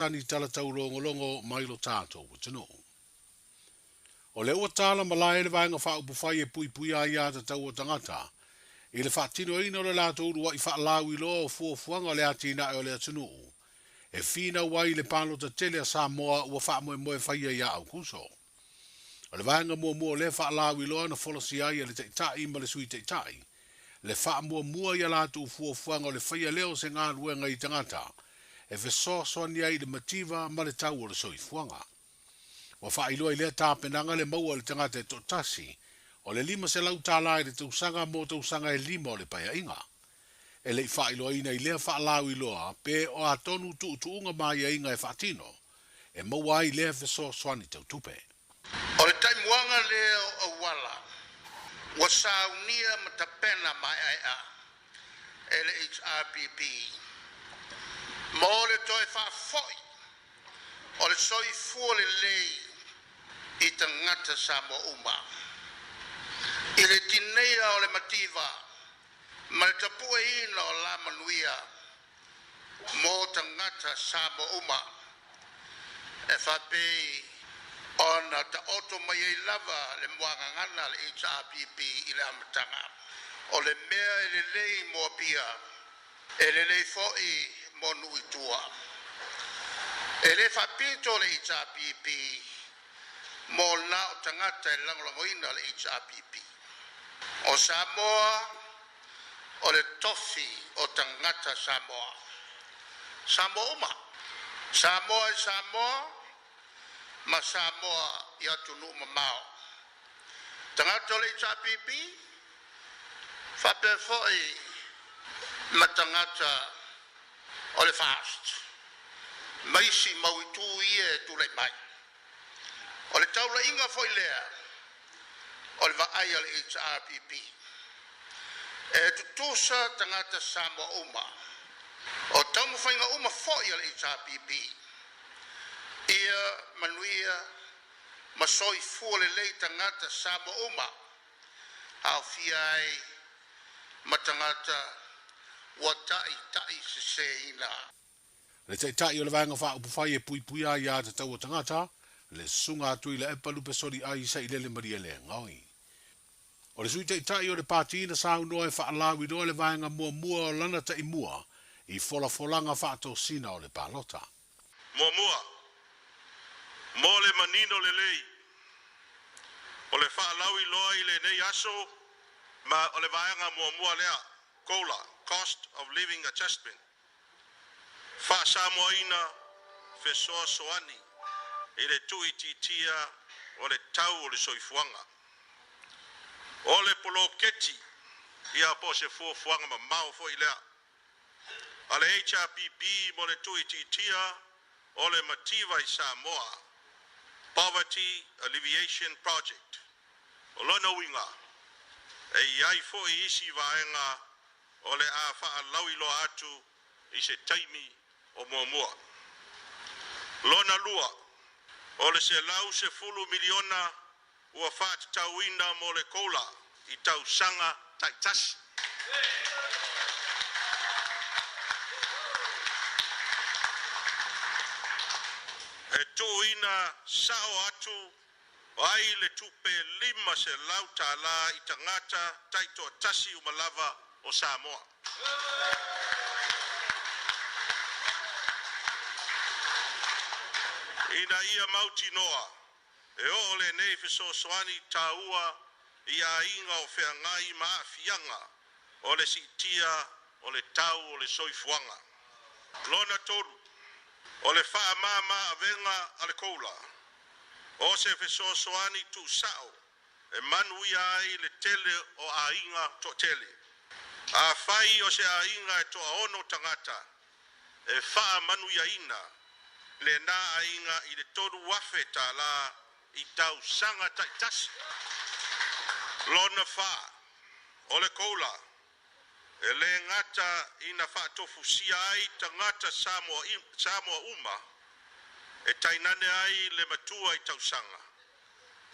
tani tala tau longo mai lo tātou tino. O le ua tala malai le vaenga wha upu whai e pui pui a ia ta tau o tangata. I le whaatino ina o le lātou urua i wha lawi lo o fuafuanga o le atina e o le atinu. E fina wai le palo ta tele a Samoa ua wha moe moe whai ia au kuso. O le vaenga mua le wha lawi lo na folosi ai le teitai ma le sui teitai. Le wha mua ia lātou fuafuanga o le whai leo se ngā ruenga i tangata. E fe so ni ai le mativa ma le tau o le soifuanga. Wa wha iloa i lea tāpenanga le maua le tangata e totasi. O le lima se lau tālai le tausanga mo tausanga e lima o le paya inga. E le wha iloa ina i lea wha lau iloa pe o a tonu tuunga mai a inga e whaatino. E maua i lea fe so swani tau tupe. O le taimuanga leo o wala. Wa saunia matapena mai ai a. E le HRPP. Mo le toi whafoi. O le soifua le lei. I tangata Samoa uma. I le tinea o le mativa. Ma le tapua ina o la manuia. Mo tangata Samoa uma. E whapei. Ona ta oto mai ei lava le moangangana le HRPP i le amatanga. O le mea e le lei mo pia. E le lei foi mo nui tua. E le whapito le HRPP. Mo na o tangata e langolangoina le HRPP. O Samoa, o le tofi o tangata Samoa. Samoa uma. Samoa e Samoa, ma Samoa i atu nu mamao. Tangata o le HRPP, whape foi ma tangata o le fast. Maisi mauitu ie tu le mai. O le taula inga foi lea. O le vaai o le HRPP. E tutusa tangata Samoa uma. O taumu whainga uma foi o le HRPP. Ia manuia masoi fua le lei tangata Samoa uma. Au fiai matangata watai tai se ina. Le teitai o le vaenga wha upu whai e pui pui a ia te tau o tangata. Le sunga atu i le epalu pesori ai sa i lele maria le ngoi. O le sui teitai o le pātina sa unoa e wha alawi doa le vaenga mua o lana ta i mua. I folanga wha ato sina o le palota. Mua. Mo le manino le lei. O le wha alawi loa i le nei aso. Ma o le vaenga mua lea. Kola. Cost of Living Adjustment. Wha Samoaina fe soa soani. I le tui titia o le tau o le soifuanga. O le poloketi ia po se fuafuanga ma mau fo i lea. A le HRPP mo le tui titia o le mativa i Samoa. Poverty Alleviation Project. O lona winga. E iai fo i isi vaenga o le a wha lawi lo atu i se taimi o mua. Lona lua. O le se lau se fulu miliona ua whaat tauina mo le kola i tau sanga taitasi. E tuina sao atu ai le tupe lima se lau tala i tangata taito tasi umalava o Samoa. Ina ia mauti noa, e o le nei fiso soani taua ia inga o fea ngai maa fianga o le sitia o le tau o le soifuanga. Lona toru, o le faa maa venga ale koula, o se fiso soani tu sao, e manu ia ai le tele o a inga to tele. A fai o se a inga e to a ono tangata, e faa manu ia ina, le na ainga i le toru wafe ta la i tau sanga taitasi. Lona wha, o le koula, e le ngata ina wha tofu sia ai ta ngata Samoa uma, e tainane ai le matua i tau sanga.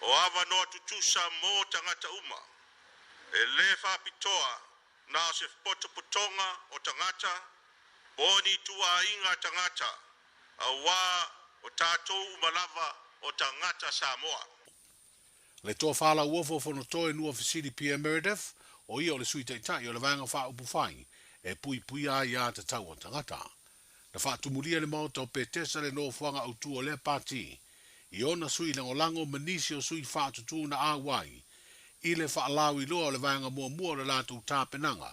O awa noa tutusa mo ta ngata uma, e le wha pitoa na se poto potonga o ta ngata, boni tua inga ta ngata, Awa o tātou malava o tangata Samoa. Le tō whala uofo whono toe nua Fisili P.M. Meredith, o ia o le sui teitai o le vanga wha upu whai, e pui pui a ia te tau o tangata. Na wha tumulia le mauta o petesa le no whanga au tu o le pati, i ona sui lango manisi o sui wha tutu na awai, i le wha alawi loa o le vanga mua le lātou tāpenanga,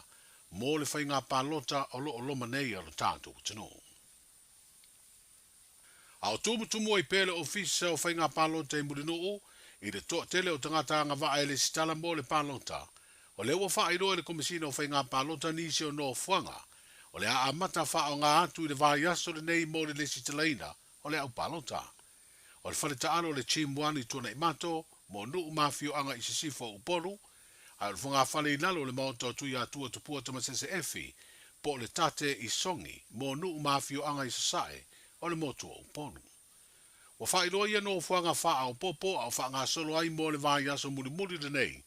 mō le whainga pālota o lo loma nei o le tātou tino. A o tumu ai pele ofisa o whainga pālota i murinoo, i le toa tele o tangata anga waa e le sitala mō le pālota, o le ua wha iroa le komisina o whainga pālota nisi o no fuanga, o le a amata wha o ngā atu i le vai aso le nei mō le sitalaina o le au pālota. O le whale taano le chimuani tuna i mato, mō nuu mafio anga i sisifo upolu, a le whunga whale i lalo le maoto atu i atua tupua tamasese efi, po le tate i songi, mō nuu mafio anga i sasae, o le motu o upolu. Wa whairoa ia no whanga wha au popo au wha ngā solo ai mō le vai aso muri le nei,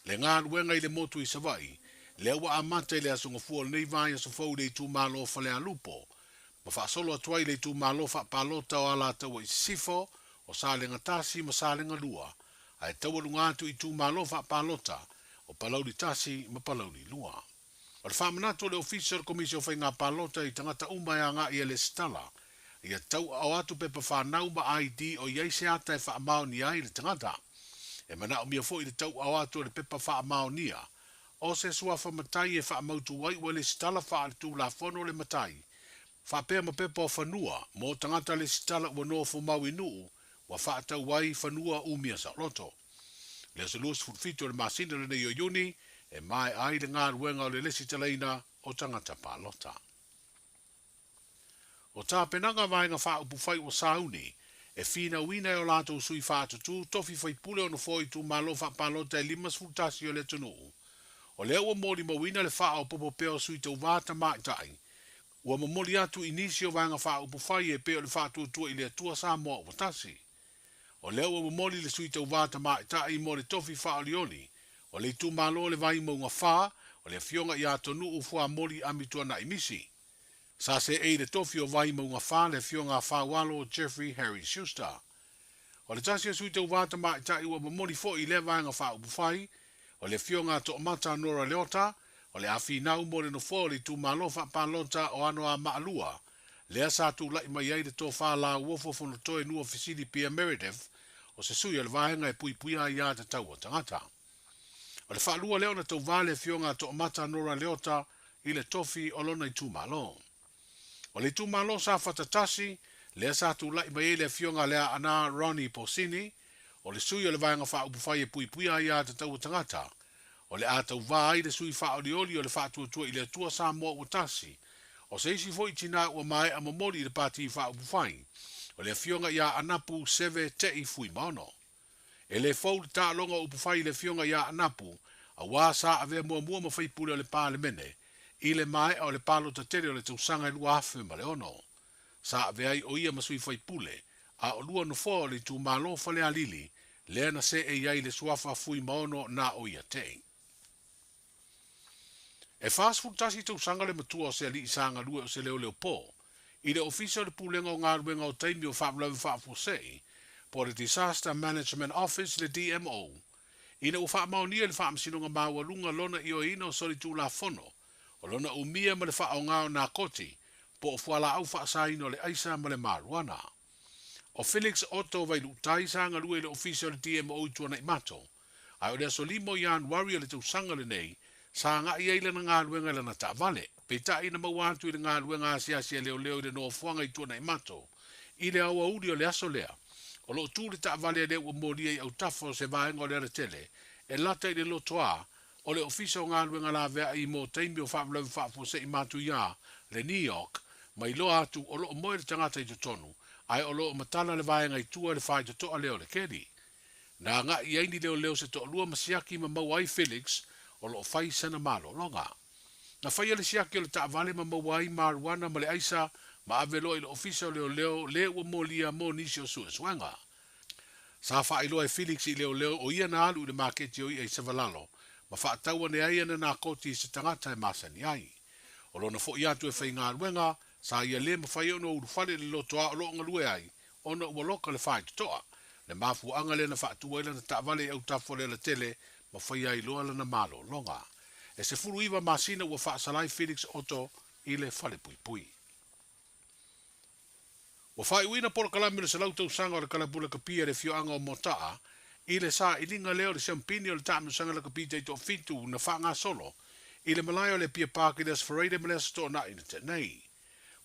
le ngā ruenga i le motu i savai, le ua amata i le aso ngafua le nei vai aso fau le tu malo whale a lupo, ma wha solo atuai le tu malo wha palota o ala taua i sifo, o salenga tasi ma salenga lua, ai taua lungatu i tu malo wha palota, o palauri tasi ma palauri lua. O le whamanatu le official komisio whai ngā palota i tangata umai a ngā i le stala, ia tau au atu pepa whanau ma ID o iei se ata e whaamau ni ai le tangata. E mana o mia fo i le tau au atu le pepa whaamau nia, o se suafa matai e whaamautu wai wa le stala wha le tū la fono le matai. Whapea ma pepa o whanua, mo tangata le stala ua no fo mau i nuu, wa whaatau wai whanua umia sa loto. Le se luas futfito le masina le nei o yuni, e mai ai le ngā ruenga o le lesi talaina o tangata pālota. O tā penanga vai ngā wha upu whai o sauni, e whina wina o lātou sui whātutu, tofi whai pule o no fōi tu malo wha pālota e limas futasi o le tunu. O lea ua mori ma wina le wha o popo peo sui tau vāta maitai, ua ma mori atu inisi o vai ngā wha upu whai e peo le whātutua i le atua sa moa o tasi. O lea ua ma mori le sui tau vāta maitai mo le tofi wha o lioni, o le tu malo le vai mo ngā wha, o le fionga i atonu u fua mori amitua na imisi. Sa se e le tofi o vai mo ngā wha le fionga wha walo Jeffrey Harry Schuster. O le tasi o sui tau vāta maitai ua ma mori fo i le vai ngā wha upu whai, o le fionga to mata Nora Leota, o le afi nau mo le no fo le tu malo wha pālota o ano a maalua, lea sa tu lai mai ai le tō wha la uofo fono toe nua Fisili P.M. Meredith, o se sui o le vahenga e pui pui a ia te tau o tangata. O le wha lua leo na tau vale fionga to mata Nora Leota i le tofi o lona i tu malo. O le tu malo sa whatatasi, lea sa tu lai mai le fionga lea ana Ronnie Posini, o le sui o le vahenga wha upu whai e pui pui a ia te tau o tangata, o le atau vai le sui wha olioli o le wha tua i le tua sa moa o tasi, o se isi fo i tina ua mai a mamoli i le pati wha upu whai, o le fionga ia anapu seve te i fui maono. E le fau le ta longa upu whai le fionga ia anapu, a wā sa ave mua mua ma whai pule o le pāle mene, i le mai o le palo ta tere o le tausanga i lua hafe ma le ono. Sa ave ai o ia masui whai pule, a o lua no fo le tu malo fale a lili, le na se e iai le suafa fui maono na o ia te. E fast food tasi tausanga le matua o se ali isanga lua o se leo leo po, i le ofisa o le pulenga o ngā ruenga o taimi o whaamlawe whaafosei, po le Disaster Management Office le DMO, ina u whaamaunia le whaamsinonga mawalunga lona i o ina o sori tū la fono, o lona umia ma le whaonga o nā koti, po o fuala au whaasaino le aisa ma le maruana. O Felix Otto vai lutai sanga lua i le ofisa o le DMO i tuana i mato, ai o le aso limo ian wari o le tausanga le nei, sa nga i eile na ngā luenga le na ta vale, pe ta ina mawatu i le ngā luenga asia leo leo i le no fuanga i tuana i mato, i le aua uri o le aso lea, o lo tu le ta vale le ua moria i au tafo se vaenga o le tele, e lata i le lotoa, o le ofisa o ngā luenga la vea i mo taimi o whaamlawe whaafose i matu ia, le New York, mai lo atu o lo moe le tangata i tonu, ai o lo matala le vaenga i tua le whae toa leo le keri. Nā ngā i aini leo se toa lua masiaki ma mawai Felix, o lo whai sana malo longa. Na whai ale siaki o le ta vale ma mawai maruana ma le aisa, ma avelo i le ofisa o leo le ua molia mo nisi o sueswanga. Sa wha iloa e Felix i leo o ia na alu i le maketi o i e savalalo, ma wha ataua ne ai ana nā koti i se tangata e masani ai. O lona fo i atu e whai ngā ruenga, sa ia le mawhai ono uru whale le loto a lo ngalue ai, ona ua loka le whai toa, le mafu anga le na whaatua ila na ta'wale au tafole la tele, mawhai ai loa la na malo longa. E se furu iwa masina ua whaasalai Felix Otto i le whale pui pui. Ua whai uina poro kalami le se lautau sanga o le kalapula kapia le fio anga o motaa, i le sa ilinga leo le siampini o le tamu sanga le kapita i to fitu na whaanga solo, i le malayo le pia pāki le sfereide me le sto na ina te nei.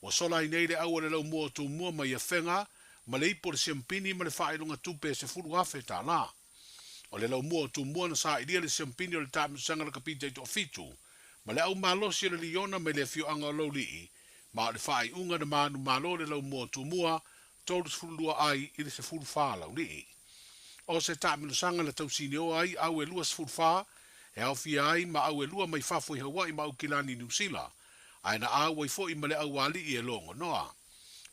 Ua sola i nei le aua le lau mua tu mua mai a whenga, ma le ipo le siampini ma le whaelunga tupe se furu afe tā la. O le lau mua tu mua na sa ilia le siampini o le tamu sanga le kapita i to fitu, ma le au malosi le liona me le fio anga o lau lii, ma le whaai unga na manu malo le lau mua tu mua, tolu se furu lua ai i le se furu wha lau lii. O se tamu sanga le tausini o ai au e lua se furu wha, e au fia ai ma au e lua mai whafo i Hawaii ma au kilani New Zealand, ai na au ai fo i ma le au wali i e longo noa.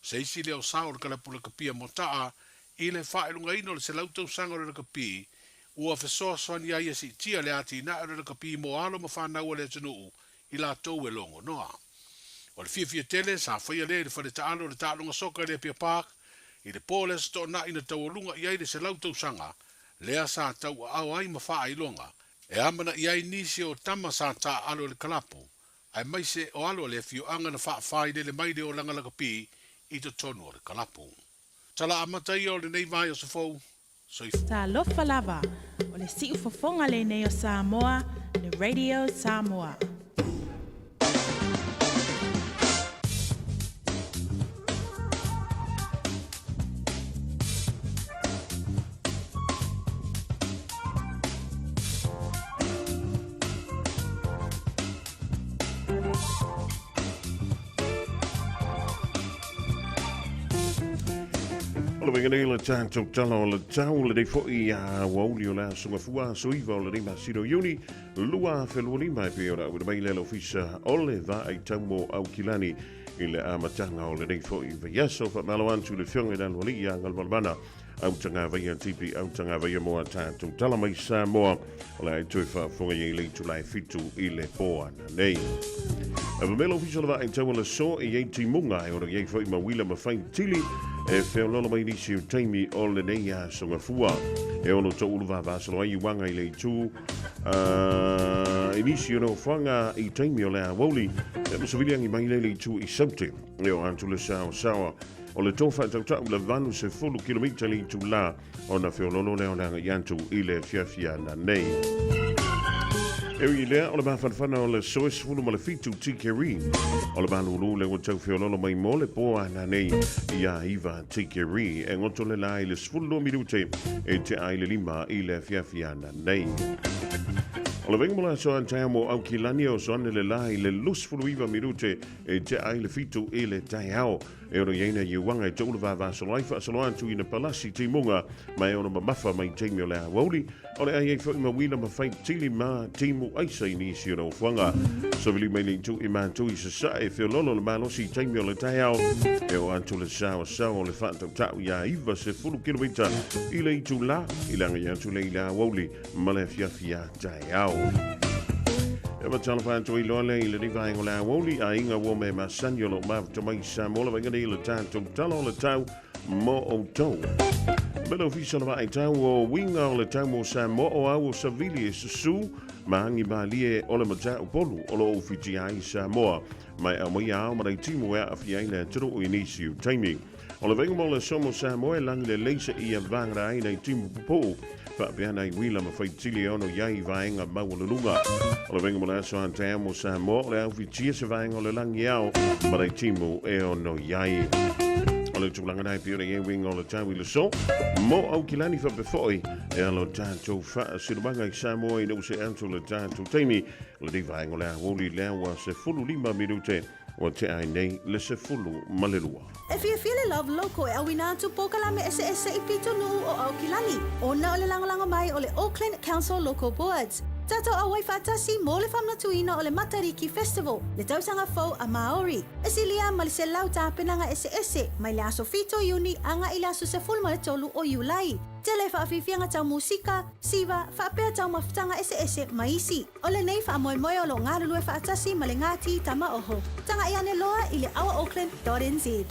Se isi leo sao le kalapula kapia motaa, i le whaelunga ino le se lautau sanga le kapi, ua fesoa swani ai e si tia le ati na le kapi mo alo ma whanau le tunuu i la tau e longo noa. O le fia tele sa whaia le whare taalo le taalunga soka le pia park, i le pōle sto na ina taualunga i ai le se lautau sanga, lea sa tau au ai ma wha ilonga, e amana i ai nisi o tama sa ta alo le kalapu, ai mai se o alo le fio anga na wha whai le maide o langa la kapi, i to tonu o le kalapu. Tala amatai o le nei vai o se fau, soifu. Ta lofa lava, o le si ufafonga le nei o Samoa, le Radio Samoa. Ngani le tātou tala o le tau le dei fo'i a wauli o la sunga fua soiva o le rima siro iuni lua whelua lima e pe ora ua mai lelo fisa o le va ai tau mo au kilani i le amatanga o le dei fo'i vaiaso fa malo antu le fionga i dan wali a ngalmalmana au tanga vaia tipi au tanga vaia moa tātou tala mai sa moa o le ai tui whafonga i le tu lai fitu i le poa na nei. Ava melo fisa le va ai tau le so i ei timunga e ora i ei fo'i ma wila ma fain tili e wheololo mai nisi o taimi o le nei a songa fua. E ono tau uluwa vasalo ai wanga i le tū. Nisi ono whanga i taimi o le a wauli. E masawiliangi mai le tū i saute. E o antu le sawa. O le tofa tau tau le vanu se fulu kilomita le tū la. O na wheololo leo nanga i antu i le fiafia na nei. E ui lea o le mawhanwhana o le soes fulu ma le fitu tikeri. O le malulu le o tau whiololo mai mo le poa na nei i a iwa tikeri. E ngoto le la i le sfulu minute e te ai le lima i le fiafia na nei. O le vengomola so antea mo au kilani o soane le la i le lusfulu iwa minute e te ai le fitu i le taiao. E ora yeina i wanga i tōlu vāvā solaifa saloantu i na palasi timunga mai ona mamafa mai teimi o le awauli. O le ai e whai mawila ma whai tili ma timu aisa i nisi o na whanga. So vili mai le tu i mātu i sa e whiololo le malosi teimi o le taiao. E o antu le sao o le whātau tau i a iwa se fulu kilomita i le itu la i langa i antu le i le awauli ma le fiafia taiao. E wa tala whātua i loa le i le rivaenga o le awoli a inga wo me masani o lo mawta mai sa mola wangani i le tātou tala o le tau mo o tau. Melo fisa la vai tau o winga o le tau mo sa mo o au o savili e susu ma hangi ma lie o le matau polu o lo ofiti ai sa moa mai a mai au ma rei timu ea a fiaina tiro o inisi u taimi. O le venga mo le somo sa moe langi le leisa i a vanga ai nei timu pupo. Whapeana i wila ma whaitili ono iai vaenga maulunga. O le venga mo le aso antea mo sa mo le au fitia se vaenga o le langi au ma rei timu e ono iai. O le tūlanga nai pio e winga o le tau i le so. Mo au kilani whapefoi e alo tātou wha sirumanga i Samoa i nau se anto le tātou teimi. Le di vaenga o le awoli lewa se fulu lima minute o te ai nei le se fulu malelua. If you feel love loco e awina tu pokalame ese i pitonu o au kilani. Ona o le langalanga mai o le Auckland Council Local Boards. Tato awai whaatasi mo le whamnatuina o le Matariki Festival, le tausanga fau a Maori. Esilia ma le se lau tāpenanga ese, mai le aso fito Iuni anga i le aso se fulma le tolu o Iulai. Te le whaafifianga tau musika, siva, whaapea tau mawhitanga ese maisi. O le nei whaamoemoe o lo ngarulu e whaatasi ma le ngāti tama oho. Tanga i ane loa i le awaauckland.nz.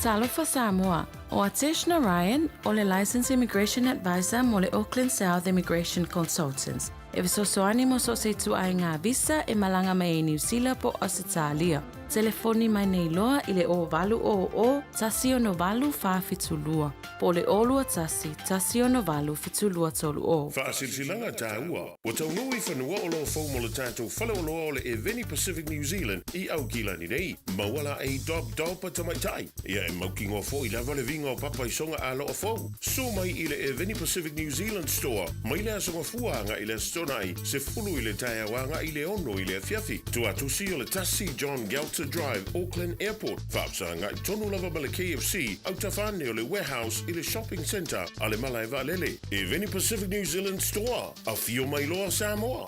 Talofa Samoa, o Atish Narayan, o le Licensed Immigration Advisor mo le Auckland South Immigration Consultants. E visosoani mo so se tu ai ngā visa e malanga mai e New Zealand po Australia. Telefoni mai nei loa i le o valu o tasio no valu wha fitulua. Po le olua tasio no valu fitulua tolu o. Whaasilsilanga tā ua. Wa tau nui whanua o lo fau mo le tātou whale o loa o le Eveni Pacific New Zealand i au kilani nei. Mawala e dog pa tamaitai. Ia e mauking o fo i lava le vinga o papa i songa a lo o fau. So mai i le Eveni Pacific New Zealand store. Mai le asonga fuanga i le stonai se fulu i le taia wanga i le ono i le fiafi. Tu atusi o le tasi John Galter Drive, Auckland Airport. Whaapsanga i tonu lava ma le KFC au tawhane o le warehouse i le shopping centre a le mala e valele. Eveni Pacific New Zealand store. A fio mai loa Samoa.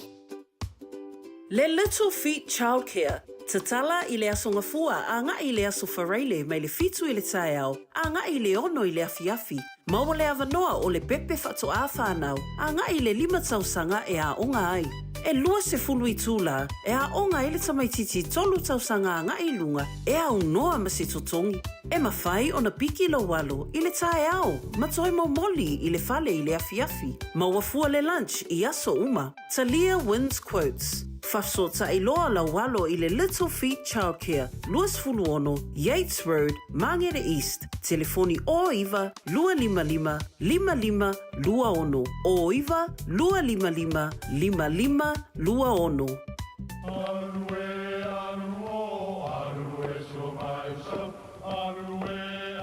Le Little Feet Childcare. Tatala i le asonga fua a nga i le aso whareile mai le fitu i le tae au, a nga i le ono i le afiafi. Maua le avanoa o le pepe whato a whanau, a nga i le 5 tausanga e a onga ai. E lua se fulu i tūla, e a onga i le tamaititi 3 tausanga a nga i lunga, e a unoa ma se totongi. E mawhai o na piki lo walo i le tae au, matoi mo moli i le fale i le afiafi. Maua fua le lunch i aso uma. Talia wins quotes. Whafsota i loa la walo i le Little Feet Childcare, Luas Fuluono, Yates Road, Mangere East. Telefoni o iwa, 255 55 luaono. O iwa, 255 55 luaono.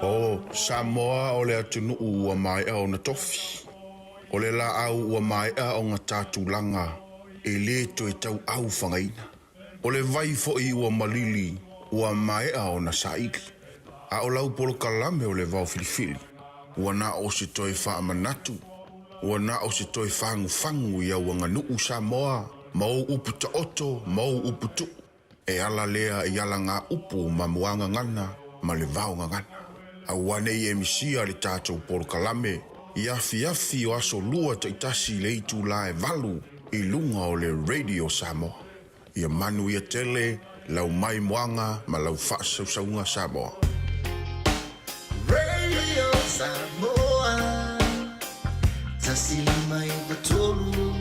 O Samoa o le atunu ua mai au na tofi. O le la au ua mai au ngā tātulanga. E le to e tau au whangaina. O le vai fo i ua malili, ua mai o na saiki. A o lau polo kalame o le vau filifili. Ua na o se toi wha manatu. Ua na o se toi whangu i au anga nuu Samoa. Mau upu ta oto, mau upu tu. E ala lea i ala ngā upu ma muanga ngana, ma le vau ngana. A wane i emisia le tātou polo kalame. I afi o aso lua taitasi le itu la e valu. I lunga o le Radio Samoa. Ia manu ia tele, lau mai moanga, ma lau whaasaunga Samoa. Radio Samoa, tasi mai batolu,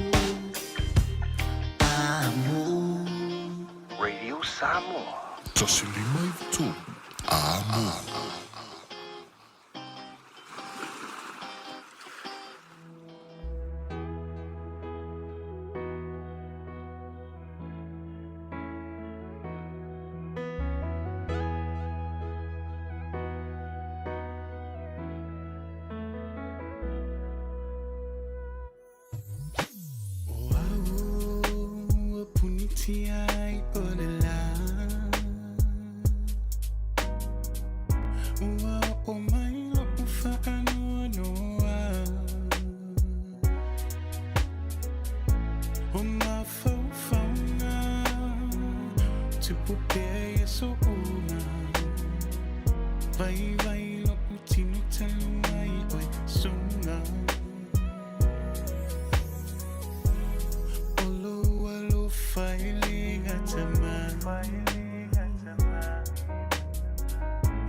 amo. Radio Samoa, Tasi mai batolu, amo. Ai por lá, o mai lo fa anoa, o ma fauna, tipo que so uma, vai lo putino telu ai oi sunga.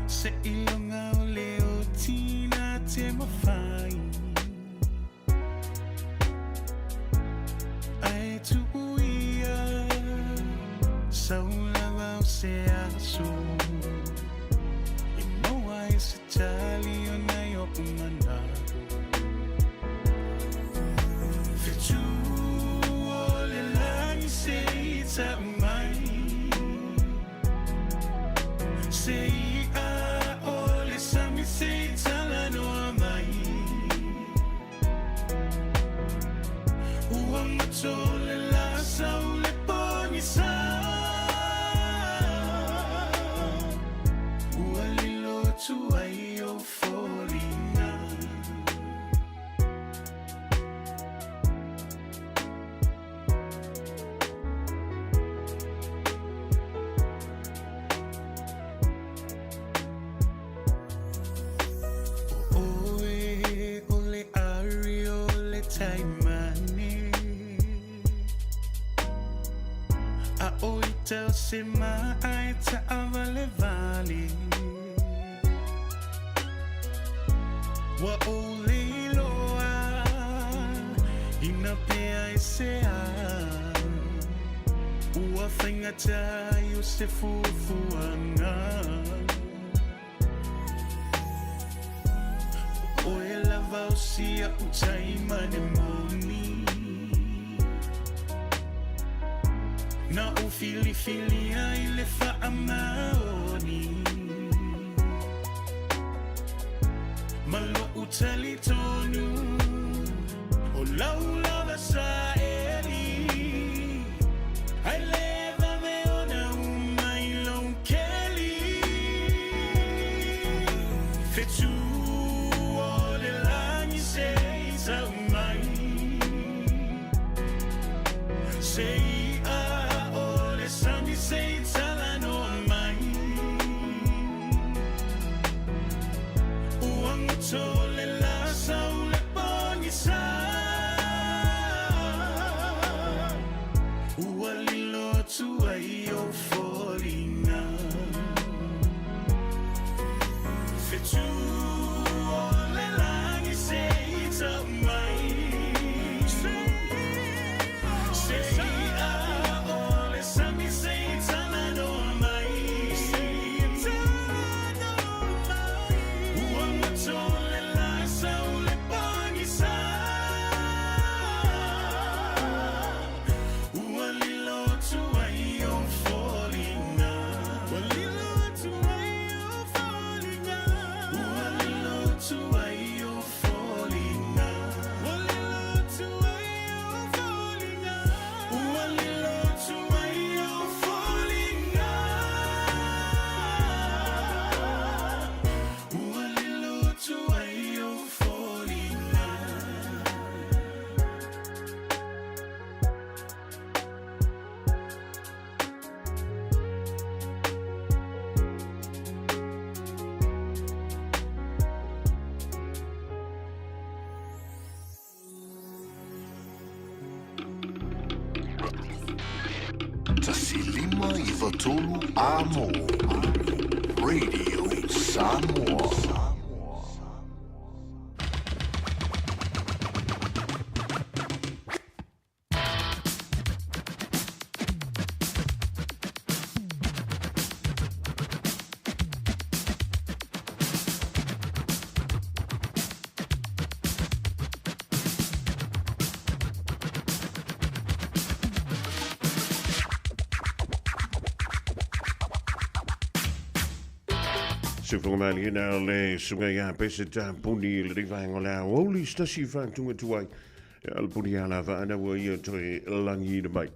Se ilonga o leo tina te mawhai Ai tu uia Saulawa o se aso E moa e se tali o nai o umanago Fitu o le lani se ita mai Se a ole sami se tala no mai Tell se mai ta avale vali Wa ole loa Ina pea isea Ua whaingata i o se fufuanga O e lava o sia utaima ne moni Na o fili fili ai le wha maoni Malo utali tonu O lau lava sa eri Ai leva me ona umai long keli Fetu o le langi sei sa umai Sei a o le sami sei tala no mai Uang tole la sau le poni sa Ualilo tu ai o folinga Fetu o le langi sei ta mai Sei a o le sami sei tala no mai Uang tole la sau le poni sa Ualilo tu ai o folinga Ualilo tu ai o folinga Ualilo tu ai o folinga Ualilo tu ai o folinga Ualilo tu ai o folinga Ualilo tu ai o folinga Tasilima i Fatulu Amo Radio Samoa. Se fongamali na le sunga ya pese ta puni le rivanga la woli stasi van tunga tuai al puni ala va ana wo yo toi langi de mai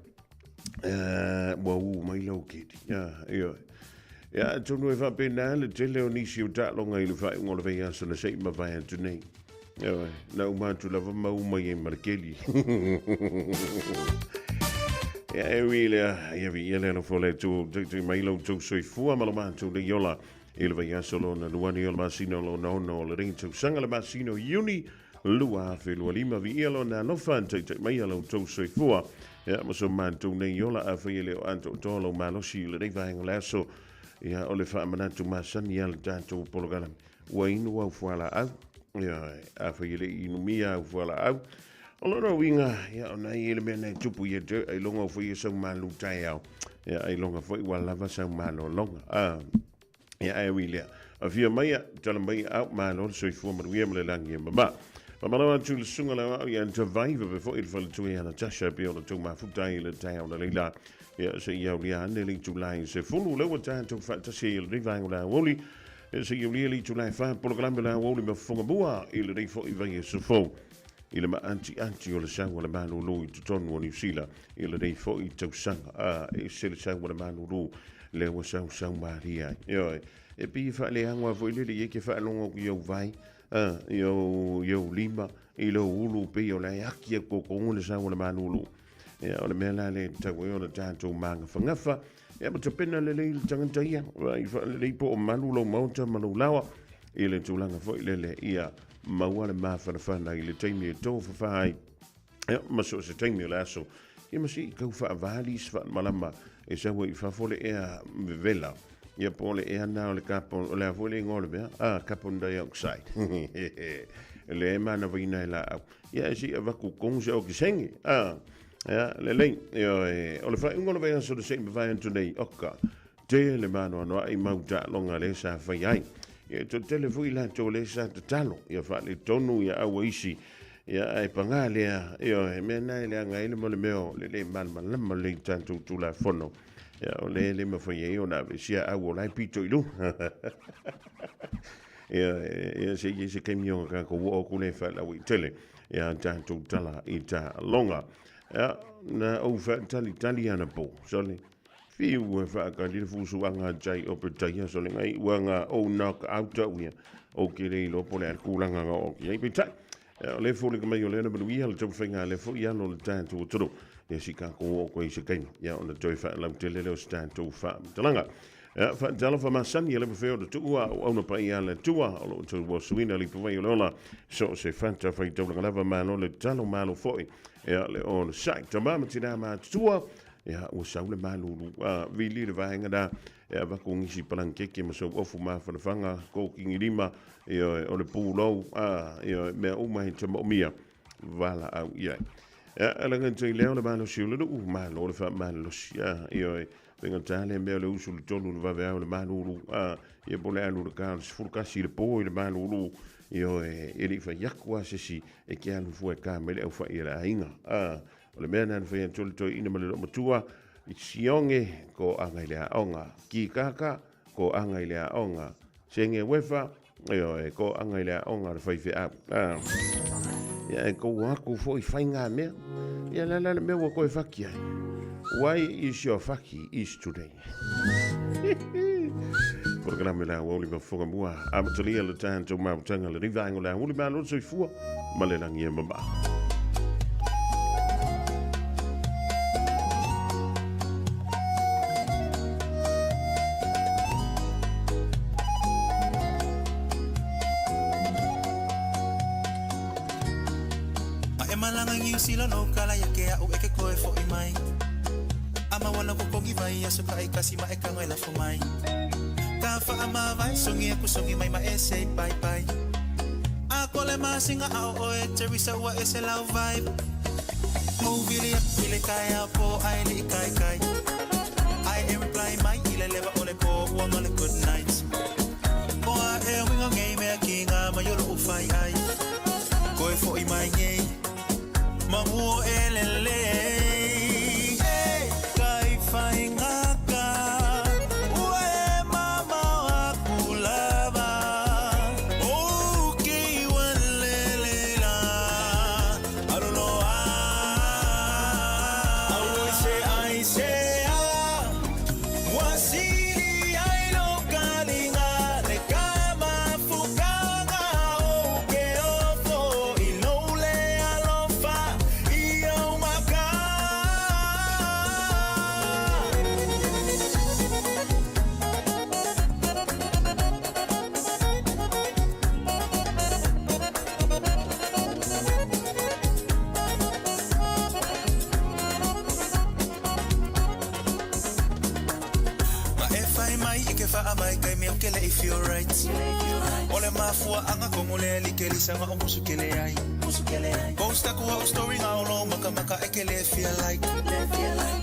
wo mai lo kit ya tonu e va pena le tele onisi o ta longa i le vai ngolo ve ya so na sei ma vai tu nei na uma tu lava ma uma ye markeli ya e wile ya vi ele no fole tu mai lo tu soi fu ma lo man tu de yola il va ya solo na luani al masino lo no le ring tu sanga le masino uni lua fe lo lima vi elo na no fan te mai lo tu soi fu ya mo so man tu ne yola a fe le anto tolo malo si le va nglaso ya o le fa mana tu masan ya le tanto pologalam wain wa fuala ya a fe le inumia fuala Allora winga ya na ile mena tupu ye te ai longa fo ye sang malu tai au ya ai longa fo wala va sang malo longa ya ai wilia a via mai tala mai au malo so i fo maru ye mele langi ba ma tu le sunga la ya te vaiva before il fo tu ya na tasha pe o tu ma fu tai le tai au le la ya se ya lia ne li tu lai se fu lu le wa ta tu fa ta se il rivang la woli se ya li tu lai fa programma la woli ma fu bua il ri fo i va ye so fo il ma anti o le sangue le manu lui tu tonu o New Zealand il dei fo i tau sanga e se le sangue le manu lu le wa sang maria yo e pi fa le angwa vo ile ye ke fa longo yo vai yo lima i lo ulu pe yo le aki ko ko le sangue le manu lu o le mela le tau o le tanto manga fangafa e ma te pena le tangata ia i fa le po manu lo monta manu lawa ile tulanga fo ile ia maua le mawhanawhana i le teimi e tō whawhai. Ma so se teimi o le aso ia masi i kau whaavali swa malama e sa wai whafole ea vela ia pole ea na o le kapon o le avole ngole mea carbon dioxide le mana vina la ia si avaku kongse o kisengi ia le lei o le fai ngole vea so de same vai today oka te le mano no ai mauta longa le sa fai ai ia to telefoi la to le sa talo ia fa le tonu ia awaisi ia ai pangale ia me na le ngai le mole meo le mal le tanto tu la fono ia o le me foi ia ona sia au lai pito ilu ia se camion ka ko o ku le fa la wi tele ia tanto tala ita longa ia na o fa italiana po sole fiu fa ka le fusu anga jai o petai sole ngai wanga o knock out o ke le lo pole al kulanga o ia pita le fo le mai o le na buia le tau fenga le fo ia no le tanto tro e si ka ko ko se kai ia ona toi fa la tele le tanto fa talanga fa tala fa masani le fo de tua o na pa ia le tua o lo to suina le poi lola so se fanta fa to la va mano le talo malo foi ia le on sai tamama tina ma tua ia o sa le malo vili le va da ia va con si palanque que mo so o fuma fa fanga ko kingi lima ia o le pulo ia me o mai te mo mia vala au ia ala ngan te le le malo si le malo le fa malo ia venga tale me le uso le tonu va va le malo ia pole alu le kan furka si le po le malo ia e li fa yakwa se si e ke anu fu e ka me le fa ia inga o le mena fa ia tolu to ina le motua i sionge ko anga ile onga ki kaka ko anga ile onga senge wefa ko anga ile onga fa fi ya ko wa ko fo i fainga me ya la me wo ko fakia why is your faki is today programa la wo li ba fo mua amatoli le tanto ma tanga le riva ngola wo li ba lo so fu ma le langi mba sila no kala ya ke o eke ko fo i mai ama wana ko kongi vai aso kai kasi ma eka ngela fo mai ka fa ama vai songi ku songi mai ma ese bye bye ako le masinga ao o e Teresa wa ese love vibe movie ile kaya po ai li kai kai I am reply mai ile leva ole po one on a good night po a e winga game e kinga ma yo lo fai ai ko fo i mai nei Mamu elele kai faingaka we mama akulaba okay walelela I don't know I say wasili I no kalinga le kama fukanga okay ofo ilole alofa if you're right ole mafua anga kongole likeli sanga omusukele ai posta ko story nga ono maka ekele feel like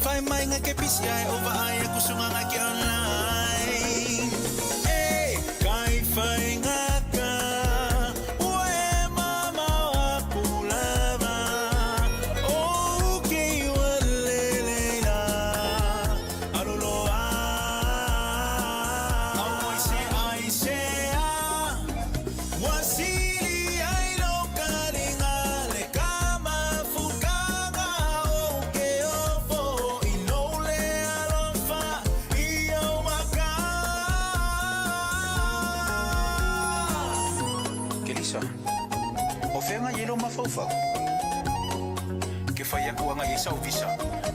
find my nga kepisi ai over ai kusunga nga ki online hey kai find nga we mama akulava okay walelela I don't know wasili ai no kalinga le kama fukanga okay ofo inole alofa iyo maka Kelisa ofenga yelo mafofa ke faya ko nga yesa ofisa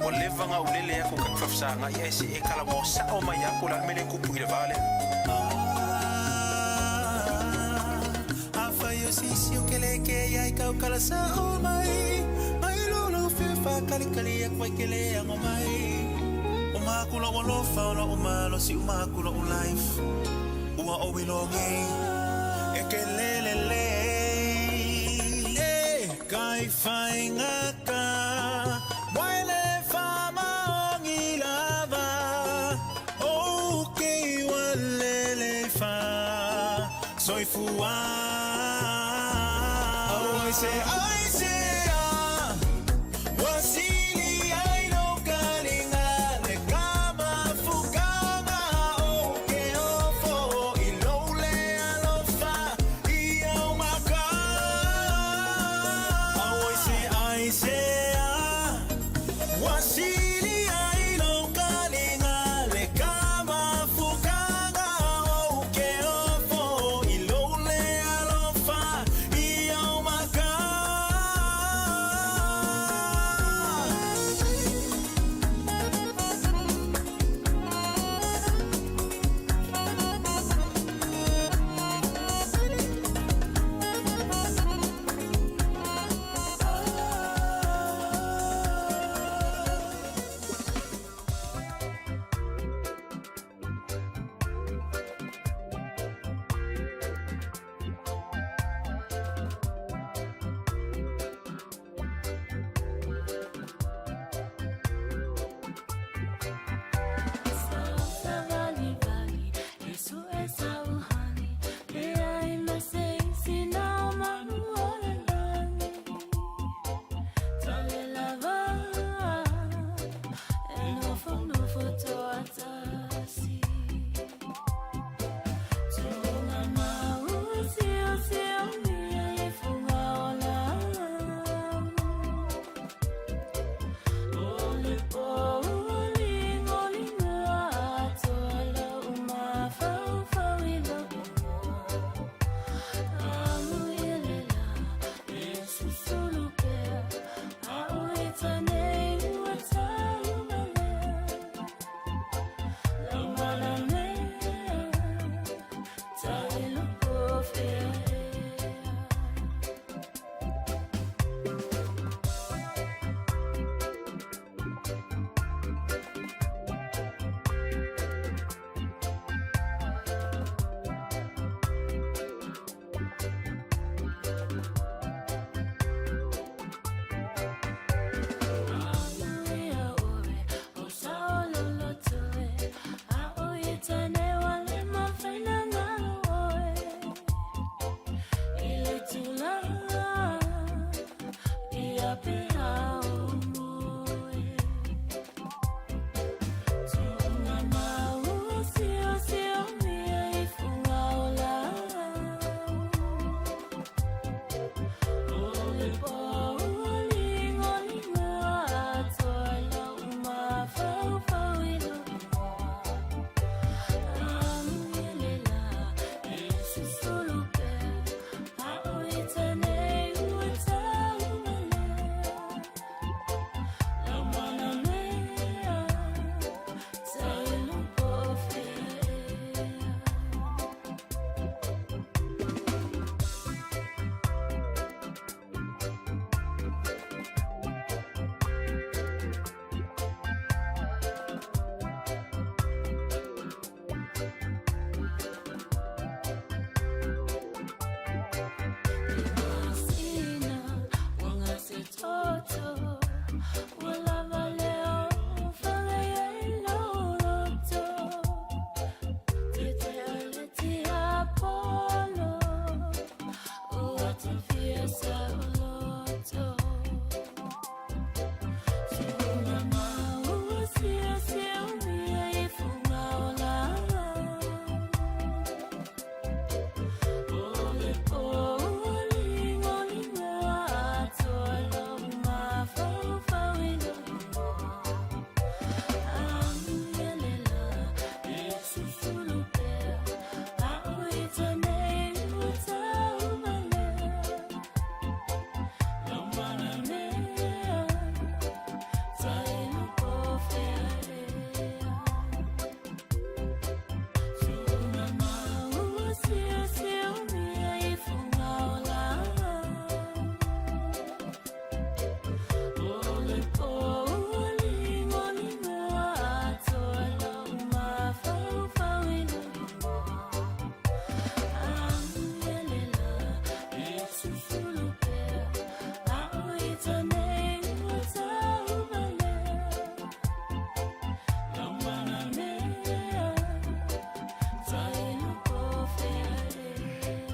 o leva nga ulele yako kakfafsa nga yesi e kala mo sa o mayako la mele ku puile vale sisio que le que ya kau kala sa o mai lolo Whakalikali ak waikele ang umay Umakula walofa na umalo si umakula un life Ua o wilongi Ekelelele Kai fai ngaka Waile fama ong ilava Okay walele fa Soy fua Oh I say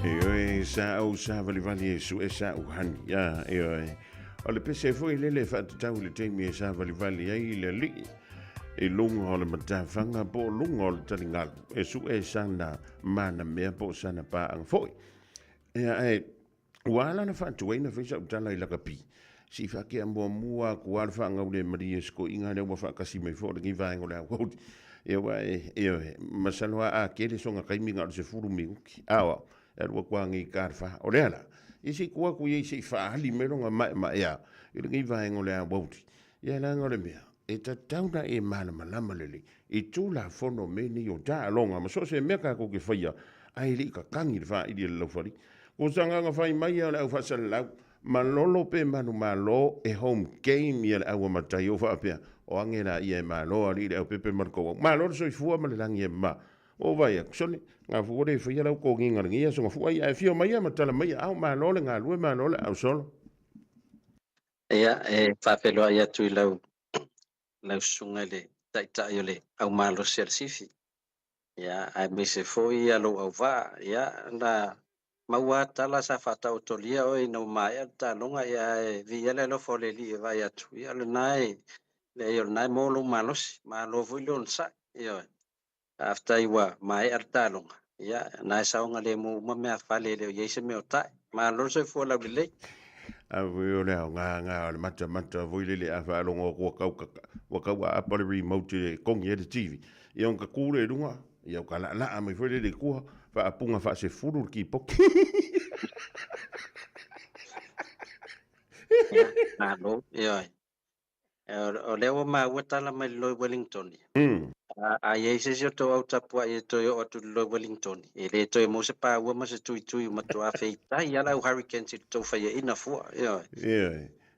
E sa au sa vali su e sa uhani ya o le pese foi le whaatutau le teimi e sa vali ai le li e lunga o le matawhanga po lunga o le talingalu e su e sana mana mea po sana pa ang foi e wala na whaatuaina whisa utala i laka pi si whake a mua kua le whaangau le maria sko inga le whakasi mai fo le ngivaengo le au e masaloa a kele songa kaiminga o se furu minguki awa e rua kua ngi karfa o le ala isi kua kui e se whaali meronga mai ea i le ngivaengo le au wauti ia langa le mea e ta tauna e mana malama lele i tūla fono meni o ta alonga ma so se meka ko ke whaia ai li ka kangi le wha i le laufari ko sanga nga whai mai au whasala lau ma lolo pe manu ma lo e home game ia le au matai o wha apea o angera ia ma lo ali le au pepe marko ma lo so i fua ma le langi e ma o vai a sone nga fuore whaia lau ko nginga ngia so nga fua ia e fio mai ma tala mai au ma lo le ngā lue ma lo le au solo ia e whapeloa ia tui lau sunga le tai o le au malo sersifi ia ai me se foi alo au va ia na maua tala sa fata o tolia o ino mai ta longa ia e via le lo fole li vai atu ia le nai mo lo malos malo vuilon sa ia after iwa mai alta longa ia na sa nga le mo me afale le ye se me o tai malo se fo la le a veo le nga le mata voile a fa longo ko kau a pa le remote kongi e TV ia on ka kule runga ia ka la mai foi le ku fa apunga fa se furu ki pok malo ia o le o ma wata mai lo Wellington a ye se jo to au tapua e to o to lo Wellington e le to mo se pa wa ma se tui ma to a fei tai ala o hurricane se to fa ye ina fu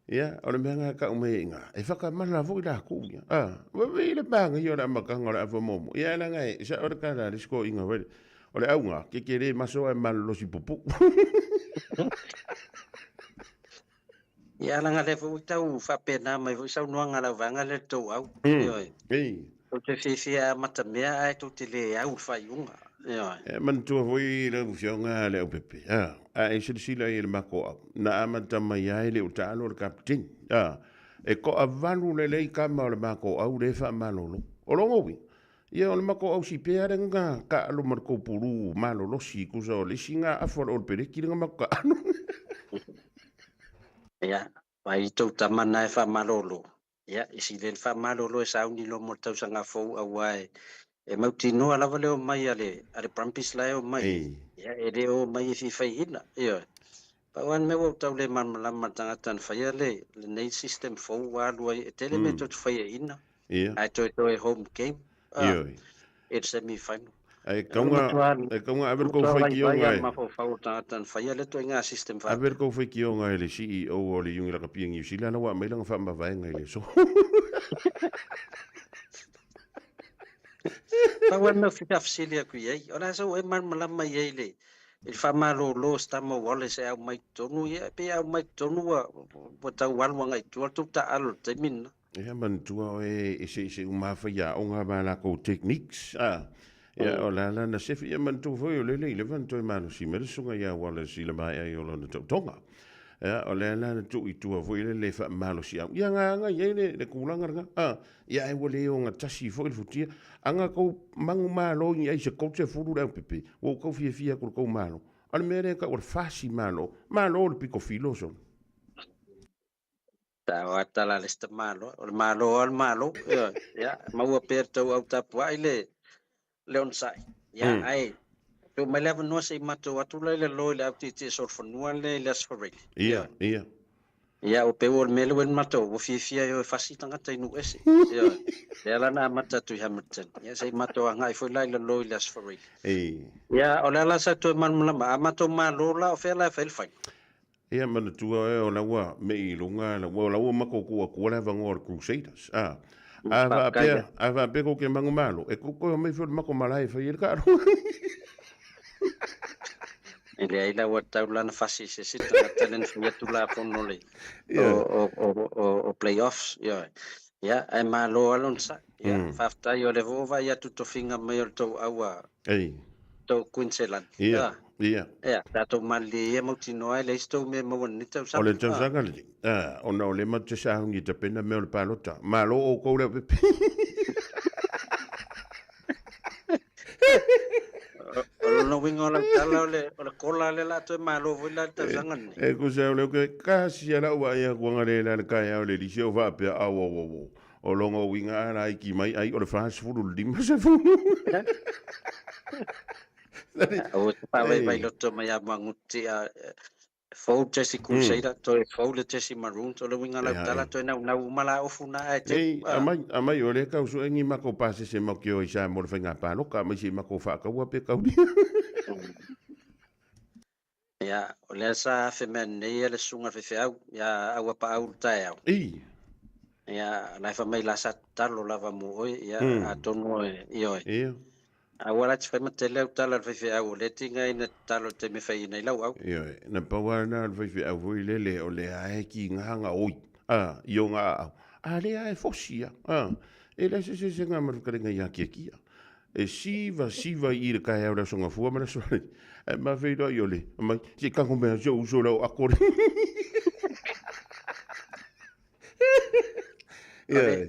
ia o le mea ka ume inga e whaka mana vo i la kuia wa vi le panga i o la makanga o la afa momo ia la ngai sa o le kara le sko inga wele o le aunga ke kere maso e malo lo si pupu ia la ngale fu tau fa pena mai fu sa nuanga la vanga le to au o te fifia mata mea ai to te le au fa yunga e man tu voi le fionga le o pepe a e sila i le mako na amata mai ai le utalo le kapten e ko avalu le lei kama o le mako au le fa malolo o longo wi ia o le mako au si pea nga ka alo marko puru malolo si kusa o le singa afo o le pere ki nga mako anu ia vai to tamana e fa malolo ia isi le fa malolo e sa uni lo mo tau sanga fo awai e mauti no ala vale o mai ale prampis la o mai ia e le o mai fi fai ina ia pa wan me o tau le man la tanga tan fai le nei system fo wa lo e tele me to fai ina ai to e home game it's semi final ai kaunga aber ko fai ki o ngai ma fo fa tan fai le to nga system fa aber ko fai ki o ngai le CEO o le yungi la kaping yu sila na wa mai lang fa ma vai ngai le so pa wan me fica fasilia ku ye ora so e man mala mai ye le il fa malo lo sta mo wole se au mai tonu ye pe au mai tonu wa ta wan wa ngai tu ta al te min ia man tu e se uma fa ya onga ba la ko techniques ia o la na se fi man tu foi o le van to mano si me sunga ya wala si le mai ai o lo tonga o le na tu i tu foi le fa malo si ia nga ye le kulanga nga ia e wole o nga tasi foi le futia anga ko mangu malo i ai se ko se furu le pepe o ko fia ko malo al mere ka o fasi malo le pico filoso ta wata la lista malo ya mau aperto au tapua ile leon sai ya ai to me leva no sei mato atu le lo le apti so fonua le asfore ia o pe o mele wen mato o fifia yo fasitanga tainu ese ya la na mata tu hamilton ya sei mato ngai foi le lo le asfore ya o la sa to man mato malo la o fe la fel fai ia mana tua e o laua me i lunga laua mako kua le vangor Crusaders va pe ko ke mangu malo e ko me fo mako malai fa ir karo ele ai la wata la na fasi se talen fia tu la fono le o playoffs ya ai malo alonsa ya fafta yo le vova ya tutto finga me to awa to Queensland Ia. Ia, tātou mali e mau tino ai le istou me mau ni tau O le tausanga le. Ona o le mate saungi ta pena me o le palota. Malo o kou leo pepe. Ono wingo la tala o le kola le la to malo voi la tau sangan. E ko se o le ke kasi ala wa ia kuanga le la kai o le lisi o va pe a wo. O longo winga ala i ki mai ai o le fast food di ma se fu. O pa vai lo to mai a manguti a fou tesi crusader to e fou le tesi maroon to le winga la tala to na mala o funa e te. Amai o le ka so ngi mako pase se mo ki o isa mo le nga pa no ka mai si mako fa ka wa pe ka di. Ya, o le sa fe men nei le sunga fe au ya au pa au tai au. Ya, la fa mai la sa talo lava mo oi ya a tono io. Ia. Awala te whaima te leo tala le au le tinga ina talo te me whai nei lau au. Ia, na pawa na le au vui lele o le ae ki ngahanga oi. Io ngā au. Le ae fosia. E le se ngā marukarenga ia kia kia. E siva i le kai au la songa fua mana soare. E ma wheira i ole. Ma se kango mea jo uso lau akore.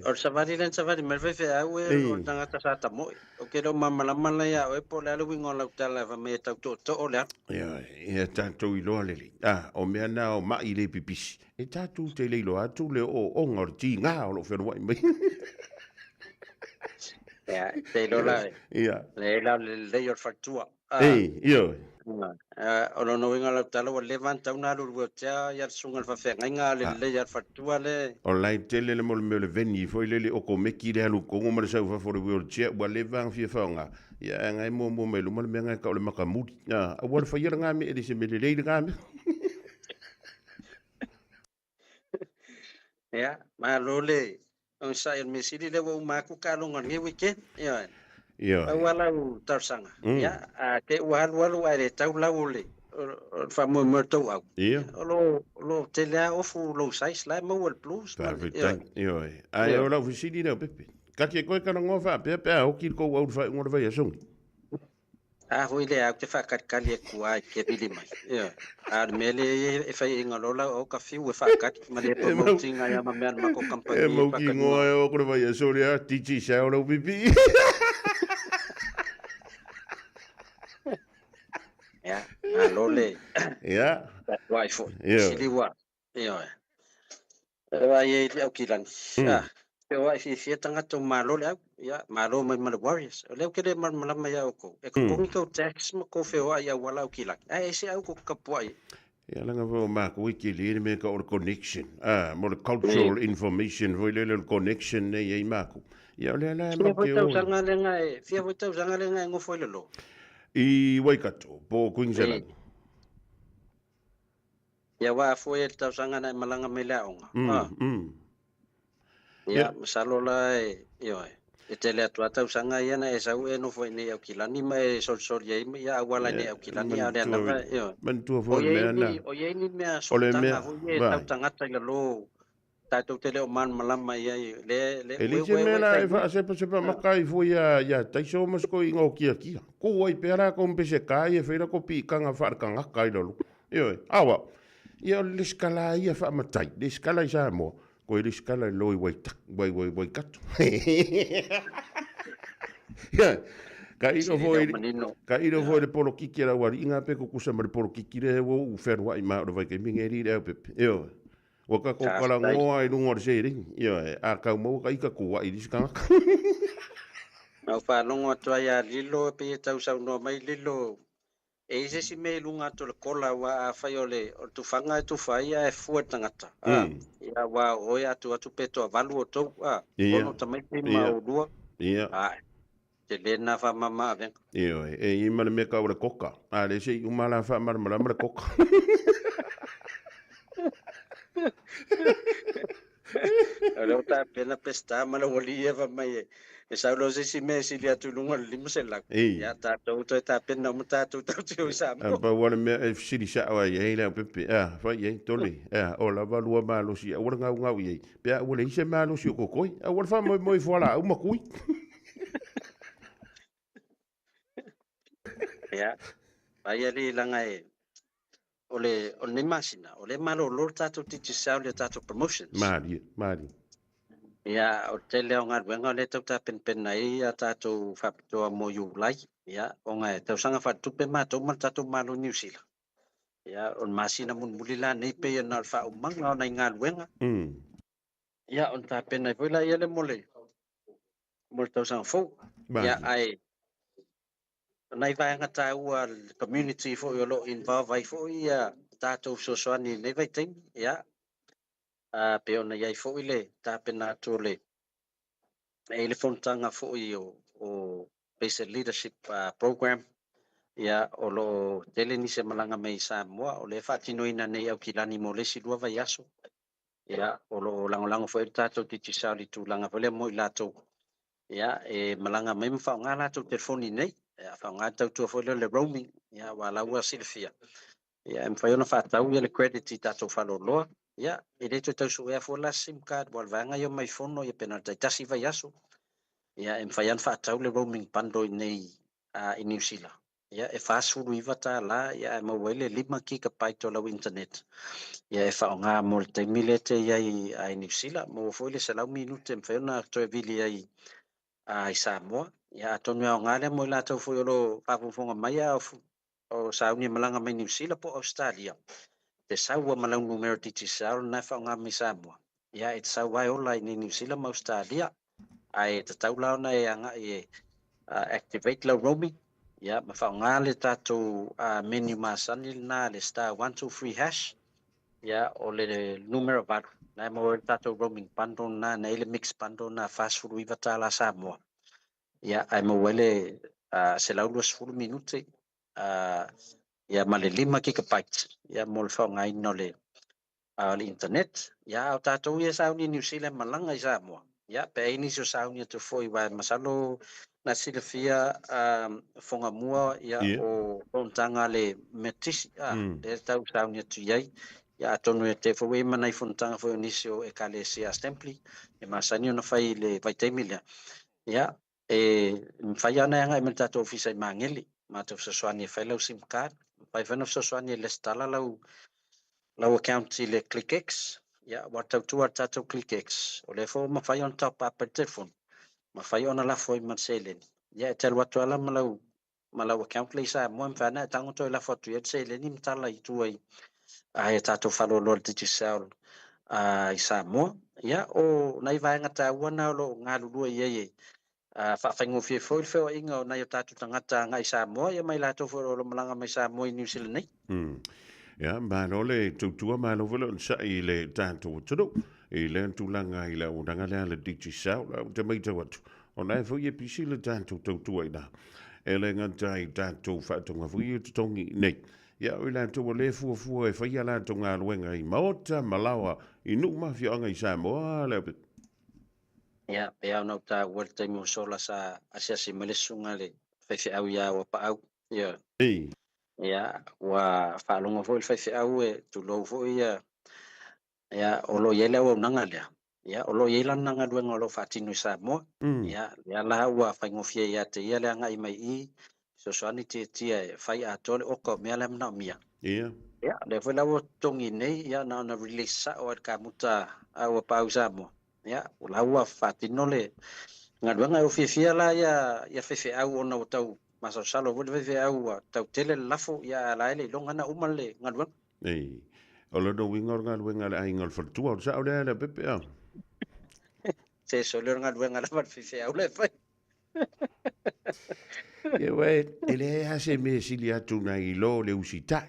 O savari len savari me fe au e o tangata sa tamoi. O ke ro mamalama ya o e po le alu wingo lau tala fa me tau to o le. Ia tātou i loa lele. O mea nā o mai le pipisi. E tātou te leilo atu le o ngor ti ngā o lo whenua i mai. Ia, te lola e. Ia. Le lau le yor factua. Ia. O no winga lau tala o le van tau nā lulu o tea iar sungal fa whenga inga le yor factua le. O lai tele le mo le meo le veni foi lele o ko meki le alu kongo ma le sau fa for wheelchair wa le vang fia whaonga. Ia ngai mo me luma le mea ngai ka o le makamuri. A wala whaiara ngā me e se me le leile ngā me. Ia, ma lo le. On sa el mesili le wo maku ka lo ngi weekend. Ia. Ia. Wala u tarsanga. Ia, a ke walu ai tau lau le. Fa mo tau au. Ia. Lo te lea ofu lo sais la mo el plus. Ia. Ia. Ai o lau fisili le pepe. Ka ke koe kana ngofa pepe o ki ko au fa ngor vai asong. A hoi le au te fa kali ku ai ke bili mai. Ia. A mele e fa ingalola o ka fiu e fa kat ma le promoting ai ma me ma ko campaign. E mo ki ngoe o ko vai asoria titi sa o lo pipi. Ya, alole. Ya. Wife. Sili wa. Ia. Wa ye au kilan. Ya. Yo fi tanga to malo le ya malo mai mal warriors. Le ke le mal mal mai au ko. E ko ngi ko tax mo ko fe wa ya wala au kilan. Ai se au ko ka poi. Ja, langa vo maak wiki lede me ka or connection. Mo the cultural information vo le connection ne ye maak. Ja, le la ma ke o. Sanga le ngai, fia vo tau sanga le ngai ngo foi le lo. I Waikato, po Queensland. Ya wa foi tau sanga na malanga me la onga. Ya, masalola yo. E te le atua tau sanga ia na e sau e no foi nei au kilani mai sol ye ia wala nei au kilani a le na yo. Man tu foi me na. O ye ni me so tanga foi tau tanga tai lo. Tatu te leo man malama ia le ele se me la e fa se pa makai foi ya tai so mas ko ingo kia. Ko ai pera ko pese kai e feira ko pi kanga fa kanga kai lo. Yo, awa. Ia le skala ia fa matai. Le skala sa mo. Ko le skala loi wai kat. Ya. Ka ino foi de polo kiki ra wari inga pe ko kusa mar polo kiki re wo ferwa i ma ro vai ke mingeri re pe. Yo. Waka ko kala ngoa i lungo se ring. Yo, a ka mo ka ika ko i diskanga. Au fa longo to ya lilo pe tau sa no mai lilo. E se si me lunga to le kola wa a faiole o tu fanga tu faia e fu tangata. Ya wa o ya tu peto valu o to ono tamai ma o lua. Ia. Te le na fa mama ven. Iyo, e ima le me ka ora koka. A le se umala fa mar koka. Alo ta pena pesta mala wali eva mai. E sa lo se si me si lia tu lunga lima se la. Ya ta to ta pena mo ta tu tu sa mo. Pa wala me e si di sa wa ye la pepe. Fa ye tole. O la valua malo si. Ora nga ye. Pe wala se malo si ko koi. Ora fa moi fola uma kui. Ya. Ai ali langa e o le masina, o le malo lo tato teacher sao le tato promotions. Mari. Ia o tele o ngā ruenga le tau tā pen nei a tato whapitoa mo Iulai. Ia o ngā tau sanga whatupe mātou man tato malo New Zealand. Ia o masina mun muli la nei pe na wha umanga o nei ngā ruenga. Ia on tā pen nei wila ia le mole. Mole tau sanga fau. Ia ai nei vaenga tā ua community fo i lo involve ai fo ia tato sosoani nei vai ting. Ia pe ona iai fo i le tā pen na le ele fontanga fo i o basic leadership program. Ia o lo tele ni se malanga mai Samoa o le whaatinoina nei au kilani mo le silua vai aso. Ia o lo langolango fo e tātou ti tisali tu langa vole mo i lātou. Ia e malanga mai mwhao ngā lātou telefoni nei. Ia whao ngā tautua fo le roaming. Ia wa laua silfia. Ia e mwhaiona whaatau ia le credit i tātou whaloloa. Ia e reto tau su ea fo la SIM card wal vanga yo mai fono ia pena taitasi vai aso. Ia e mwhaian whaatau le roaming bundle nei i New Zealand. Ia e whaasuru iwa tā la, ia e mawele 5 gigabyte o lau internet. Ia e whao ngā mo le teimile te iai ai New Zealand, mo fo ile se lau minute mwhaiona toe vili ai i Samoa. Ia atonu au ngā lea mo i lātou fo i lo whapufonga mai o sauni malanga mai New Zealand po Australia. Te saua malau numero titi sao na whao ngā mi Samoa. Ia e te sau ai ola i New Zealand ma Australia. Ai te tau lau na e anga i activate lau roaming. Ia ma whao ngā le tātou menu masani na le *123#. Ia o le numero baru. Na mo le tātou roaming bundle na le mix bundle na fast food iwa tā la Samoa. Ia ai mo wele se lau 20 minute. Ia ma le 5 gigabyte. Ia mo le whao ngā ino le internet. Ia o tātou ia sauni New Zealand malanga i Samoa. Ia pe ini so sauni tu foi wa masalo na silafia fonga mua ia o fontanga le metisi le tau sauni tu iai ia tonu e te foi mana i fontanga foi inisio e kalesia stempli e masani ona fai le vaitemilia ia e fai ana nga e tato ofisa i mangeli ma te soani fai lau SIM card fai fana soani le stala lau account le ClickX ia wa tau tato ClickX o le fo ma fai on top up per telephone ma fai ona la foi manselen ia te watu ala malau account le sa mo mfana tango to la foto ia selen ni mtala i tuai ai tato falo lo titi sao i Samoa ia o nai vai ngata wana lo ngalulu ia fa faingo fi foi fo inga na yo tato tangata ngai Samoa ia mai la to fo lo malanga mai Samoa i New Zealand nei ia ma no le tutua ma no velo sa i le tanto tudo i le tulanga i le udanga le titi sao te mai te watu o nai fo ye pisi le tanto tutua ina e le ngata i tanto fa tonga fo ye tongi nei ia o le to le fu e fa ia la tonga luenga i maota malawa i nu mafia anga i Samoa le ia pe ana ta vuelta mo sola sa asia si melesunga le fe au ia o pa au ia ia wa fa longa fo fe au e tu lo fo ia o lo yele o nanga le ia o lo yela nanga duenga lo fatino i Samoa ia la wa fa ngofia ia te ia le anga i mai i soani te tia fai a tole o ko mea le na mia ia le foi la tongi nei ia na release sa o ka muta au pa Samoa ia o la wa fatino le ngaduanga o fifia la ia fefe au ona o tau masa salo vo fefe au tau tele lafo ia la ele longa na umale ngaduanga o lo do wingor ngaduanga le ingol fortua o sa o le pepe se solo ngaduanga la fefe au le fai e we ele hase me silia tu na i lo le usita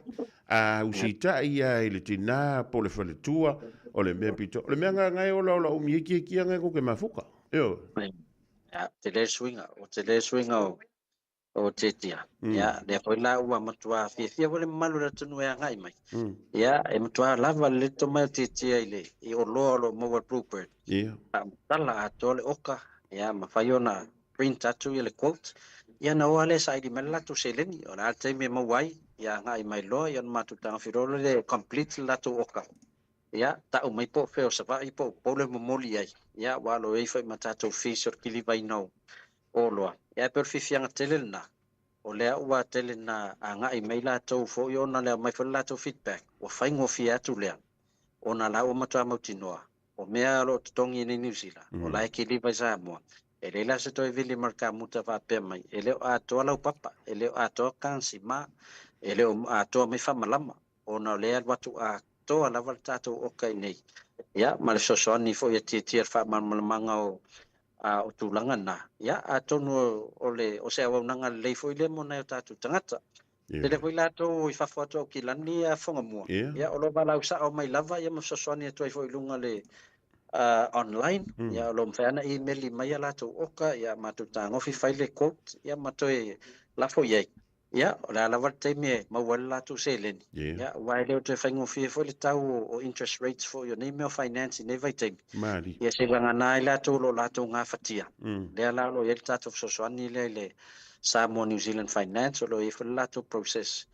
usita ia ele tina po le faletua o le me pito le me nga o lo o mi ki nga ko ke mafuka yo ya tele swinga o tetia ya le foi la ua matua fia vole malu la tunu e ngai mai ya e matua lava le to mai tetia ile i o lo mo wa bluebird ya tala atole oka ya ma faiona print tattoo ile quote ya na wale sai di mela tu seleni ona te me mawai ya ngai mai lo ya matu tang firolo le complete la tu oka ya ta o mai po feo sa vai po pole momoli ai ya walo e foi matato fisher kili vai no oloa ya per fifianga telena o lea ua tele na anga i mai lātou fo i ona lea mai whale lātou feedback. O whaingofi atu lea. O na lau o matua mautinoa. O mea lo tutongi ni New Zealand. O lai ki liwa i Samoa. E leila se toi vili marka muta whapea mai. E leo atoa lau papa. E leo atoa kansi ma. E leo atoa mai whamalama. O na lea watu atoa lawal tātou okai nei. Ia, ma le sosoani fo ia tia whamalamanga o tūlanga na. Ia, atonu o se awaunanga leifo i le mona o tātou tangata. Te le koe lātou i whawha ato ki lani a whangamua. Ia, o lo walau sa o mai lava, ia ma sosoani ato i fo i lunga le online. Ia, o lo mwhana email i mai a lātou oka. Ia, mātou tā ngofi whaile quote. Ia, mātou e lafo iei. Ia, o le alawa te me mawala lātou se leni. Ia, wai leo te whaingofi e fo le tau o interest rates fo i o nei meo finance i nei vai teimi. Mari. Ia, se wanga nai lātou lo lātou ngā whatia. Lea lalo i el tātou sosoani le Samoa New Zealand Finance o lo e whale lātou process.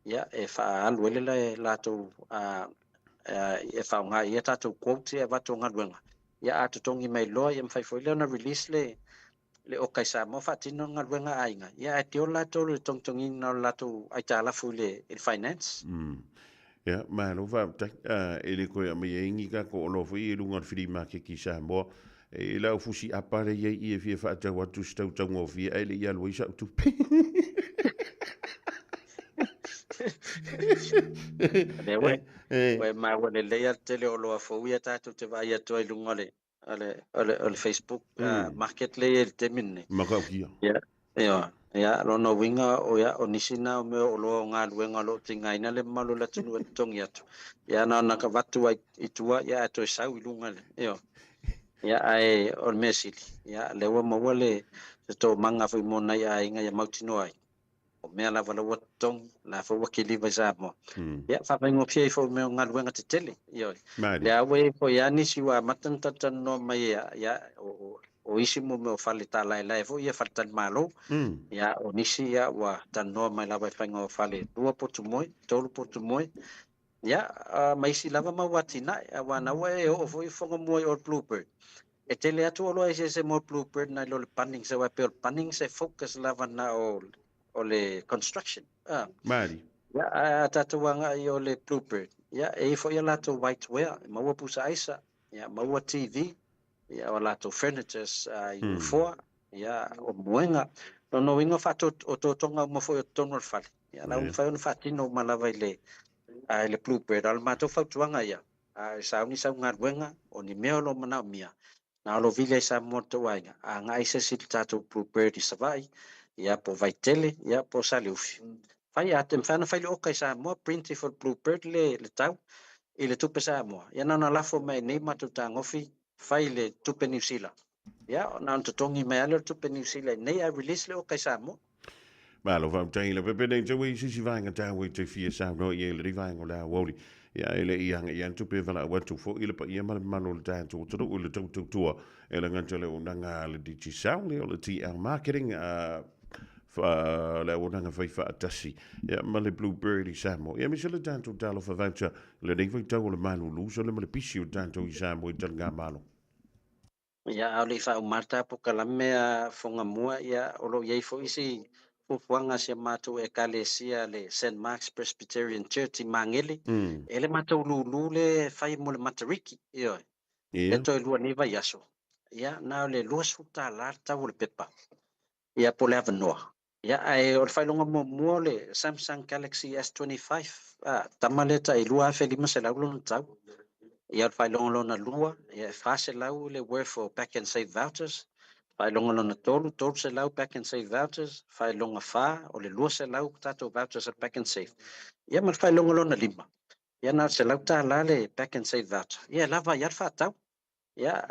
Ia, e whaalu ele le lātou e whaunga i e tātou quote e wato ngaruenga. Ia, atutongi mai loa i mwhai fo leo na release le o kai Samoa whatino ngaruenga ainga. Ia, e te o lātou le tongtongi na lātou ai tā lafu le finance. Ia, malo whaptai. E le koe a mai e ingi ka ko olo fui e lunga whiri make ki Samoa. E lau fusi apare iei i e fia whaatau atu stau tau ngofia. E le ia lua isa utupe. Oe mai wane leia tele o loa fōia tātou te vai atu ai lunga le Facebook market leia te minne. Makau kia. Ia, lona winga o ia o nisina o mea o loa o ngā luenga lo te ngaina le malo la tunu e tongi atu. Ia na naka watu ai i tua, ia ato e sau i lunga le. Ia ai o mea sili. Ia lewa maua le se tō manga fai mona ia inga ia mautino ai. O mea la wala watong, la fa wakili vai Samoa. Ia, whawhaingo pia i fo mea o ngā luenga te tele. Le awe po ia nisi wa matantatan no mai ia o isi mo me o whale tā lai fo ia whale tan malo. Ia o nisi ia wa tan no mai lawa i whaingo o whale 2 potu moi, 3 potu moi. Ia, maisi lava mawatina, wana wa e o fo i whonga moi o Bluebird. E tele atu o loa se mo Bluebird na lo le panning se wa pe o panning se focus lava na o le construction. Mari. Ia, tatuanga i o le Bluebird. Ia, e fo ia lato whiteware, maua pusa aisa, ia, maua TV, ia, o lato furnitures i ufoa, ia, o muenga. No winga whato o tōtonga mo fo i o tono al whale. Ia, na un whai on whatino malawa i le Bluebird. Al mātou whautuanga ia. Sauni sau ngā ruenga, o ni mea lo mana o mia. Na alo vile i sa moto wainga. A ngā isa sili tātou Bluebird i savai, ia po vaitele, ia po saliufi. Whai a te mwhana whai le oka i Samoa, printi for Bluebird le tau, i le tupe Samoa. Ia nana lafo mai nei matu tā ngofi, whai le tupe New Zealand. Ia, na on tutongi mai ale le tupe New Zealand, nei a release le oka i Samoa. Malo whautai le pepe nei tau i sisi vanga tau i te fia Samoa i e le rivanga o la woli. Ia ele i anga i antu pe wala watu fo i le pa ia mano le tātou toro o le tau tua e le ngantele o nanga le DG Sound o le TL Marketing le o nanga whaifa atasi ia ma le Bluebird i Samoa ia misa le tātou talo whawauta le nei wai tau o le manu luso le ma le pisi o tātou i Samoa i talanga malo. Ia au le whau marta po kalame a whangamua ia olo iei fo isi fuanga se mātou e kalesia le St. Mark's Presbyterian Church i Mangele. E le mātou lulu le whai mo le Matariki. Ia. E toi lua ni vai aso. Ia, nao le lua suta larta o le pepa. Ia po le avanoa. Ia, ai o le whailonga mua le Samsung Galaxy S25. Tamaleta e lua afe lima se laulo na tau. Ia o le whailonga lona lua. Ia whase lau le worth for back and save vouchers. Whailonga lona tolu se lau back and save vouchers. Whailonga wha, o le lua se lau tato vouchers at back and save. Ia ma whailonga lona lima. Ia na se lau ta la le back and save voucher. Ia lava iar whatau. Ia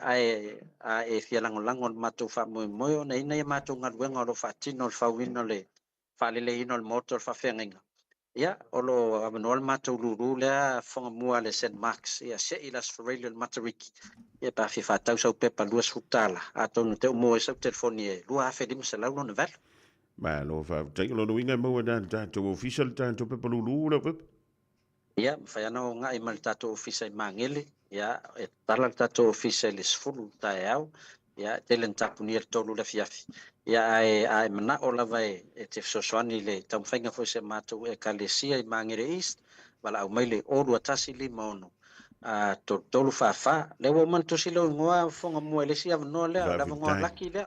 e fia lango matou wha moe na ina ia matou ngaruenga o lo whatino o le whauino le whalele ino le moto o le whawhenga. Ia, o lo amanoa le matou lulu lea whangamua le St. Mark's. Ia se i las Ferreira le Matariki. Ia pa fi whatau sau pepa lua sutala. A tonu te umo e sau telefoni e lua hafe lima se lau lona velu. Ma lo whautai lo nuinga maua dan tātou official tātou pepa lulu la pepa. Ia, whaiana o ngā i mali tātou ofisa i Mangele. Ia, e tala tātou ofisa i le sfulu tae au. ia te len tapunia le tolu le fiafi ia ai mana o lava e te fesoasoani le taumafaiga foi se matou ekalesia i Mangere East wala au mai le olu atasi 5 a tolu fa'afā le ua manatusi le uigoa foga mua i le siavanoa lea lava goa laki lea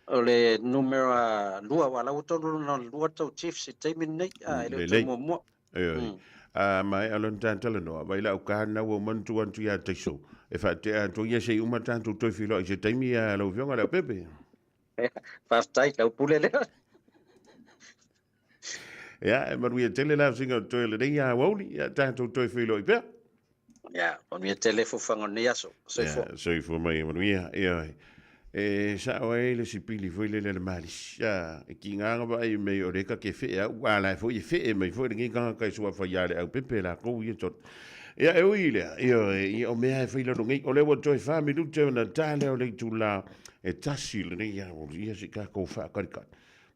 o le numero lua wala o tolu na lua tau chief se taimi nei i le tau muamua mai alon tantala no vai la ka na wo man tu antu ya taiso e fa te antu ya sei uma tantu toi filo i se taimi ya lo vionga la pepe fast tight la pule le ya e maru ya tele la singa toi le ya woli ya tantu toi filo i pe ya on mi telefo fango ne yaso so fo mai maru ya e sa oe le sipili foi le malis ya ki nga ba i me o reka ke fe ya wala foi fe me foi ngi ka ka so fa ya le au pepe la ko i tot ya e o ile i o me ai foi le ngi o le wo toi fa mi du te na tale o le tu la e tasil ni ya o ia si ka ko fa ka ka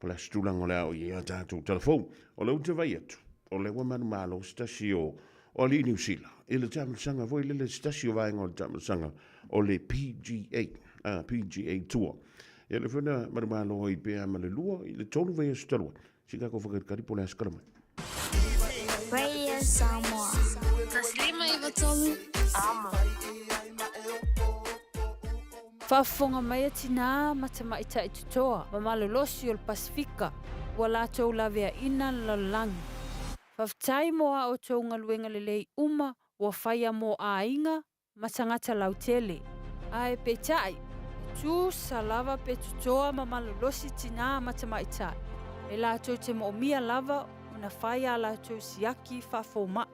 pala stula ngola o ia ta tu telefon o le te vai tu o le wo man malo stasio o li New Zealand ile tam sanga foi le stasio vai ngol tam sanga o le PGA PGA Tour. E le funa marumalo i pe ama le lua i le tonu vai astalua. Sika ko whakakari po le askara mai. Radio Samoa. Taslima i watolu. Amo. Whafonga mai atina matama ita i tutoa. Mamalo losi o le Pasifika. Wala tau lavea ina lalangi. Whaftai moa o tau ngaluenga lelei uma wa whaia mo a inga matangata lautele. Ai pe tai. Tu salava pe tutoa mamalolosi tina matamaitai. E la tau te moomia lava una whaia la tau siaki whafoma.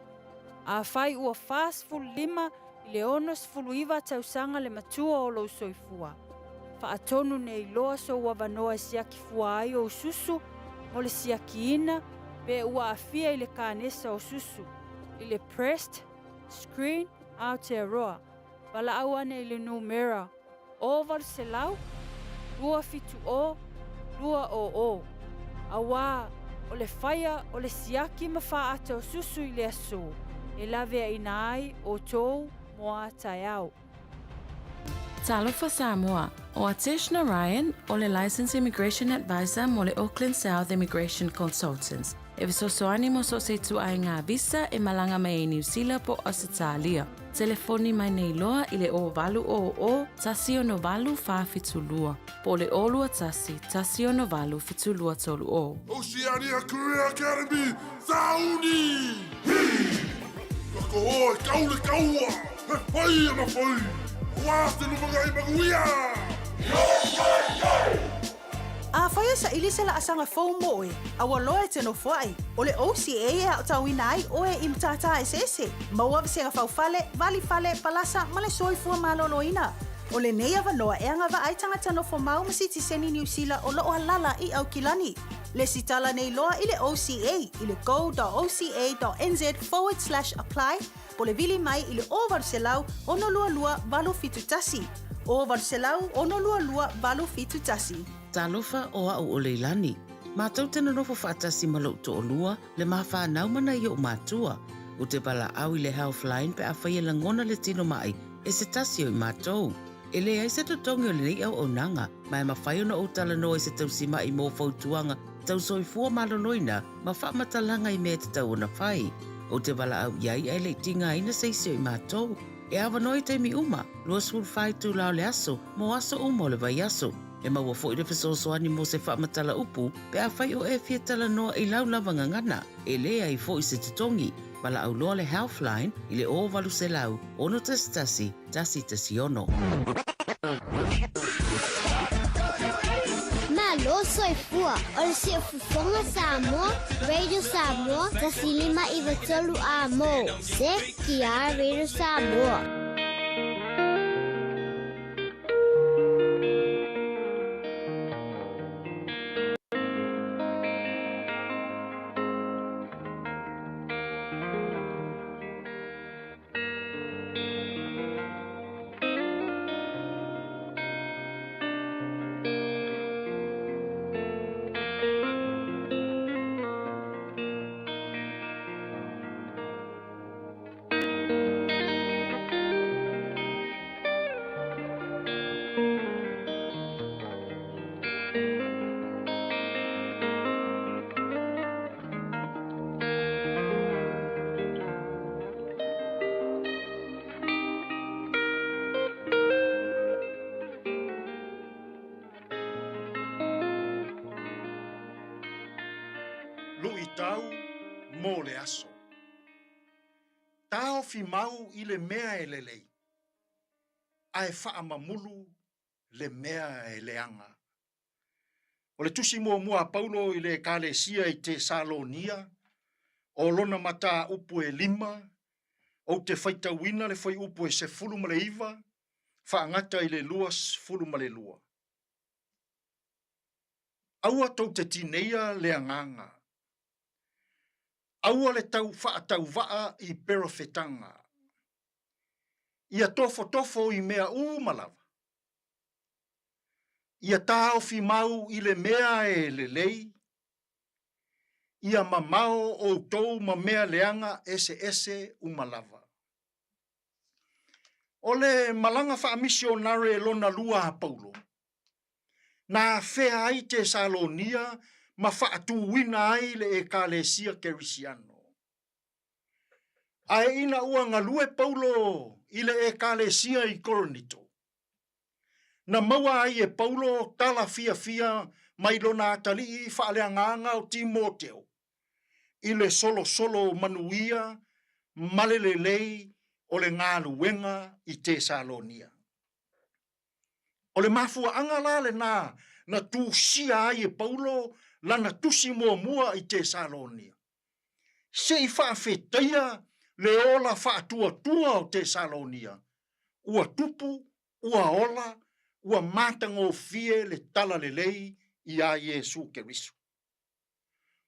A whai ua whaasfulu 5 i le onos fuluiva tau sanga le matua o lo soifua. Whaatonu nei loa so wavanoa siaki fua ai o susu mo le siaki ina pe ua afia i le kānesa o susu. I le pressed, screen, Aotearoa. Wala awane i le numera. O Varselau, lua fitu o, lua o. Awa, o le whaia o le siaki mawha ata o susu i le aso. E lawe ina ai o tou moa taiau. Talofa Samoa, o Ateshna Ryan, o le Licensed Immigration Advisor mo le Auckland South Immigration Consultants. E visosoani mo so se tu ai ngā visa e malanga mai e New Zealand po Australia. Telefoni mai nei loa i le o valu o tasi o no valu whawhitulua. Po le olua tasi o no valu fitulua tolu o. Oceania Career Academy, Sauni! Kako hoi, kaule kaua! He whai ama whai! Wāste lumangai maguia! A whaia sa ili se la asanga fau moe, a waloe te no whai. O le OCA e au tauina ai oe i mtata esese. Maua visenga fau fale, vali fale, palasa, male soifua maloloina. O le nei avanoa e anga wa ai tangata no whamau masiti seni New Zealand o loo halala i au kilani. Le sitala nei loa i le OCA i le go.oca.nz/apply po le vili mai i le o Varselau ono lua lua valu fitutasi. O Varselau ono lua lua valu fitutasi. Talofa o au o leilani. Mātou tena nofo whaatasi malau to o lua le mawha naumana i o mātua. O te pala au i le Healthline pe a whaia langona le tino mai e se tasi o i mātou. E le ai se totongi o le nei au o nanga, mai mawhai ona o tala no e se tausima i mō fautuanga tau soifua maloloina ma whamatalanga i mea te tau ona whai. O te pala au iai ai le tinga ina seisi o i mātou. E awa noi teimi uma, lua sul whai tu lao le aso, mo aso umo le vai aso. E maua fo i le fesoasoani mo se whaamatala upu, pe a whai o e fia tala noa i lau lavanga ngana, e lea i fo i se tutongi, pala au loa le Healthline, i le o valu se lau, ono tasi tasi ono. Malo soifua, o le si fufonga Samoa, Radio Samoa, tasi 5 a mo. Se kia Radio Samoa. le aso. Tao fi mau i le mea e lelei. Ai faa mamulu le mea e leanga. O le tusi mua Paulo i le kalesia i te Salonia, o lona mata upu e 5, o te whaita wina le whai upu e 10 whaangata i le 2 Aua tau te tineia le anganga. Aua le tau whaatau waa i perofetanga. Ia tofo i mea malava. Ia tau fi mau i le mea e lelei. Ia mamao o tou ma mea leanga ese malava. Ole malanga wha misionare lona lua a Paulo. Na fea ai te Salonia ma whaatu wina ai le e kalesia kerisiano. Ai ina ua ngalue Paulo i le e kalesia i Koronito. Na maua ai e Paulo tala fia mai lona atali i whaaleanganga o Timoteo. I le solo manuia malelelei o le ngālu wenga i te Salonia. O le mafua angala le na tusia ai e Paulo lana tusi mua i te Salonia. Se i whaafetaia le ola whaatua o te Salonia. Ua tupu, ua ola, ua matango fie le tala lelei i a Yesu Keriso.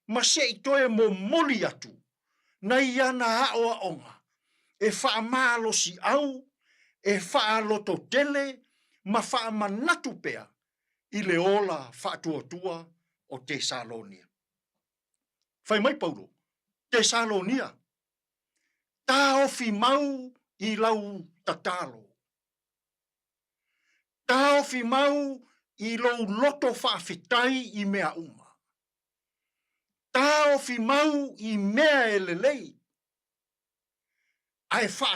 Ma se i toe mo moli atu, na iana hao a onga, e wha maalo si au, e wha loto tele, ma wha manatu pea, i le ola wha tua o te Salonia. Whai mai Paulo, te Salonia, tā ofi mau i lau tatalo. Tā ofi mau i lau loto whaafetai i mea uma. Tā ofi mau i mea e lelei. Ai wha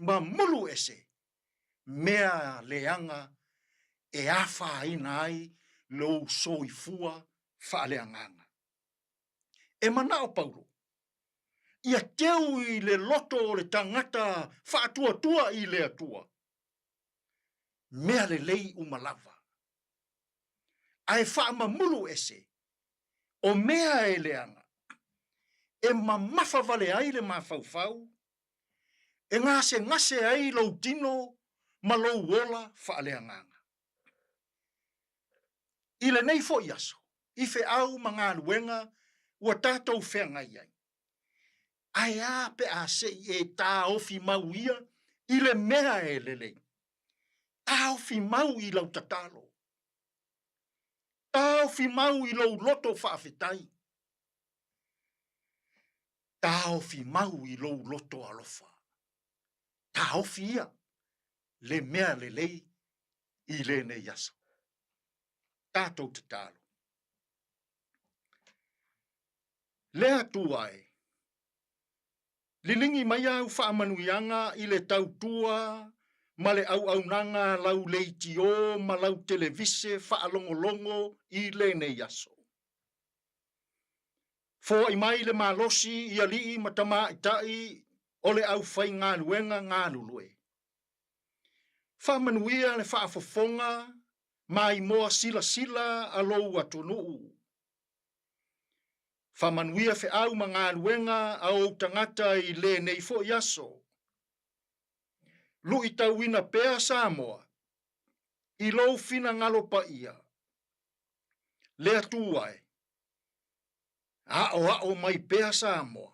ma mulu ese, mea leanga e awha ina ai lou soifua wha leanganga. E mana o Paulo, ia teu i le loto o le tangata wha tua i le atua. Mea lelei umalava. Ai wha ma mulu ese, o mea e leanga, e mamafa vale ai le mafaufau, e ngase ai lau tino ma lau wola wha leanganga. I le nei fo iaso, i fe au mga luenga, ua tātou whengai ai. Ai a pe a se e tā ofi mau ia, i le mea e lelei. Tā ofi mau i lau tatalo. Tā ofi mau i lau loto whaafetai. Tā ofi mau i lau loto alofa. Tā ofi ia, le mea lelei i le ne yaso. Tātou tatalo. Lea tuai. Lilingi mai au whaamanuianga i le tautua, ma le au nanga lau leitio, ma lau televise whaalongolongo i le ne yaso. Fo i mai le malosi i alii matama itai o le au whai ngā luenga ngā lulue. Whaamanuia le whaafofonga, mai moa sila alou atonuu. Whamanuia fe au mga luenga au tangata i le nei fo yaso. Lu i tauina pea Samoa, i lou fina ngalo pa ia. Le atuai, ao mai pea Samoa.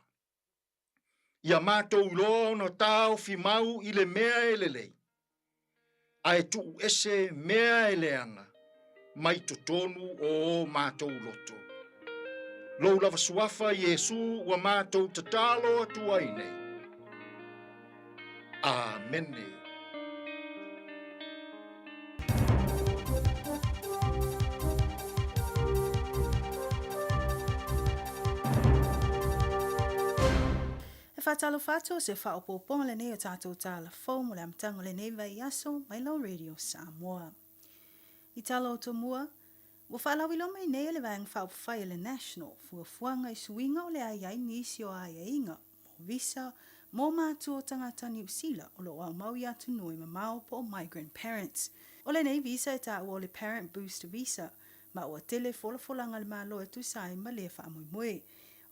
Ia mātou loa no tau fi mau i le mea e lelei. Ai tu ese mea e leanga, mai totonu o mātou loto. Lou lava suafa Yesu wa mātou tatalo atua nei. Amene. E whatalo whato se whaopoponga le nei o tātou tāla fō mo le amtango le nei vai aso mai lau Radio Samoa. I talo o tomua, Ua whaalawi lo mai nei le vaenga whaupawhai le national, fuafuanga I suinga o le ai nisi o ai inga, mo visa, mo mātu o tangata New Zealand o lo au maui atu nui mamao po o migrant parents. O le nei visa e tā ua o le parent booster visa, ma ua tele folanga le malo e tusai ma le whaamuimue.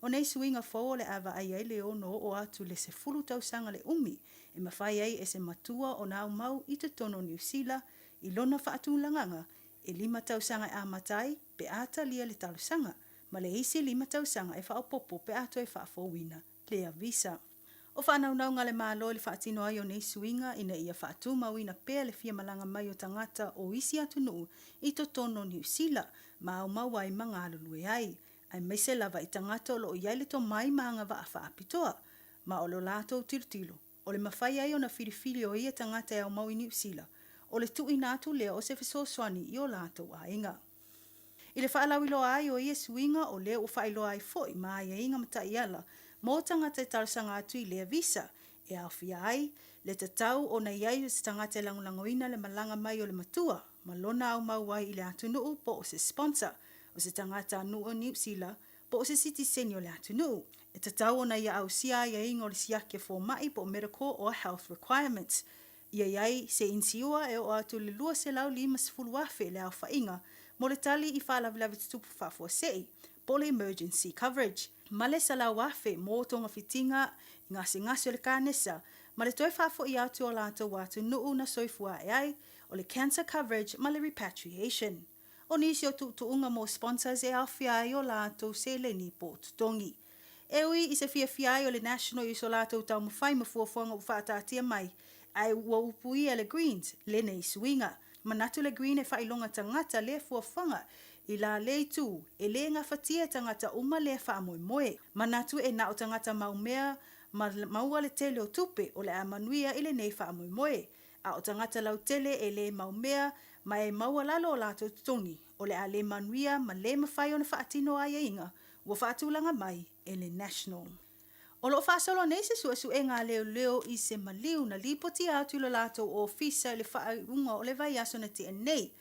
O nei suinga fo le ava ai le ono o atu le se fulu tausanga le umi, e mawhai ai e se matua o nau mau I te tono New Zealand, I lona whaatulanganga, e 5 tausanga e amatai, pe ata lia le talusanga, ma le isi 5 tausanga e whaapopo pe ato e whaafowina, lea visa. O whanau ngale malo le whaatino ai o nei suinga ina ia whaatu mawina pea le fia malanga mai o tangata o isi atu nuu I to tono New Zealand, ma au mawai mga alulue ai. Ai meise lava I tangata o lo iai le to mai maanga wa a whaapitoa, ma o lo lato tilo. O le mawhai ai o na whiriwhiri o ia tangata e au mau I New Zealand, o le tui nātu lea o se fesoswani I o lato a inga. I le whaalawi loa ai o ia suinga o lea o whailoa ai foi ma ai inga mata iala, mo tangata e talusanga atu I lea visa, e au fia ai, le tatau o na iai se tangata e langolangoina le malanga mai o le matua, ma lona au mauai I le atu nuu po o se sponsor, o se tangata anu o New Zealand, po o se citizen o le atu nuu. E tatau o na ia au sia ia inga o le siake fo mai po medical or health requirements. Ia iai se insiua e o atu le lua se lau 5 afe le au whainga, mo le tali I whaalavilavi tutupu whafua sei, po le emergency coverage. Ma le salau afe mo tonga fitinga ngase o le kānesa, ma le toi whafo I atu o lato watu nuu na soifua e ai, o le cancer coverage ma le repatriation. O nisi o tuunga mo sponsors e awhia ai o lato se leni po tutongi. Ewi I se fia ai o le national I so lato tau mawhai mafuafuanga u whaatatia mai, ai ua upui e le Greens, le nei suinga. Manatu le Green e whailonga tangata le fuafuanga, I la le tu, e le ngā whatia tangata uma le whaamoemoe. Manatu e na o tangata maumea, maua le tele o tupe o le amanuia I le nei whaamoemoe. A o tangata lau tele e le maumea, ma e maua lalo o lato tutongi, o le a le manuia ma le mawhai o na whaatino ai inga, ua whaatulanga mai e le national. O lo whaasolo nei se sua e ngā leo I se maliu na lipoti atu lo lato o ofisa le whaarunga o le vai aso na te nei.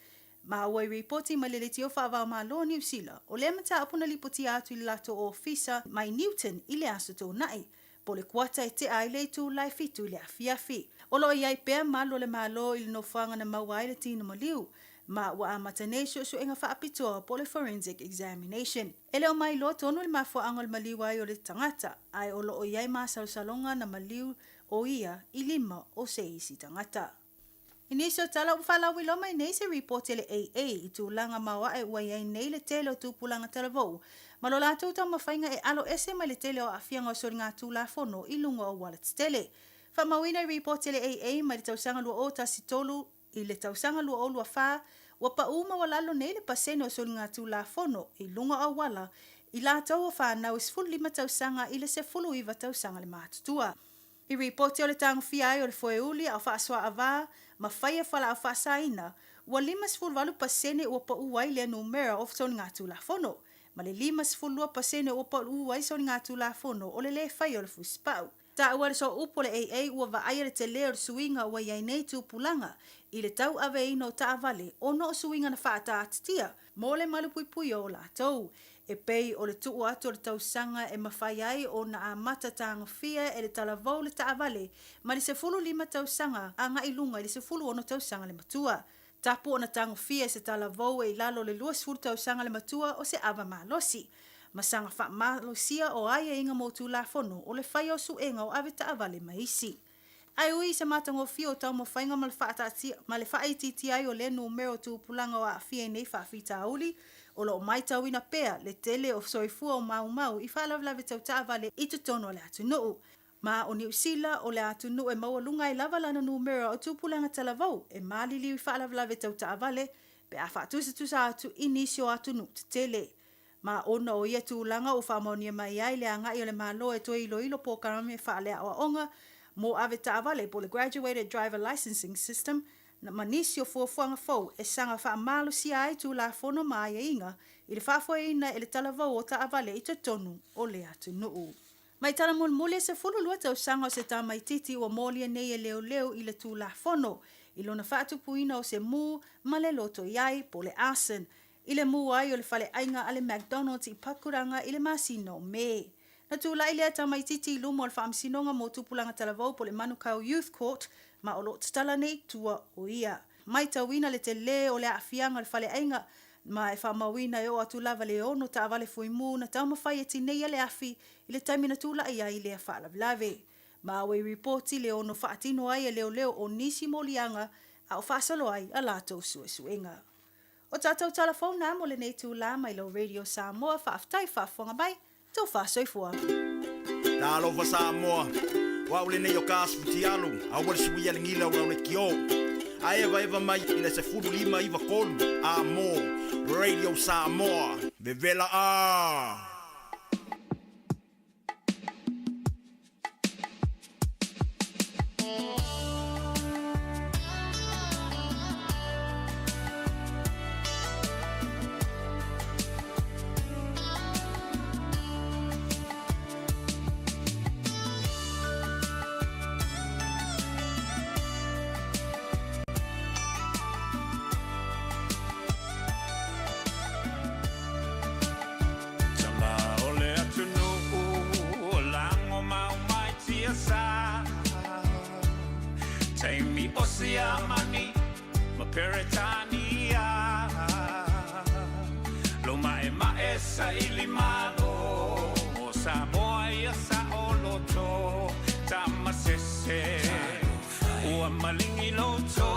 Ma wai reporti ma le tio whaavao ma lo New Zealand, o le amata apuna lipoti atu le lato o ofisa mai Newton I le aso tō nai. Po le kuata e te ai le tu lai fitu le afiafi. O lo iai pea malo le malo I le no whanga na mawai le tina maliu. Ma wa amata nei su e ngā whaapitoa po le forensic examination. E leo mai lo tonu le mafua angol maliu ai o le tangata, ai o lo o iai ma salsalonga na maliu o ia I 5 o 6 tangata. Inisio tala ufalawi lo mai nei se report le AA I tūlanga mawa e ua iai nei le tele o tūpulanga talavou. Ma lo lātou tau mawhainga e alo ese mai le tele o awhianga o sori ngā tūla whono I lunga o wallet tele. Whamawina I report le AA mai le tausanga lua o tasi tolu I le tausanga lua o lua wha, ua pa uma walalo nei le pasene o sori ngā tūla whono I lunga o wala, I lātou o whanau is 5 tausanga I le se 10 tausanga le mātutua. I report o le tango fia o le foe uli au whaaswa awa, ma whaia whala au whaasaina, ua 5% ua pa uai le numera o soni ngā tūla whono, ma le 5% ua pa uai soni ngā tūla whono o le whaia o le fuspau. Ta ua le so upo le AA ua vaaya le te leo le suinga ua iai nei tūpulanga, I le tau ave ino ta avale o no suinga na whaata atitia, mo le malupui o la tau. E pei o le tuu atu o le tausanga e mawhai ai o na amata tanga fia e le talavou le taavale, ma le se 5 tausanga a nga ilunga I le se 10 tausanga le matua. Tapu o na tanga fia se talavou e lalo le 2 tausanga le matua o se ava malosi. Masanga wha malosia o aia inga motu la fono o le whaia o suenga o ave taavale maisi. Ai ui se matango fia o tau mawhainga ma le whaititi ai o le numero tūpulanga o a fia nei whaafita uli, o lo mai tauina pea le tele o soifua o mau I whaalavelave tau taavale I tutono le atu nuu. Ma o New Zealand o le atu nuu e maua lunga I lava lana numero o tūpulanga talavou e malili I whaalavelave tau taavale pe a whaatusa atu inisio atu nuu te tele. Ma ona o ia tūlanga o whamonia mai ai le anga I o le malo e toi ilo po karame whaalea o onga mo ave taavale po le graduated driver licensing system na manisi o fuafuanga fau e sanga wha malo si ai tu la fono mai inga I le whaafuaina e le talavau o taavale I te tonu o le atu nuu. Mai tala mulmule se 10 tau sanga o se tamai titi o molia nei e leo I le tu la fono I lona whaatupuina o se mu ma le loto iai po le asen I le mua ai o le fale ainga ale McDonald's I pakuranga I le masino me. Na tūla I lea tamaititi lumo le whaamsinonga mo tupulanga talavau po le Manukau Youth Court ma o lo tala nei tua o ia. Mai tawina le te le o le afianga le fale ainga ma e whamawina e o atu lava le ono ta avale fuimu na tau mawhai e tinei le afi I le taimina tūla ia I lea whaalavelave. Ma we reporti le ono whaatino ai e leo leo o nisi molianga a o whaasalo ai a lato suesuenga. O tātou telefona mo le nei tūla mai lo Radio Samoa whaaftai whaafonga mai tau whaasoifua. Talo fa Samoa, wa ule nei o kasu tialu, a wale sui ale ngila ura ule kio. A eva mai ina se furu lima iwa kolu, a mo, Radio Samoa, bevela a. Mani, ma peretania lo mae sa ilimano o Samoa ia sa oloto tamasese o malingi loto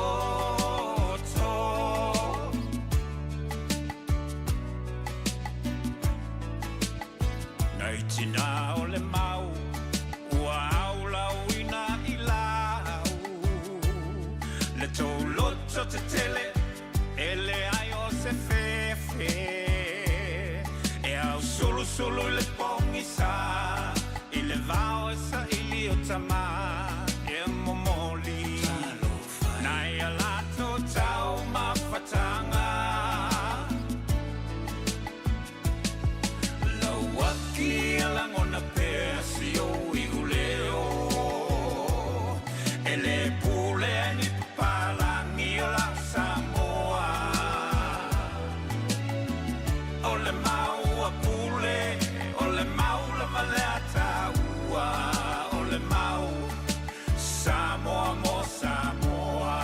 naitina ole mau wa aula wina le toloto te tele ele ai o se fefe e au solo le pongi sa ile vao esa ili o tama e momoli nai alato tau mafatanga lo waki alangona pesi o iguleo ele pule ni palangi o la Samoa o le mau a pule o le mau la valeta ua o le mau Samoa mo Samoa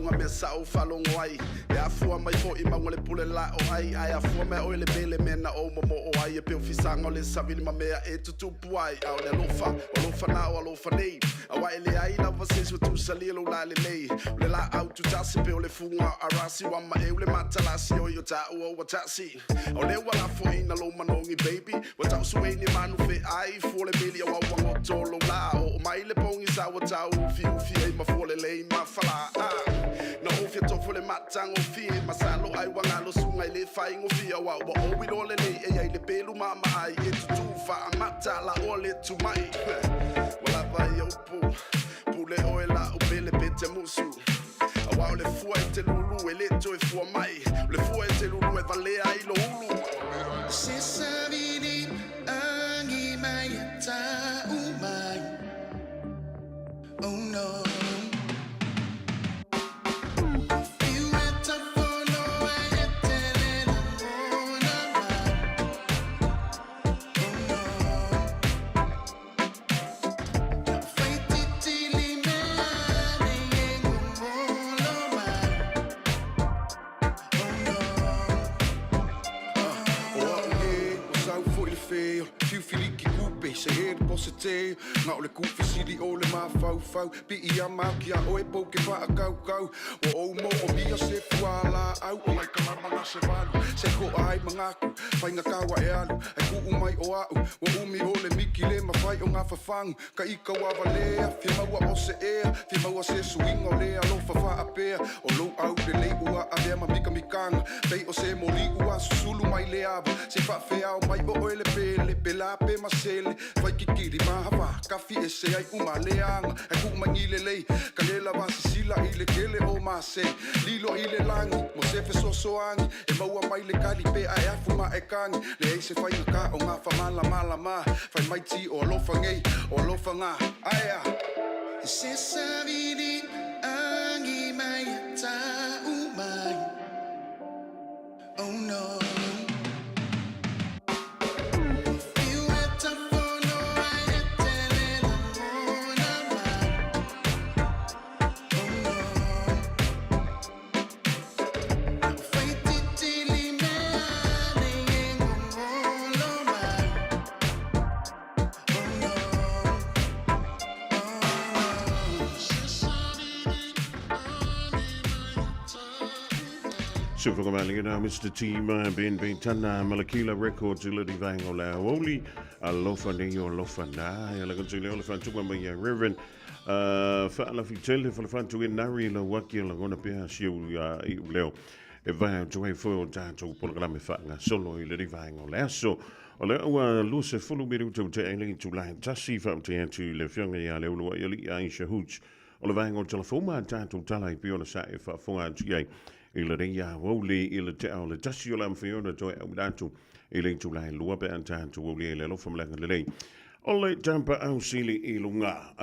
longa me sa o falongo ai e afua mai fo I mango le pule la o ai ai afua me o le bele mena o mo o ai e pe ofisanga le savili ma mea e tutupu ai au le lofa na o lofa nei awa ele ai na vasis wa tu salilo la le nei le la au tu tasi pe o le funga arasi wa ma e le matalasi o yo ta o wa tasi o le wala fo ina lo manongi baby wa ta su e ni manu fe ai fo le mili wa wa tolo la o mai le pongi sa wa ta u fi e ma fo le ma fala na o fi to fo le matango fi ma salo ai wa ngalo sunga le fai ngo fi wa o wi lo le nei e ai le pelu ma ai e tu fa mata la o le tu mai wala vai o pule o la o bele pete musu awa o le fua te lulu e le to e fua mai le fua te lulu e vale ai lo ulu se savini angi mai ta umai oh no se he posse te nga o le kufi sili o le mafau fau pi ia ma kia o e po ke fa kau kau o mo o bia se fuala au o mai kama na se valu se ko ai mangaku fai nga kawa e alu e ku mai o au o umi o le miki le ma fai o nga fafang ka ika wa vale fi ma o se e fi ma o se swing o le alo fa fa ape o lo au le le ua a ma mika mikanga pei o se moli ua sulu mai le ava se fa fe au mai o ele pele pela pe masele vai ki kiri mahava kafi e se ai umaleanga e ku mangile lei kalela vasi sila ile kele o mase lilo ile langi mo se fe sosoangi e maua mai le kali pe ai afu ma e kangi le se fai ka o nga fa mala ma fai mai ti o lo fangei o lo fanga aya se savini angi mai ta umai oh no Supercommanding Mr. Team BNB Tana Malakila Records Iladi Vangola Woli Alofa Neo Lofa Na Yalagonzile Olafan Tumba Reverend Fala Fitele Falafantu in Nari La Wakil Lagona Pia Shiu Leo Evan to a full to Polgrame Fanga Solo Iladi Vangola so Olewa Luce Fulu Biru to Ailing to Line Tassi from to Lefyanga Yalo Yali Aisha Hooch Olavango Telefoma Tato Talai Piona Sai for Fonga il ria woli il te o le tasio lam fiona to e udatu il tu lai lua pe antanto woli le lo fam la le ole tampa au sili ilunga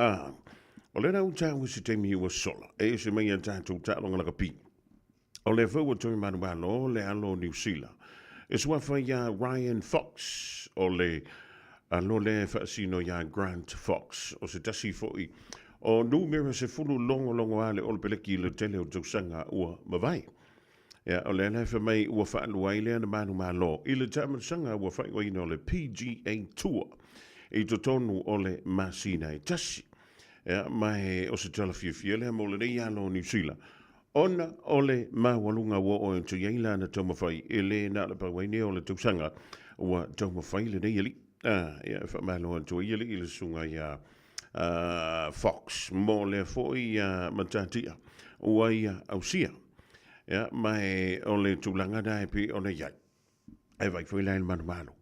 ole na uta wisi te mi wa sola e se mai antanto ta longa la kapi ole fo to manualo le alo New Zealand es wa fa ya Ryan Fox ole alo le fa sino ya Grant Fox o se tasi foi o numero se fulu longo ale o peleki le tele o sanga ua mavai ya o le na fa mai ua fa luaile na manu malo ile taman sanga ua fa ino le PGA Tour e to tonu o le masina e tasi ya mai o se tala fiele mo le ya no New Zealand ona ole mawalunga wo o to yaila na toma fai ele na le pawaine o le sanga ua toma fai le nei ya fa malo to ile sunga ya Fox mole foi matatia uia ausia ya mai ole tulanga dai pi ona ya e vai foi lain manu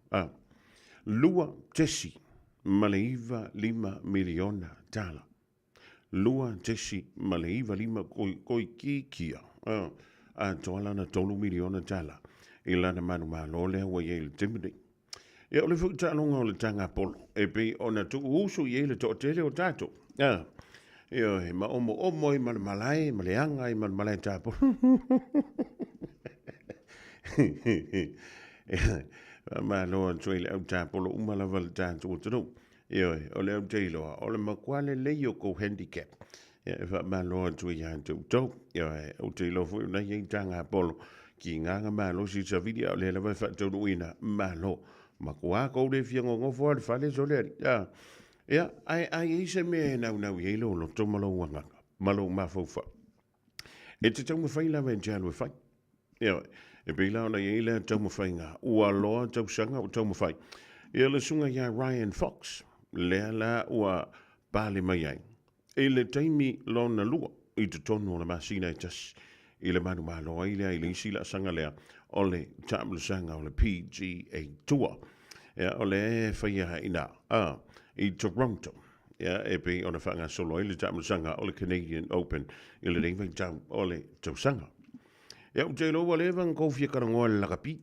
lua tesi maleiva 5 miliona dala lua tesi maleiva 5 koi kikia toala na tolu miliona dala ilana manu le wa ye timidi e ole fu talonga o le tanga polo e pe ona tu usu ye le to tele o tato e ma omo i malai maleanga i malai tapo ma lo trele o tapo lo umala val tato tu e ole o telo ole ma quale le yo ko handicap Ia e wha malo atu i han tau. Ia o te lo fu na i tanga polo. Ki nganga malo si sa video le lawa wha tau nuina malo. Ma kua kou le fiango ngofo al whale so le. Ia ai se me nau i lo lo to malo wanga. Malo mafaufa. E te tau mawhai lawa en jalo e whai. Ia e pila ona i le tau mawhai ngā. Ua loa tau sanga o tau mawhai. Ia le sunga ia Ryan Fox. Lea la ua pale mai ai. E le taimi lona lua i te tonu o le masina i tas i le manu malo ai lea i le isi la sanga lea o le tamla sanga o le PGA Tour. O le e whaia ina i Toronto. E pe o na whanga solo i le tamla sanga o le Canadian Open i le reinwai tau o le tau sanga. O te loa le vang kofia karangoa le lakapi.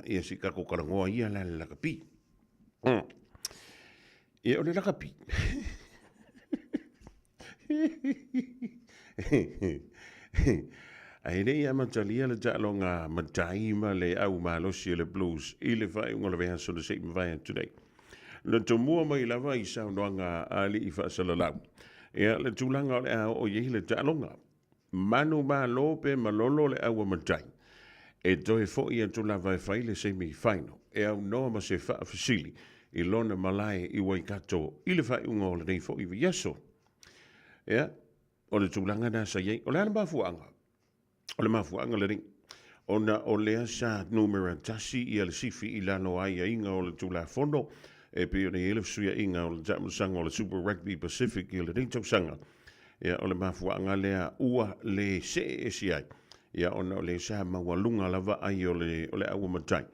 Ia si kako karangoa ia le lakapi. Ia o le lakapi. Ai nei a matalia le talo ngā mataima le au malosi le blues i le whai unga le veha so le seima vai today. Le tomua mai lava i saunoanga ali i whaasala lau. Ia le tūlanga o le au o yehi le talo ngā. Manu ma lope malolo le au matai. E toi fo i atu lava e whai le seimi whaino. E au noa ma se wha fasili i lona malai i Waikato i le whai unga o le nei fo i viaso. Ia, o le tūlanga nā sa yei, o le ana mafuanga. O le mafuanga le ring. O na o lea sa numera tasi i ale sifi i lano ai a inga o le tūla fono, e pe o ne elef suia inga o le tamusanga o le Super Rugby Pacific i le ring tausanga. Ia, o le mafuanga lea ua le se esi ai. Ia, o na o le sa mawalunga lava ai o le aua matai.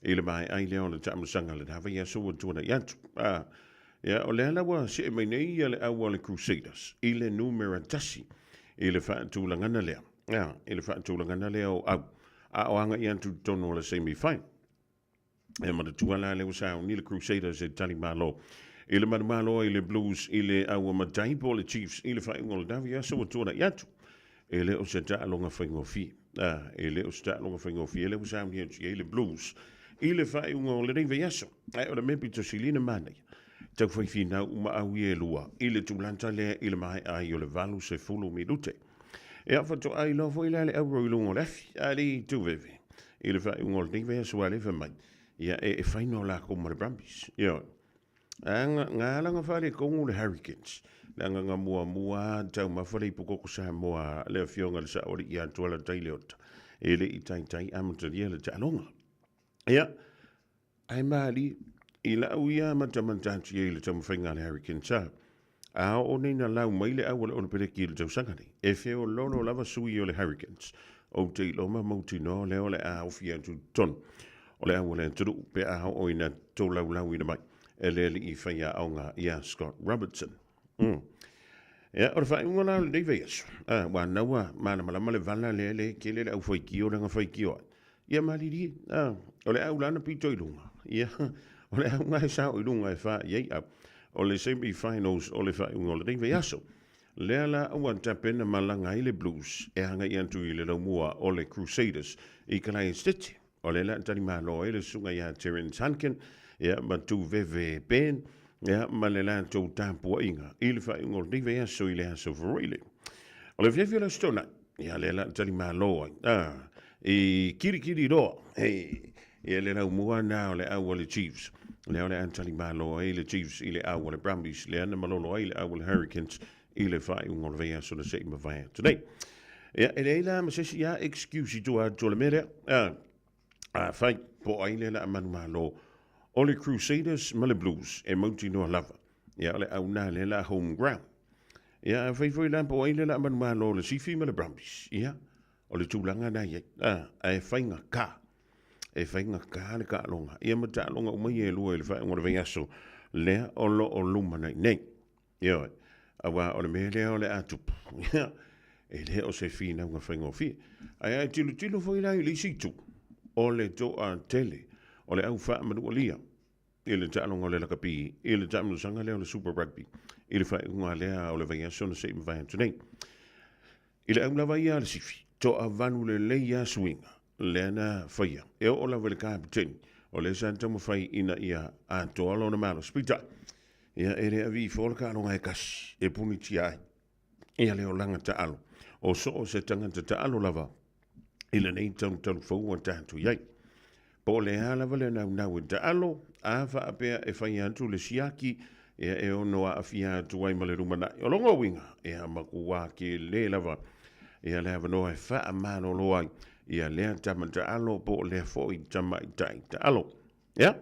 I le mai ai lea o le tamusanga le hawa ia sua tuana iantu. Ia, o le alawa se e mai nei ia le aua le Crusaders, i le numera tasi, i le whaatūlangana lea. Ia, i le whaatūlangana lea o au. A o anga i antu tono le semi-final. E mana tuala le usau ni le Crusaders e tali malo. I le manumalo i le Blues, i le aua mataipo le Chiefs, i le whaingo le Davia, so tuana iantu. E le o se ta alonga whaingo fi. E le o se ta alonga whaingo fi, e le usau ni antu i le Blues. I le whaingo le reiva yaso. E o le mepi to silina manai. Tau whai whina uma au i e lua, i le tūlanta lea i le mai ai o le valu se fulu mi lute. E a whato ai lofo i le auro i lungo lefi, a li tūwewe. I le whai ungol niwe a sua lefa mai. Ia e whaino la koma le Brumbies. Ia, ngā langa whare kongu le Hurricanes. Langa ngā mua tau mawhare i pukoko sa mua lea fionga le sa ori i antuala taileota. E le i tai amataria le talonga. Ia, ai maali, i la uia matamantanti e le tamawhainga le Hurricane sa. A o nei na lau mai le awala o le pereki le tausangani. E feo lono lava sui o le Hurricanes. O te iloma mauti no leo le a ofi antu ton. O le awala en turu pe a o ina tō lau ina mai. E le li i whaia aonga ia Scott Robertson. Ia, o le whai unga lau le Davies. Wa naua mana malama le vala le kele le au whaikio ranga whaikio. Ia maliri. O le au lana pito ilunga. Ia, o le au ngai sao i lunga e wha iei au. O le semi-finals o le wha unga o le reiwe aso. Lea la awa tapena malanga i le Blues e hanga i antu i le laumua o le Crusaders i kalai stiti. O le la tani malo e le sunga ia Terence Hankin, ia matu veve ben, ia ma le la tau tāpua inga i le wha unga o le reiwe aso i le aso Varele. O le vlevio la stona, ia le la tani malo i kiri roa, ia le laumua na o le awa le Chiefs. Le ole Anthony Malo e le Chiefs i le awa le Brumbies, le ana malolo e le awa le Hurricanes i le whai ungol vea so le seima vaya today. Ia, e leila ma sesi ia excuse i tua to le mere, whai po aile la amanu malo o le Crusaders ma le Blues e mauti noa lava. Ia, ole au na le la home ground. Ia, whai la po aile la amanu malo le Sifi ma le Brumbies. Ia, o le tūlanga na ia, e whainga ka. E whainga ka le ka alonga. Ia mata alonga umai e lua i le whae ngora veiaso lea o lo o luma nei. Ia, awa o le mea lea o le atupu. Ia, e lea o se whina unga whainga o whia. Ai tilu fo i lai li situ. O le to a tele. O le au wha manu o lia. I le ta alonga o le lakapi. I le ta manu sanga lea o le Super Rugby. I le whae unga lea o le veiaso na se ima nei. I le au lawa ia le sifi. To a vanu le leia swinga. Lena whaia. E o la wale kapiteni. O le santa mo whai ina ia a toalo na malo spita. Ia ere a vi fōla ka anonga e kasi. E puni ti ai. ia leo langa ta alo. O so o se tangata ta alo lava. Ila nei tau fau o tātu iai. Po le hala vale nau ta alo, a wha apea e whai antu le siaki, e ono a awhia atu ai male rumana. O longa winga, e a maku wā ke le lava, e a lea wanoa e wha a mano loai, e a lea tamata alo, po lea fōi tama i ta alo. Ia?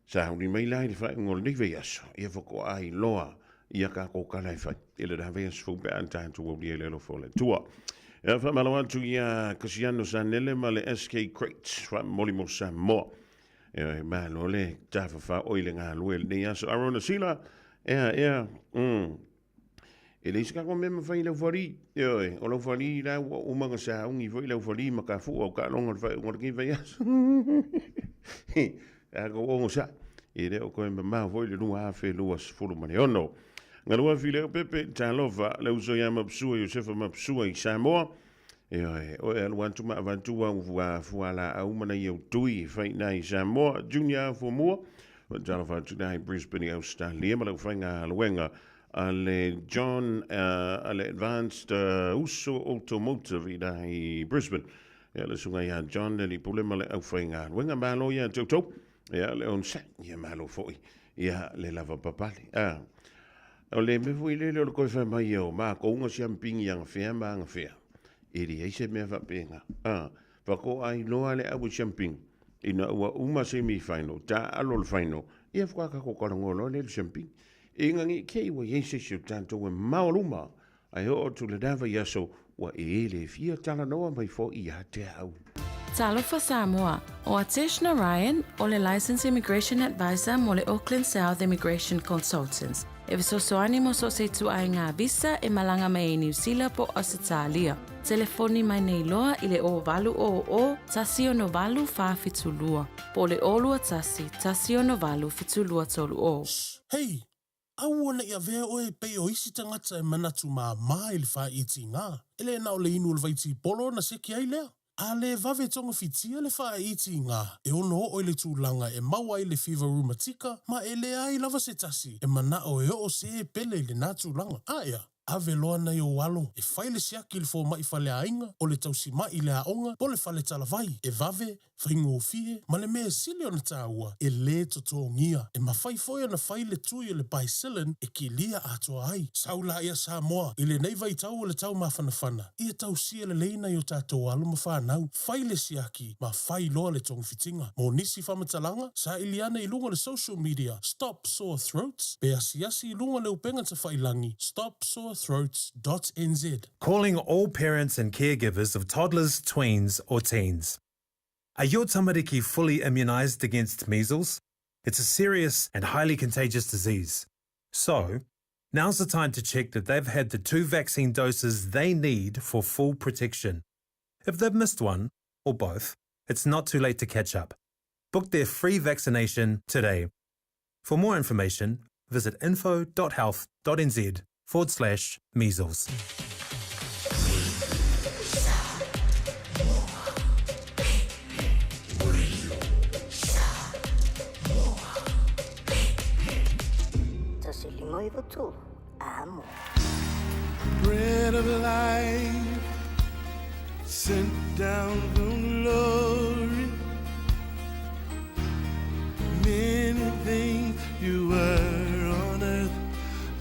Sa huri mai lai le whai ngol niwe aso, e a whako ai loa, ia ka kōkala e whai, e le rawe as fōpe antātu au li e lelo fōle tua. E a wha malawa atu ia Kasiano Sanele ma le SK Crates, wha molimo sa moa. E malo le tafa wha oile ngā luel ni aso Arona Sila, e le iska kwa mema whai lau whari, o lau whari la umanga sa ungi whai lau whari ma ka fua o ka longa whai unga ki whai aso. A ko ongo sa, e reo koe ma whai le nua awhi luas furu mani ono. Ngā lua fi leo pepe tā lofa leu so ia mapsua Iosefa mapsua I Samoa. O e aluantu ma avantua ua fuala au mana I au tui whai na I Samoa. Junior for mua. O tā lofa atu na I Brisbane au Australia. Ma leu whai ngā aluenga. Ale John, ale Advanced Uso Automotive I da I Brisbane. E le sunga ia John le li pule ma le au whai ngā aluenga. Malo ia tau. E le on sa. Ia malo foi. Ia le lava papali. O le me fui le lo koe whai mai au, maa ko unga siampingi anga whea maa anga whea. Eri eise mea whapenga. Whako ai loa le au siamping. Ina ua uma semi whaino, ta alo le whaino. Ia whaka ko karangola le siamping. E ngangi kei wa eise siu tanto we maoluma. Ai ho o tu le dawa yaso wa e le fia tala noa mai fo I a te au. Talofa Samoa, o Atish Narayan, o le Licensed Immigration Advisor mo le Auckland South Immigration Consultants. E visosoani mo so se tu ai ngā visa e malanga mai e New Zealand po Australia. Telefoni mai nei loa I le o valu o tasi o no valu wha fitulua. Po le olua tasi o no valu fitulua tolu o. Hei, au ona ia vea oe pei o isi tangata e manatu maa I le wha iti ngā. Ele na o le inu le vaiti polo na seki ai lea. A le vave tonga fitia le wha iti ngā. E ono o le tūlanga e maua I le fever rheumatica, ma e le ai lava se tasi. E mana o e o se e pele le nā tūlanga. Aia, ave loa nei o walo. E whaile siaki le fō mai whale ainga, o le tausi mai le aonga, po le whale talavai. E vave, whaingo o fie, ma le mea sili o na tāua, e le totongia. E ma whai foia na whaile tui le bicillin, e ki lia atoa ai. Saula ia Samoa, I le nei vai tau o le tau mawhanawhana. Ia tau sia le leina I o tātou alo ma whanau. Whaile siaki, ma whai loa le tong fitinga. Mo nisi whamatalanga, sa iliana I lunga le social media. Stop Sore Throats. Pe asiasi I lunga le upenga ta whailangi. StopSoreThroats.nz. Calling all parents and caregivers of toddlers, tweens, or teens. Are your tamariki fully immunized against measles? It's a serious and highly contagious disease. So, now's the time to check that they've had the 2 vaccine doses they need for full protection. If they've missed one, or both, it's not too late to catch up. Book their free vaccination today. For more information, visit info.health.nz/measles. Bread of life sent down from glory. Many things you were on earth,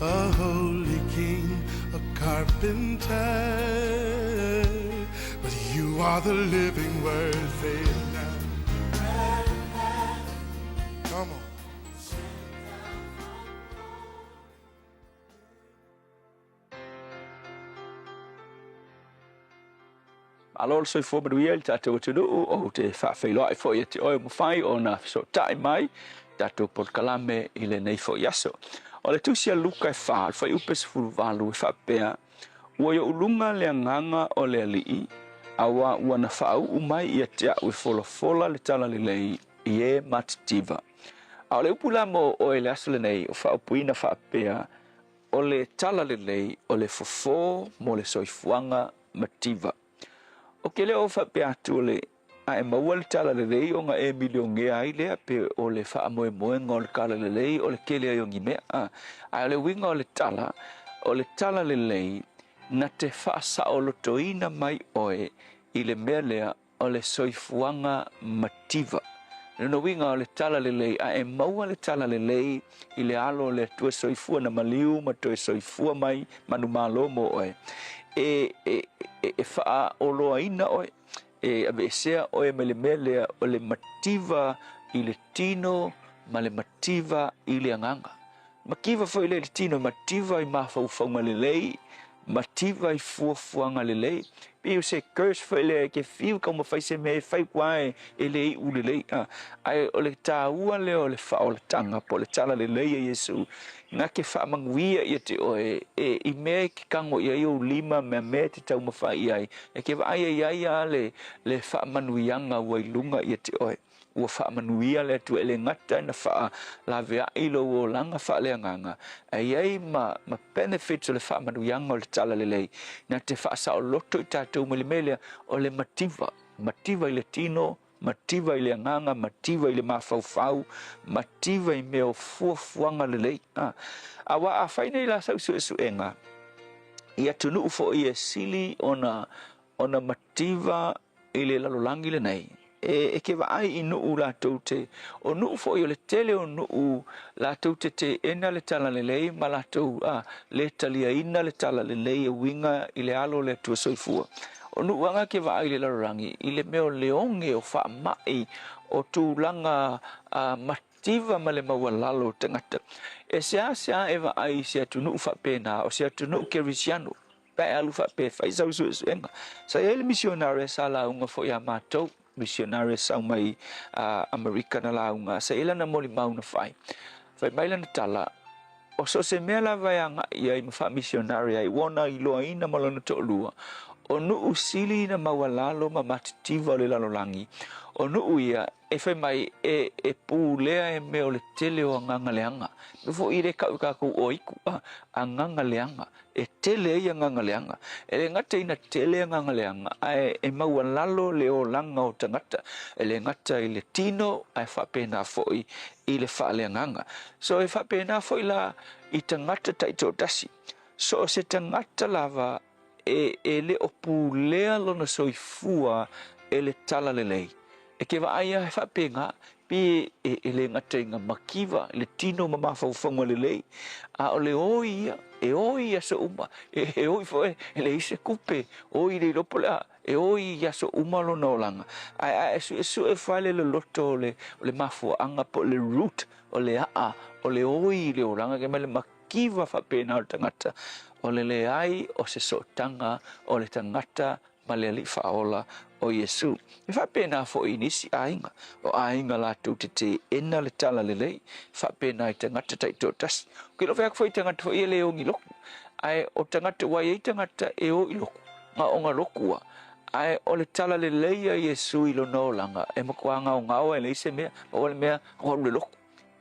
a holy king, a carpenter, but you are the living word. Say it now. Come on. Alol soi fo maduia il tatou tunu o te whawhailoa I fo I te oe mwhai o na so tai mai tatou por kalame I le nei fo yaso. O le tusia luka e wha, whai upes furu walu e whapea, ua yo ulunga le nganga o le alii, awa ua na whau umai I a te au e fola le tala le lei I e matitiva. A o le upula mo o e le aso le nei o whaupuina whapea, o le tala le lei o le fofo mo le soifuanga mativa. O ke leo whapea atu le a e maua le tala le lei o nga e milionge ai lea pe o le wha moe ngā le kala le lei o le kele ai o ngi mea. A o le winga o le tala le lei na te whaasa'olotoina mai oe i le mea lea o le soifuanga mativa. Nuna winga o le tala lelei, a e maua le tala lelei i le alo le tua soifua na maliu ma toe soifua mai manu malo mo oe. E wha o loa ina oe, e ave esea oe me le mea lea o le mativa i le tino ma le mativa i le anganga. Makiva foi le tino mativa i mawhauwhaunga lelei, mativa i fuafuanga lelei. Piu se curse foi le ke fiu como fai se me fai quai ele u lelei. Ai o le taua le o le faola tanga po le tala lelei a Yesu. Nga ke wha manguia i te oe i mea ki kango i ai o lima mea mea te tau mawhai ai. E ke wa ai ai a le wha manuianga ua i lunga i te oe. Ua wha manuia le tu ele ngata na wha la vea ilo o langa wha le anganga. Ai ma benefits o le wha manuianga o le tala lelei. Na te wha sa o loto i tātou mele o le mativa. Mativa i le tino, mativa i le anganga, mativa i le mawhauwhau, mativa i meo fuafuanga lelei. Awa a whainei la sau su enga. Ia tunu ufo i e sili ona mativa i le lalolangi le nei. E ke vai i nuu lātou te, o nuu fo i o le tele o nuu lātou te ena le tala lelei, ma lātou le talia ina le tala lelei e winga i le alo le tua soifua. O nuu anga ke vai le larangi, i le meo leonge o wha mai o tūlanga mativa ma le maua lalo tangata. E sea e vai sea tunu wha pena, o sea tunu kerisiano, pai alu wha pe whai sau suenga. Sa ele misionare sa launga fo ia mātou, missionaries sau mai Amerika na launga sa ila na moli mau na fai maila na tala o so se mea la vai anga ia i mawha missionary ai wona i loa ina malona to lua o nuu sili na mawalalo ma matitiva o le lalolangi o nuu ia e whai mai e pūlea e meo le tele o anganga leanga nufo i re kau kakou o iku anganga leanga e tele ia nganga leanga e le ngata ina tele nganga leanga e mawalalo le o langa o tangata e le ngata i le tino ai whapena foi i le whaaleanganga so e whapena foi la i tangata taito tasi so se tangata lava e le o pūlea lona soifua e le tala lelei e ke vaia e whapenga pi e le ngata inga makiva le tino ma mawhauwhaunga lelei a o le oi so uma e oi fo e le ise kupe oi le lopolea e oi so uma lo no langa ai su e fale le loto le mafuanga po le root o le o le oi le oranga ke mele makiva whapena o tangata o le ai o se sotanga o le tangata ma le ali faola o Yesu. E whapena fo inisi ainga. O ainga la tau te ena le tala lelei. Whapena i tangata taito tas. Kilo wheak fo i tangata fo i le o ngiloku. Ai o tangata wai i tangata e o iloku. Nga o ngalokua. Ai o le tala lelei a Yesu ilo nolanga. E makuanga o ngawa e leise mea. O le mea o le loku.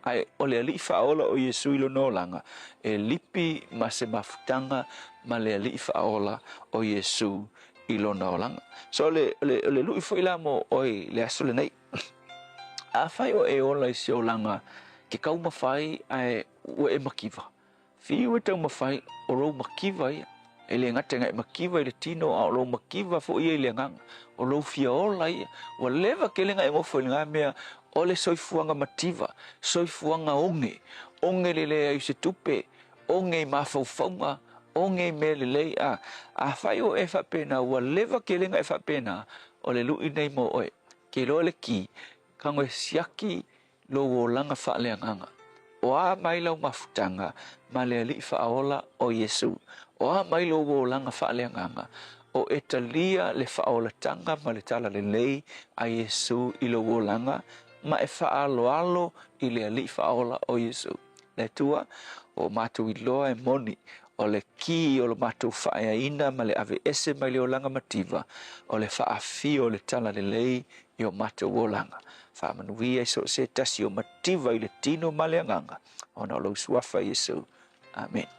Ai o le ali faola o Yesu ilo nolanga. E lipi ma se mafutanga ma le ali faola o Yesu ilo nolanga. So le lui foi la mo oi le aso le nei. A fai o e ola i se olanga ke kau mawhai ai ua e makiva. Fi ua tau mawhai o rou makiva ia. E le ngata ngai makiva i le tino a o rou makiva fo ia i le nganga. O rou fia ola ia. Ua lewa ke le ngai ngofo i ngā mea o le soifuanga mativa. Soifuanga onge. Onge le lea i se tupe. Onge i mawhauwhaunga. Onge me le lei a whai o e whapena ua lewa ke lenga e whapena o le lui nei mo oe ke lo le ki kango e siaki lo o langa whaaleanganga o a mailau mafutanga ma le ali whaola o Yesu o a mailau o langa whaaleanganga o etalia le whaola tanga ma le tala le lei a Yesu i lo o langa ma e whaalo alo i le ali whaola o Yesu le tua o mātou i loa e moni o le ki o le mātou whaea ina ma le ave ese mai le o langa mativa o le whaafi o le tala le lei i o mātou o langa whaamanuia i so se tasi o mativa i le tino ma le anganga o na o lau suafa Yesu. Amen.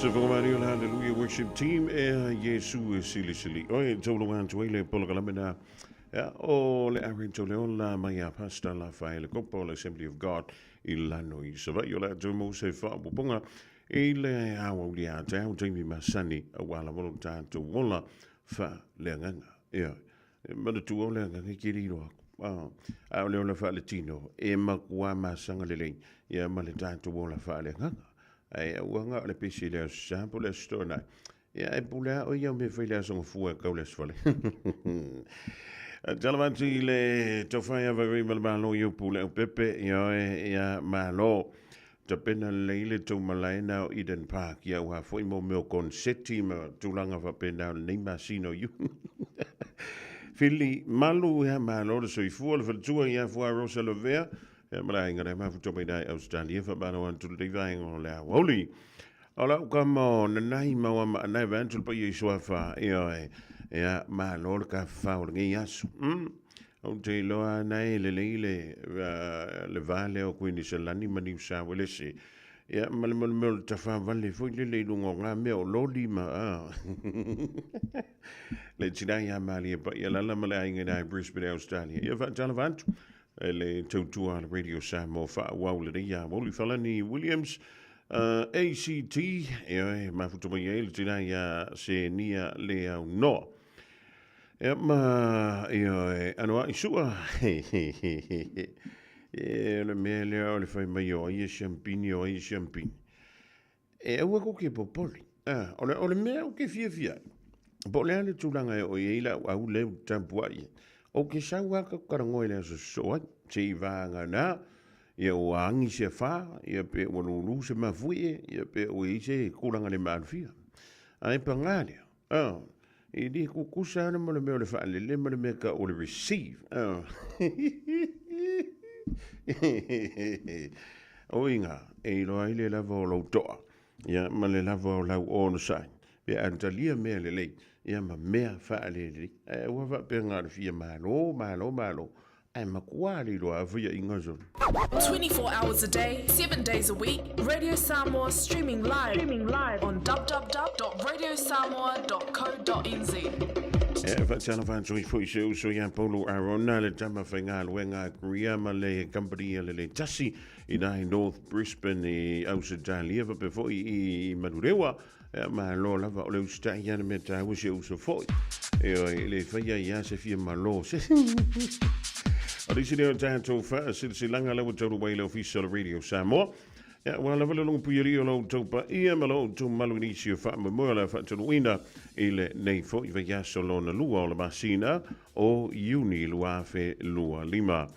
se whakamari o le Hallelujah Worship Team e Yesu sili sili. Oi, tōlunga tuele polakalamena. O le arento le ola mai a pasta la fai le kopo le Assembly of God I lano I savai o le atu mo se whaapuponga I le awa uli a te au teimi masani a wala wolo tātou wola wha le nganga. Ia, mana tu o le nganga kiri roa. A le ola wha le tino e makua masanga le lei. Ia ma le tātou wola wha le nganga. Ai uanga le pisi le sampo le stona. Ia e pula o ia me whaile songa fua kaule swale. Talavanti le tofaya vari malmalo yo pula o pepe ia malo. Tapena leile to malai now Eden Park ia wa foi mo meu con seti ma tulanga va pena nei masino you. Fili malu ia malo so I fu le tua ia fu Rosa Lovea. Malai ngare ma fu topai dai Australia fa bana wan tu le vai on la woli. Ola kamo nai ma ma nai van tu pa Yesu fa ia ma lo ka fa o ngi asu. O te loa nai le vale o kuini se lani mani sa wele se. Ia mal ta fa vale foi le lungo nga me o loli ma. Le tina ia mali pa ia la malai ngai Brisbane Australia. Ia va talavantu. Le tautua Radio Samoa fa waule ia woli falani Williams ACT e mafuto mai ele tina ia se nia le au no e ma e anua isua e le mele o le fai mai o ia champagne e ua ko ke popoli o le mea o ke fia po le ale tulanga o ia au le tampuai o ke saua ka karango ile so te vanga na ia o angi se fa ia pe o lu se mafui ia pe o ise kulanga le manfia ai pangale e di ku kusa na mo le me fa le mo le ka o le receive o inga e lo ile la volo to ia ma le la volo on sai pe antalia me le ia ma mea fa le e o va pe ngar fia malo I'm a quality lo avia ingazo. 24 hours a day, 7 days a week. Radio Samoa streaming live on www.radiosamoa.co.nz. Fatana fanso foi so ya polo arona le tama fenga wenga Korea male company le tasi in North Brisbane e Australia va pe foi I Madurewa ma lo lava o le sta ya meta wo se uso foi e le faya ya se fia malo se Alisi leo tātou wha silanga lau tau wai leo official Radio Samoa. Wa la vale longu puiri o lau tau pa ia ma lau tau malu nisi o wha mamoa la wha tau wina I le neifo I vaya solona lua o la masina o Iuni lua fe lua lima.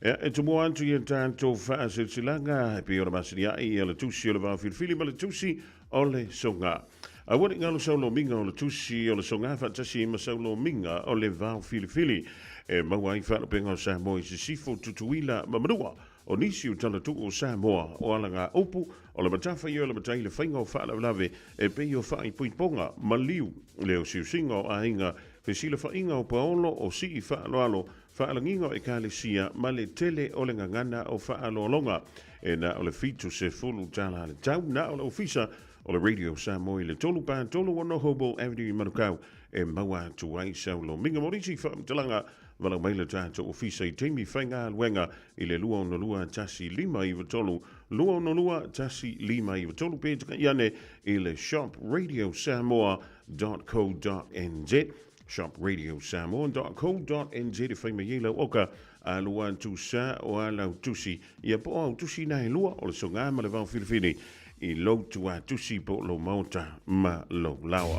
E tu mo antu I tātou wha silanga pe o la masina I le tusi o le vau filfili ma le tusi o le songa. A wani ngalo saulo minga o le tusi o le songa fatasi ma saulo minga o le vau filfili. E mawai whano penga o Samoa I se sifo tutuila mamanua o nisi o tala tu o Samoa o alanga opu o le matafa I o le matai le whainga o whaala lave e pei o whai puiponga maliu leo siusinga o ainga whesila whainga o paolo o si I whaaloalo whaalanginga o e kale sia ma le tele o le ngangana o whaaloalonga e na o le fitu se fulu tala le tau na o le ofisa o le Radio Samoa I le tolu pa tolu o no Hobo Avenue I Manukau e maua tuai saulo minga morisi whaamtalanga Wala maila tātou ofisa I teimi whainga luenga I le lua ono lua tasi lima I watolu. Lua ono lua tasi lima I watolu pētika iane I le shopradiossamoa.co.nz shopradiossamoa.co.nz E whaima yela oka a lua tu sa o a lau tusi. Ia po au tusi nahe lua o le songa ma le vau filifini I lau tua tusi po lo mauta ma lo lawa.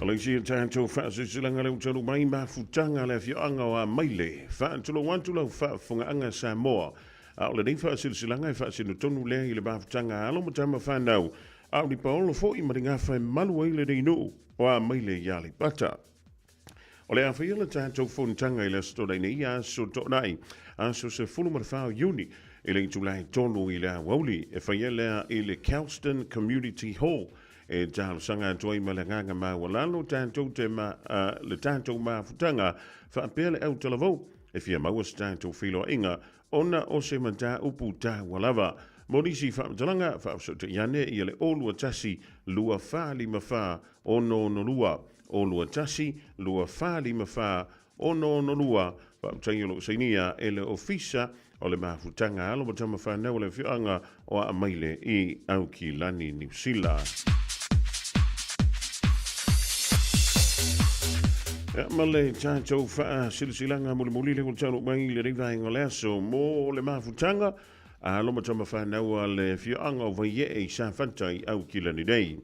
Alexia tātou whaasilanga leo talo mai mafutanga le whianga o a maile. Whaantolo wantu lau whaafunga anga Samoa. A ole nei whaasilanga whaasino tonu lea I le mafutanga alo matama whanau. A li paolo fo I maringa whai malu eile nei no o a maile yali pata. O le a whiala tātou whontanga I le stodai nei a so tonai. A so se fulu marwhao Iuni. I le itulai tonu I le a wauli. E whaiala I le Kelston Community Hall. E tālo sanga toi malanganga ma walalo tātou te ma le tātou ma futanga whaapele au talavou e fia maua sta to filo inga ona o se mata upu ta walava Morisi whaamtalanga, whaamsota iane, i ale olua tasi, lua wha lima wha, ono no lua. Olua tasi, lua wha lima wha, ono no lua. Whaamtangilo sainia, ele ofisa, o le mahafutanga, alo matama whanau le whianga, o a maile i auki lani New Zealand. Male tātou wha silsilanga muli le talo mai le riva inga le aso mo le mahafutanga, a loma tama whanau le whianga o vai e sa whantai au ki lani nei.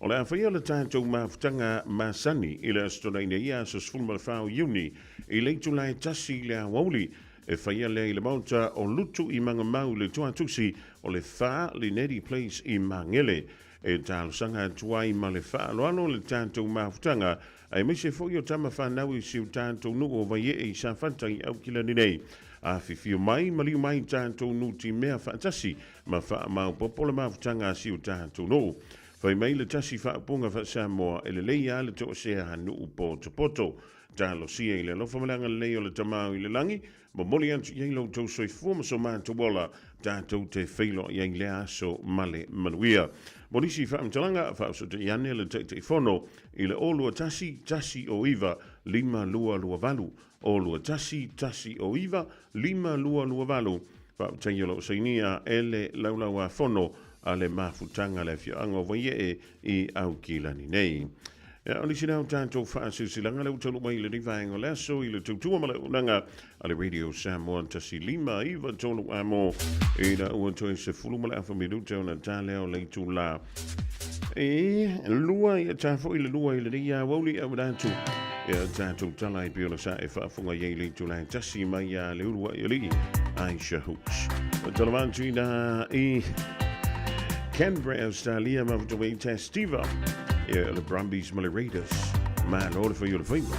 O le awhaia le tātou mahafutanga masani i le astona ina ia sa sfulma le whao iuni i leitu lai tasi le awauli e whaia le i le mauta o lutu i manga mau le tuatusi o le wha le Neri Place i Mangele e tālo sanga tuai ma le wha aloano le tātou mahafutanga ai mai se foi o tama whanau i siu tātou nu o vai e sa whantai au ki lani nei. A whiwhio mai, maliu mai tātou nu ti mea whaatasi, ma wha mau popola mawhutanga siu tātou nu. Whai mai le tasi whaapunga wha Samoa e le leia le to sea hanu upo poto. Tālo sia i le lofa malanga leo le tamau i le langi, ma moli antu iei lau tau soi fuama so mātou wala, tātou te whailo iei le aso male manuia. Morisi whaamtalanga, whaamsota iane le te whono, i le olua tasi o iwa, lima lua valu. Olua tasi o iwa, lima lua valu. Whaamtangilo sainia ele laulau a whono, a le mafutanga le whianga vaie i auki lani nei. Oni sinau tātou whaasilsilanga le utalu mai le rivaenga le aso i le tautua male unanga a le Radio Samoa tasi lima iwa tolu amo i na ua toi se fulu male afa minuta o na tāleo le tu la. Lua i a tāfo i le lua i le ria wauli au dātu. Ia tātou tala i pio na sa e whaafunga iei le tu la tasi mai a le urua i li Aisha Hooks. Talamantu i na i Canberra, Australia, mawutawai ta Steva. Yeah, the Brumbies, Malay Raiders. Man, order for you to favor.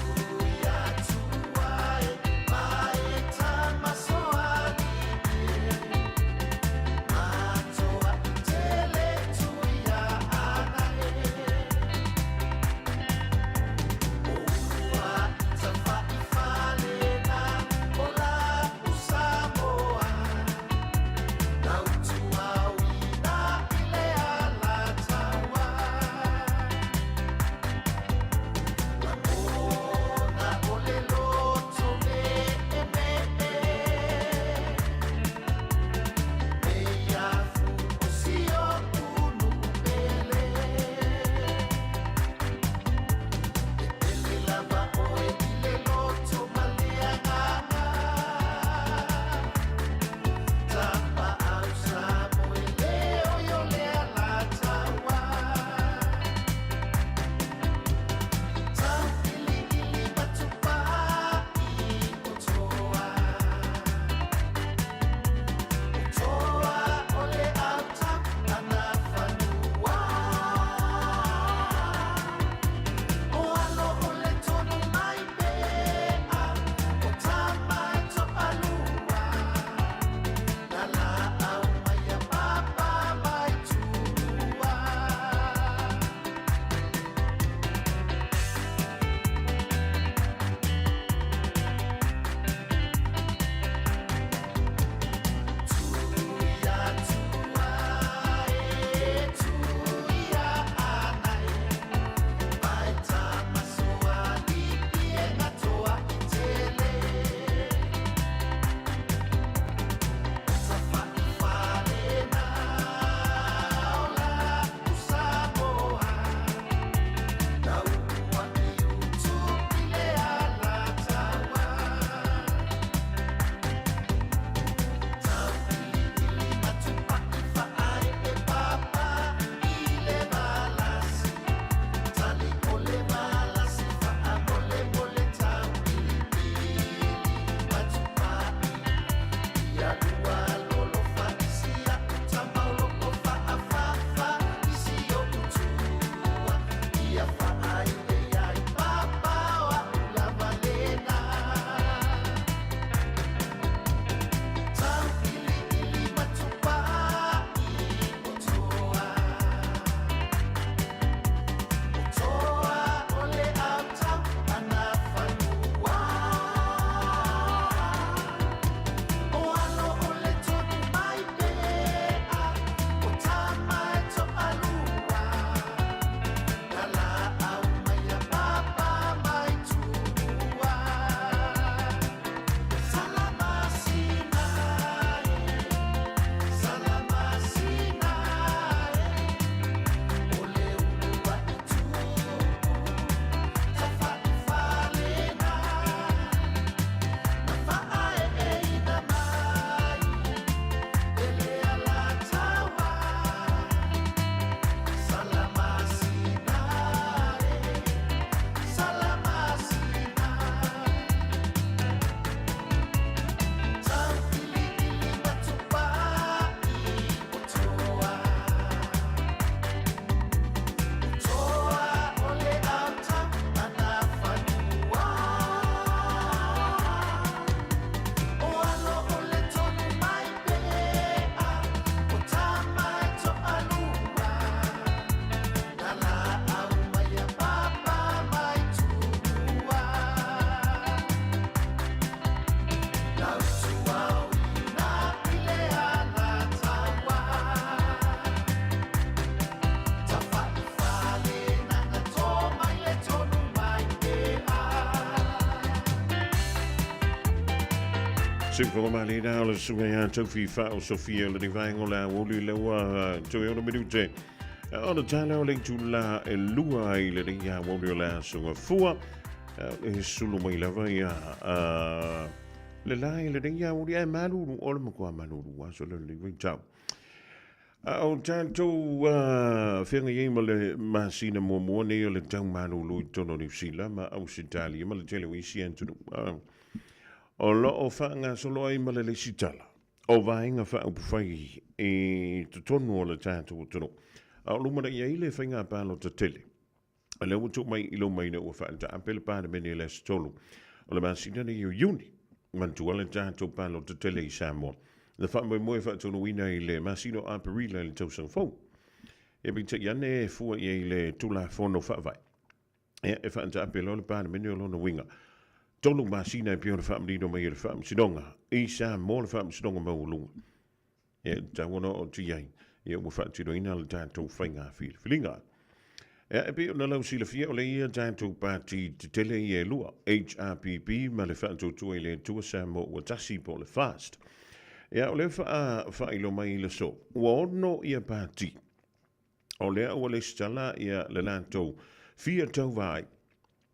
Simple mali na le sunga ya tau fifa o Sofia le divine o la wolu le wa to yo no minute. O le tala o le tula e lua I le ya wolu la sunga fua. E sulu mai la va ya le lai le ya wolu ya malu o le ko malu wa so le living tau. O tanto whenga ye ma le masina mo mo ne o le tau malu lu tono ni sila ma au sitali ma le televisi antu. O lo o whaanga solo ai ma le sitala. O vainga wha upu whai e tutonu o le tātou tono. A o lumana ia ile whainga pālo ta tele. A leo tu mai ilo mai na ua whaanta apele pāna mene le stolu. O le masina ni iu yuni. Mantua le tātou pālo ta tele I Samoa. Le whaamoi moe whaatonu ina I le masino aparila le tausang fau. E bita iane e fua I le tula whono whaavai. E whaanta apele o le pāna mene o lona winga. Tolu masina pio le fam dino mai le fam sidonga isa mo le fam sidonga mo lu e tawana o tiai e mo fa tino ina le tanto fainga fil filinga e pio na lau sila fia o le ia tanto party tele e lua HRPP ma le fanto tu ile tu sa mo o tasi po le fast e o le fa ilo mai le so o no ia party o le o le stala ia le lanto fia tau vai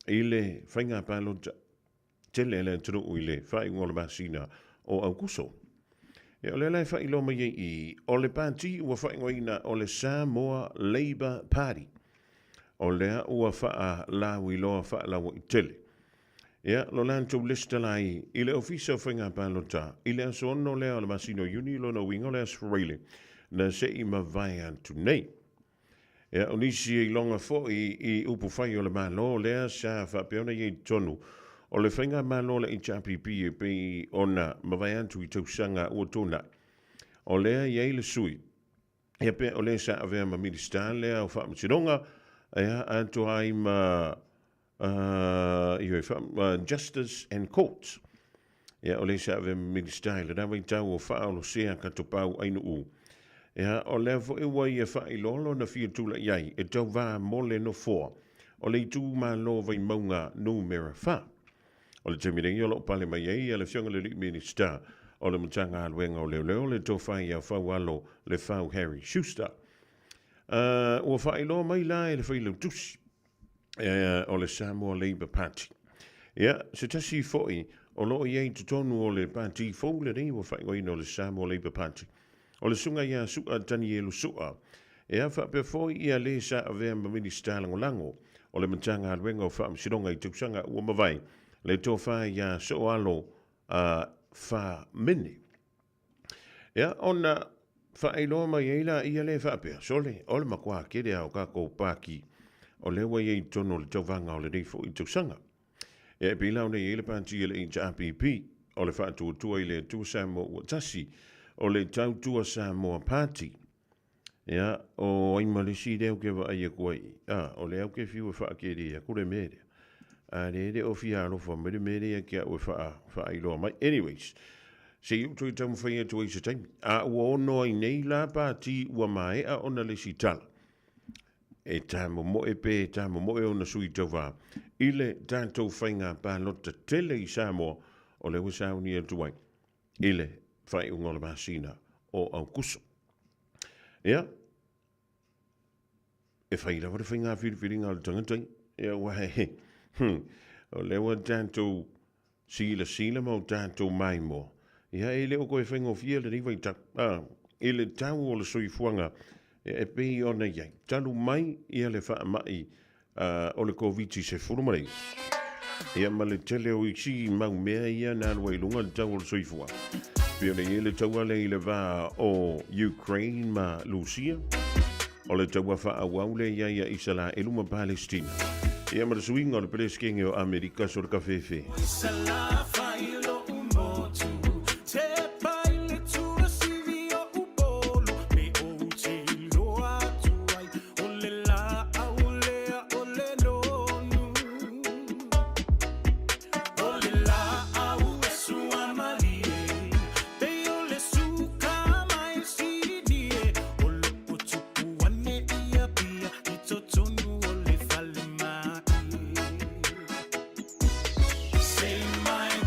ile fainga palo tele le tru uile fai ngol masina o aukuso e ole le fai lo mai I o le party o fai ngoina o le Samoa Labour Party o le o fa la wi lo fa la wi tele ya lo lanto lista lai ile ofisa finga palota ile sono le o le masino uni lo no wingo le Australia na se I ma vai antu nei ya onisi longa fo I upu fai o le malo le sa fa peona ye tonu o le whainga malo le HRPP e pei ona mawaiantu I tausanga ua tōna. O lea iei le sui. Ia pe o lea sa avea ma minister lea o wha matironga. Ia anto ai ma Justice and Courts. Ia o lea sa avea ma minister le rawa I tau o wha alo sea katopau ainu u. Ia o lea fo ewa ia wha I lolo na fia tula iai e tau vaa mole no fōa. O lea tū ma lo vai maunga numera wha. O le temirengi o lo pale mai ei le fionga le minister o le mtanga aluenga o leo le tofai a fau alo le fau Harry Schuster. Ua fai lo mai la le fai le tusi o le Samoa Labour Party. Ia, se tasi foi o lo iei tutonu o le party fau le nei ua fai ngoina o le Samoa Labour Party. O le sunga ia sua tani e lusua. Ia fa pe foi ia le sa avea ma minister lango o le mtanga aluenga o fau msidonga I tuksanga ua mawai. Le tofa ya so alo fa mini. Ya ona fa ilo ma yela ia le fa pe sole o le makwa kede au ka ko paki o le wa ye tono le tovanga o le fo I tusanga. E bila ona yele panti le HRPP o le fa tu ile tu Samoa tasi o le tau tu Samoa party. Ya o I malisi de o ke va ye koi. O le au ke fiu fa kede ya kure mede. Re o fialo for mere kia o fa ilo mai anyways se you to tam fa to is time o no I nei la party wa mai a ona le sital e tamo mo e pe tamo mo e ona sui tova ile tanto fainga pa lotta tele I Samoa o le wasa uni to wai ile fai un ola masina o aukuso ya e fai la fainga feeling al tanga ya wa o lewa tanto sila mo tanto mai mo. Ia ele o koe whengo fia le riwa I tak. Ele tau o le sui fuanga e pei ona iai. Talu mai ia le wha mai o le COVID se furumarei. Ia ma le tele o isi mau mea ia na alwa ilunga le tau o le sui fuanga. Pia le ele tau ale I le va o Ukraine ma Lucia. O le tau a wha awaule ia ia isala eluma Palestina. Ia ma swing o le presking o Amerika sur kafefe. Say my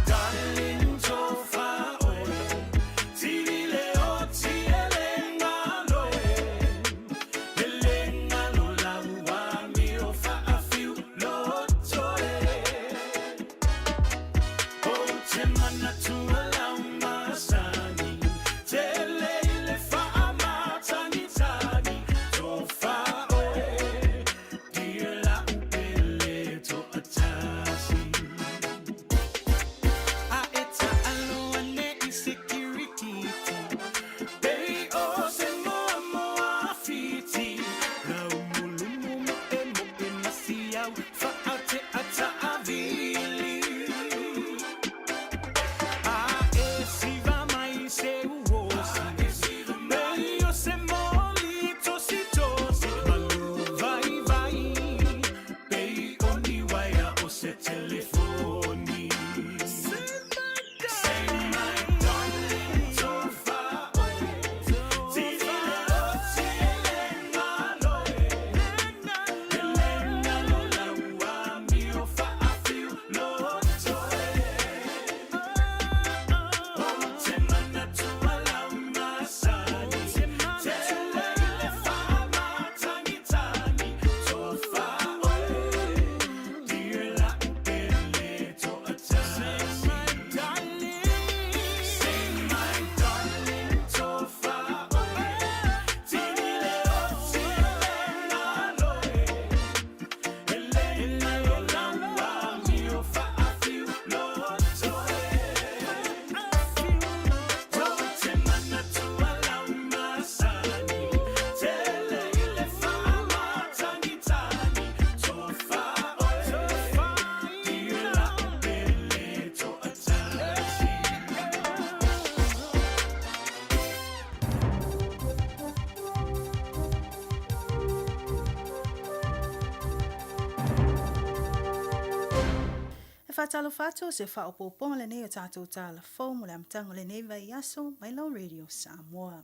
whātalo whātua se whaopoponga le nei o tātou tāla fō mo le amtanga le nei vai aso mai lau Radio Samoa.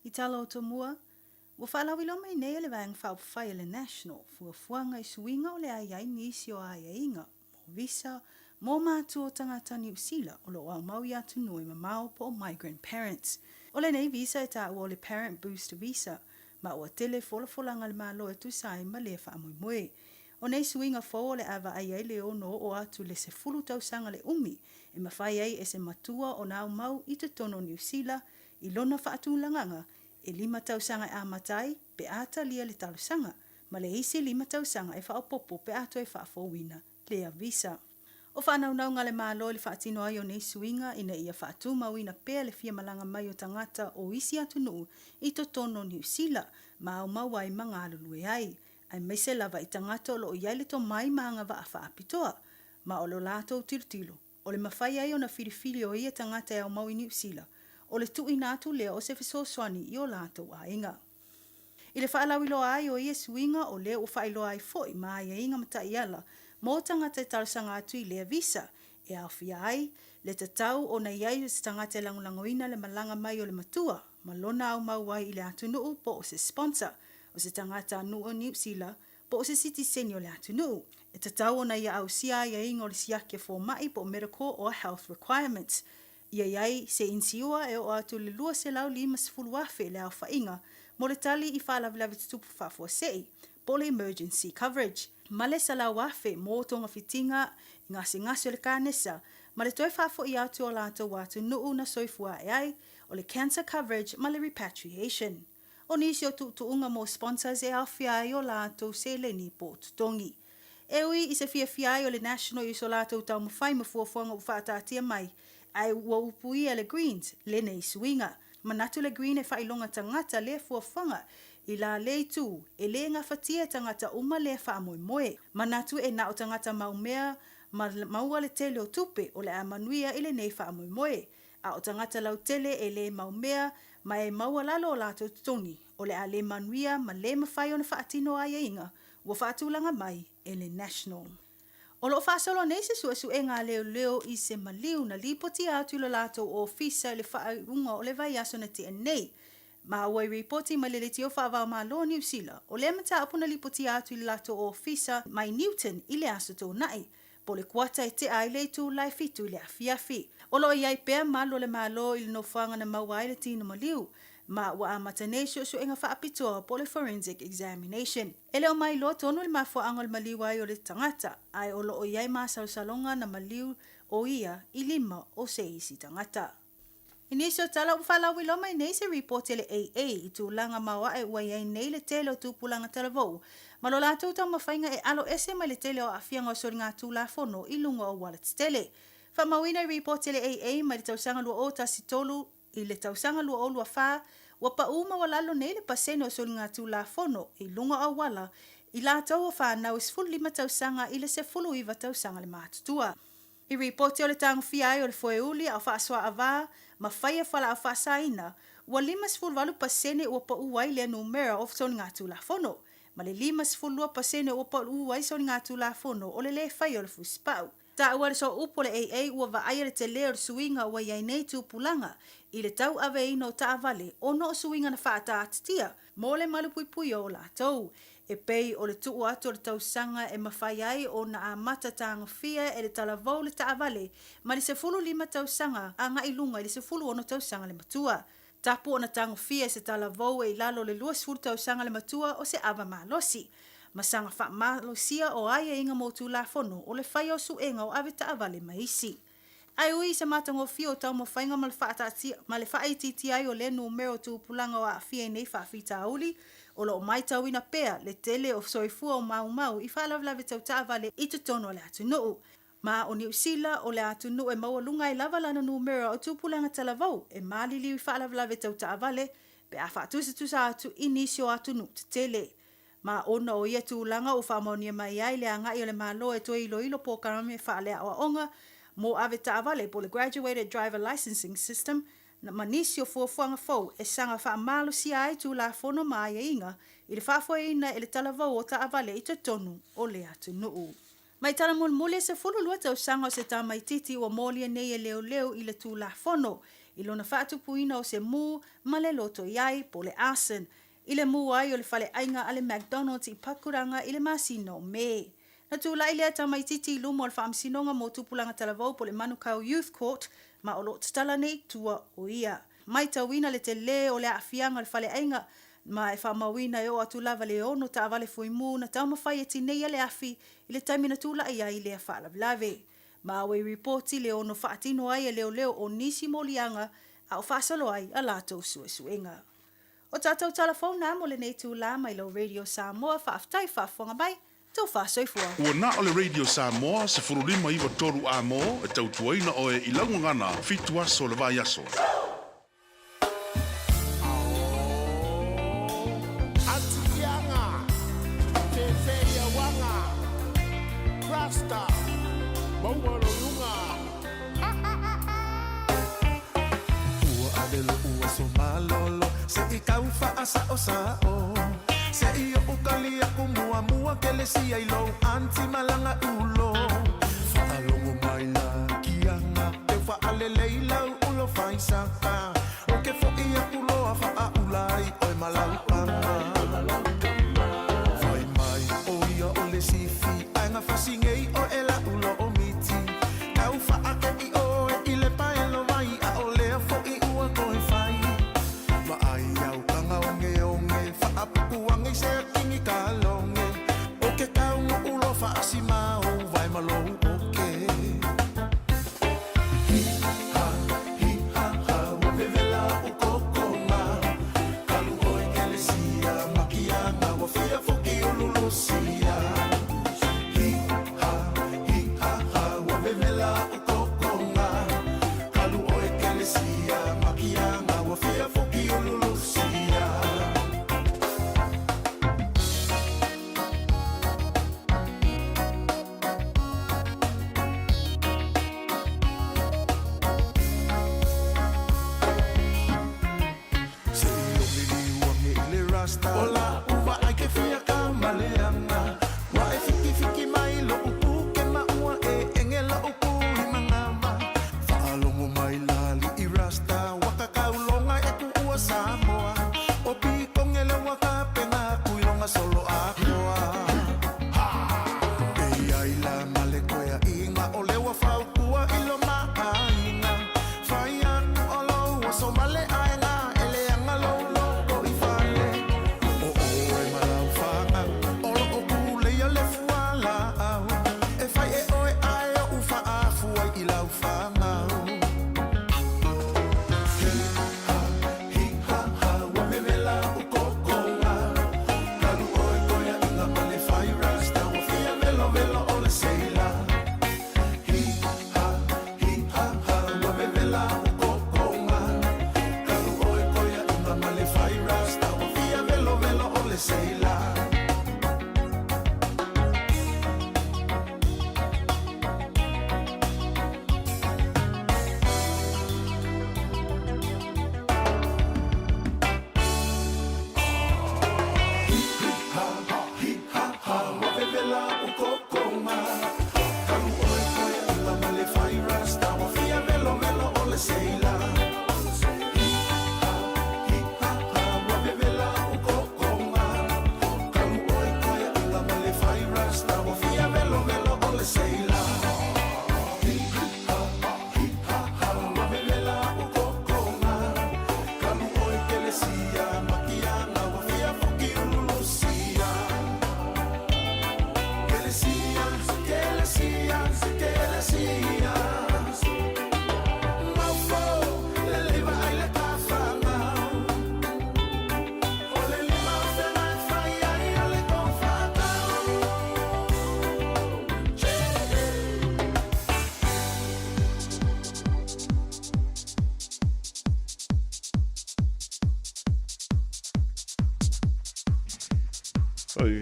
I talo o tomua, wa whaalawi lo mai nei le vai ang whaopawhai le National fuafuanga I suinga o le ai nisi o ai inga mo visa mo mātua o tangata New Zealand o lo au maui atu nui mamao po o migrant parents. O le nei visa e tā ua le parent booster visa ma ua tele folanga le malo e tu sai ma le wha mui. O nei suinga fō le awa ai le ono o atu le se fulu tausanga le umi e mawhai ai e se matua o nau mau I te tono New Zealand I lona whaatulanganga e 5 tausanga e amatai pe ata lia le talusanga ma le isi 5 tausanga e whaopopo pe ato e whaafowina le a visa. O whanau ngale malo le whaatino ai o nei suinga ina ia whaatu mawina pea le fia malanga mai o tangata o isi atu nuu I to tono New Zealand ma au mawai mangalului ai. Ai meise lava I tangata o lo o iai le to mai maanga wa a whaapitoa ma o lo lato tilo. O le mawhai ai o na whiriwhiri o ia tangata e au mau I New Zealand. O le tui nātu lea o se fesoswani I o lato a inga. I le whaalawi loa ai o ia suinga o lea o whailoa ai foi ma ai inga mata iala. Mō tangata e talusanga atu I lea visa e au fia ai le tatau o na iai se tangata e langolangoina le malanga mai o le matua ma lona au mau ai I le atu nuu po o se sponsor o se tangata anu o New Zealand po o se citizen o le atu nuu. E tatau o na ia au sia ia inga o le siake fo mai po medical or health requirements. Ia iai se insiua e o atu le lua se lau 5 afe le au whainga mo le tali I whaalavilavi tutupu whafua sei po le emergency coverage. Ma le salau afe mo tonga fitinga ngasi o le kānesa ma le toi whafo I atu o lato watu nuu na soifua e ai o le cancer coverage ma le repatriation. O nisi o tuunga mo sponsors e au fiai o lato se le ni po tutongi. Ewi I se fiai o le national I so lato tau mawhai mafuafuanga u whaatatia mai ai ua upui e le Greens le nei suinga. Manatu le Green e whailonga tangata le fuafuanga I la le tu e le ngawhatia tangata uma le whaamoemoe. Manatu e na o tangata maumea ma maua le tele o tupe o le amanuia I le nei whaamoemoe. A o tangata lau tele e le maumea ma e maua lalo o lato tutoni o le a le manuia ma le mawhai o na whaatino ai inga ua whaatulanga mai e le National. O lo whaasolo nei se suasu e ngā leo I se maliu na lipoti atu lo lato o ofisa le whaarunga o le vai aso na te nei. Ma ua I reporti ma le le tio whaavao ma lo New Zealand o le amata apuna lipoti atu I lato o ofisa mai Newton I le aso tō nai. Po le kuata e te ai le tu lai fitu le afiafi. O lo iai pea malo le malo I le no whanga na mawai le tino maliu. Ma wa amata nei su enga whaapitoa po le forensic examination. E leo mai lo tonu le mafua angol maliu ai o le tangata. Ai o lo o iai ma salsalonga na maliu o ia I 5 o 6 tangata. Inisi o tala uwhalawi lo mai nei se report le AA I tūlanga mawa e ua iai nei le tele o tūpulanga talavou. Ma lo lātou tau mawhainga e alo ese mai le tele o awhianga o sori ngā tūla whono I lunga o wallet tele. Whamawina I report le AA mai le tausanga lua o tasi tolu I le tausanga lua o lua wha wa pa uma wa lalo nei le pasene o sori ngā tūla whono I lunga o wala I lātou o whanau is 5 tausanga I le se 10 tausanga le mātutua. I report o le tangu fiai o le foeuli au whaaswa awā ma whaia whala au whaasaina ua 5 pasene ua pa uai le numera o sori ngā tūla whono. Ma le 5 pasene ua pa uai sori ngā tūla whono o le whai o le fuspau. Ta ua le so upo le AA ua vaaya le te leo le suinga ua iai nei tūpulanga I le tau awe ino ta avale o no suinga na whaata atitia mo le malupui o la tau. E pei o le tuu atu o le tausanga e mawhai ai o na a mata tanga fia e le talavau le ta avale ma le se 5 tausanga a nga ilunga I le se 10 tausanga le matua. Tapu o na tanga fia se talavau e lalo le 2 tausanga le matua o se ava malosi. Masanga wha malosia o aia inga mo tū la whono o le whai o suenga o ave ta avale maisi. Ai ui se matango fio tau mo whainga ma le wha titi ai o le numero tūpulanga o a fia nei wha fita auli o lo mai tau ina pea le tele o soifua o mau I whaalavelave tau ta avale I te tono le atu nuu. Ma o New Zealand o le atu nuu e maua lunga I lava lana numero o tūpulanga talavau e malili I whaalavelave tau ta avale pe a whaatusa atu inisi o atu nuu te tele. Ma ona o ia tūlanga o whamonia mai ai le anga I o le malo e toi ilo po karame whaalea o onga mo ave ta avale po le graduated driver licensing system na manisi o fuafuanga fau e sanga wha malo si ai tū la whono mai e inga I le whaafoina e le talavau o ta avale I te tonu o le atu nuu. Mai tala mule se fulu lua tau sanga o se tamai titi ua molia nei e leo i le tū fono. I lona whaatupuina o se mū ma le loto iai po le arson. I le mū ai o le fale ainga ale McDonald's i pakuranga i le masino me. Na tūla i lea tamai titi i lumo o le whaamsinonga mo tupulanga talavau po le Manukau Youth Court ma o lo tala nei tua o ia. Mai tauina le te le o le afianga le fale ainga ma e whamawina e o atu lava le ono ta avale fui mū na tau mawhai e tinei le afi i le taimina tūla i ai lea whaalawlave. Ma awe reporti le ono whaatino ai e leo o nisi molianga a o whaasalo ai a lātou suenga. O tātou telefona mo le nei tūla mai lo Radio Samoa whaaftai whaafonga mai, tau whaasoifua. Ua na o le Radio Samoa se furulima iwa toru a mo e tau tuaina o e ilangu ngana fitu aso le vai aso. Rasta, Mawalo Lunga. Ua adelo ua so malolo, se ika ufa asa o sao. Se iyo ukalia kumua kele siya ilo anti malanga ulo. Faalongo maila kianga, te faale leila ulo faisaka. Oke fo iya ulo afa a ulai oi malaupanga. Vai mai oia ole sifi. Nga fasingei o ela ulo o miti Kau faake I o e ile pae lo vai a o lea fo I ua koe fai Ma ai au kanga onge Faapuku wange se kingi ka longe O ke kau mo ulo faasi mao vai malo oke Hi ha ha Wapevela o kokonga Kalu oi kelesia Makianga wafia foki o lulusia Ola uva ai ke fia ka maleanga Wa e fiki fiki mai lo upu ke maua e engela upu I mangava Whaalongo mai lali I rasta Waka kaulonga e ku ua Samoa O piko ngele waka penga kuilonga solo akoa E ai la male koea inga O lewa whaukua ilo maainga Whaian o lo wa so male ainga Ele anga lo lo I fale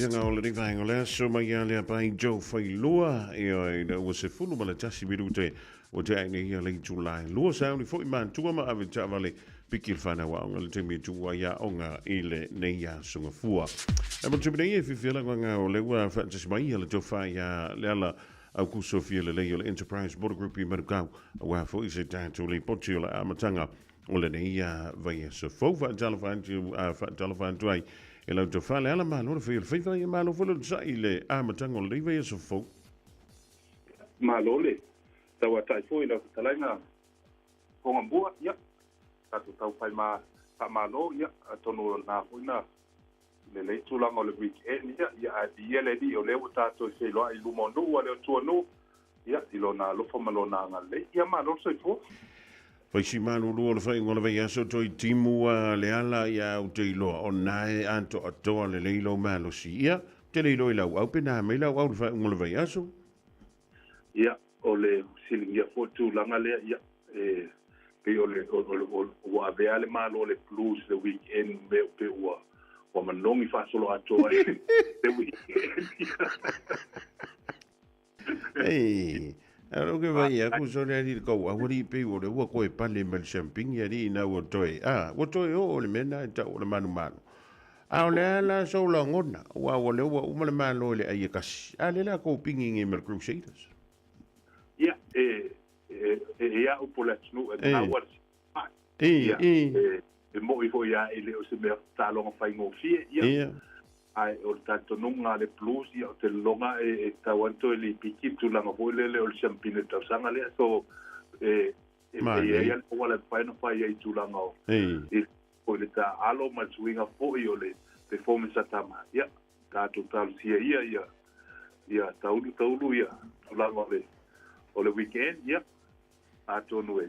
Nga o le ni vai ngole so mai ya le pai jo fai lua e ai da o se fulu ma le tasi biru te o te ai nei le July lua sa ni foi man tu ma ave cha vale piki whana wa onga le temi tua ia onga i le nei a sunga fua. E mo tumi nei e whiwhila wanga o le ua whantas mai ia le tofa ia le ala au kusofia le lei o le Enterprise Border Group i Marukau a wa fo i se tātou le poti o le amatanga o le nei a vai a sa fau whaatalafantu ai e lau tofa le ala malo le whiwhila i malo fulu sa i le amatanga o le vai a sa fau. Malo le, tau atai fo i lau talainga konga mbua, ia. Tatu tau pai malo, ia, tonu na huina le le tulanga o le weekend, ia le di o leo tato se loa i lumonu, o leo tuanu, ia, ilo na lofa malona nga le, ia malo se fo. Pai si manu lua le whai ngona vai aso toi timu le ala ia au te iloa o nae anto atoa le leilo malo si ia, te leilo i lau au pena me lau au le whai ngona vai aso. Ia, o le silingia fo tulanga lea, ia, pe o le o avea le malo le blues the weekend me pe o manongi fa solo atoa the weekend. Ei, aro ke vai aku so le ri ko a wori pe o le wa ko e pale mal champagne ya ri na o toi. O toi o le mena ta o le manu manu. A o le ala so la ngona wa o le o le malo le ai kasi. A le la ko pingi ngi mer Crusaders. Ia, ia o pola tnu e na wa mo i fo ia ele o se mer talonga fai ngo fie ia ai o tanto nunga le plus ia o te longa e tawanto le piki tu langa fo le o champagne ta sanga le so ia o wala fai no fai ai tu langa o o le ta alo ma swinga fo i o le performance atama ia ta total sia ia taulu ia tu langa le o le weekend ia a tonu e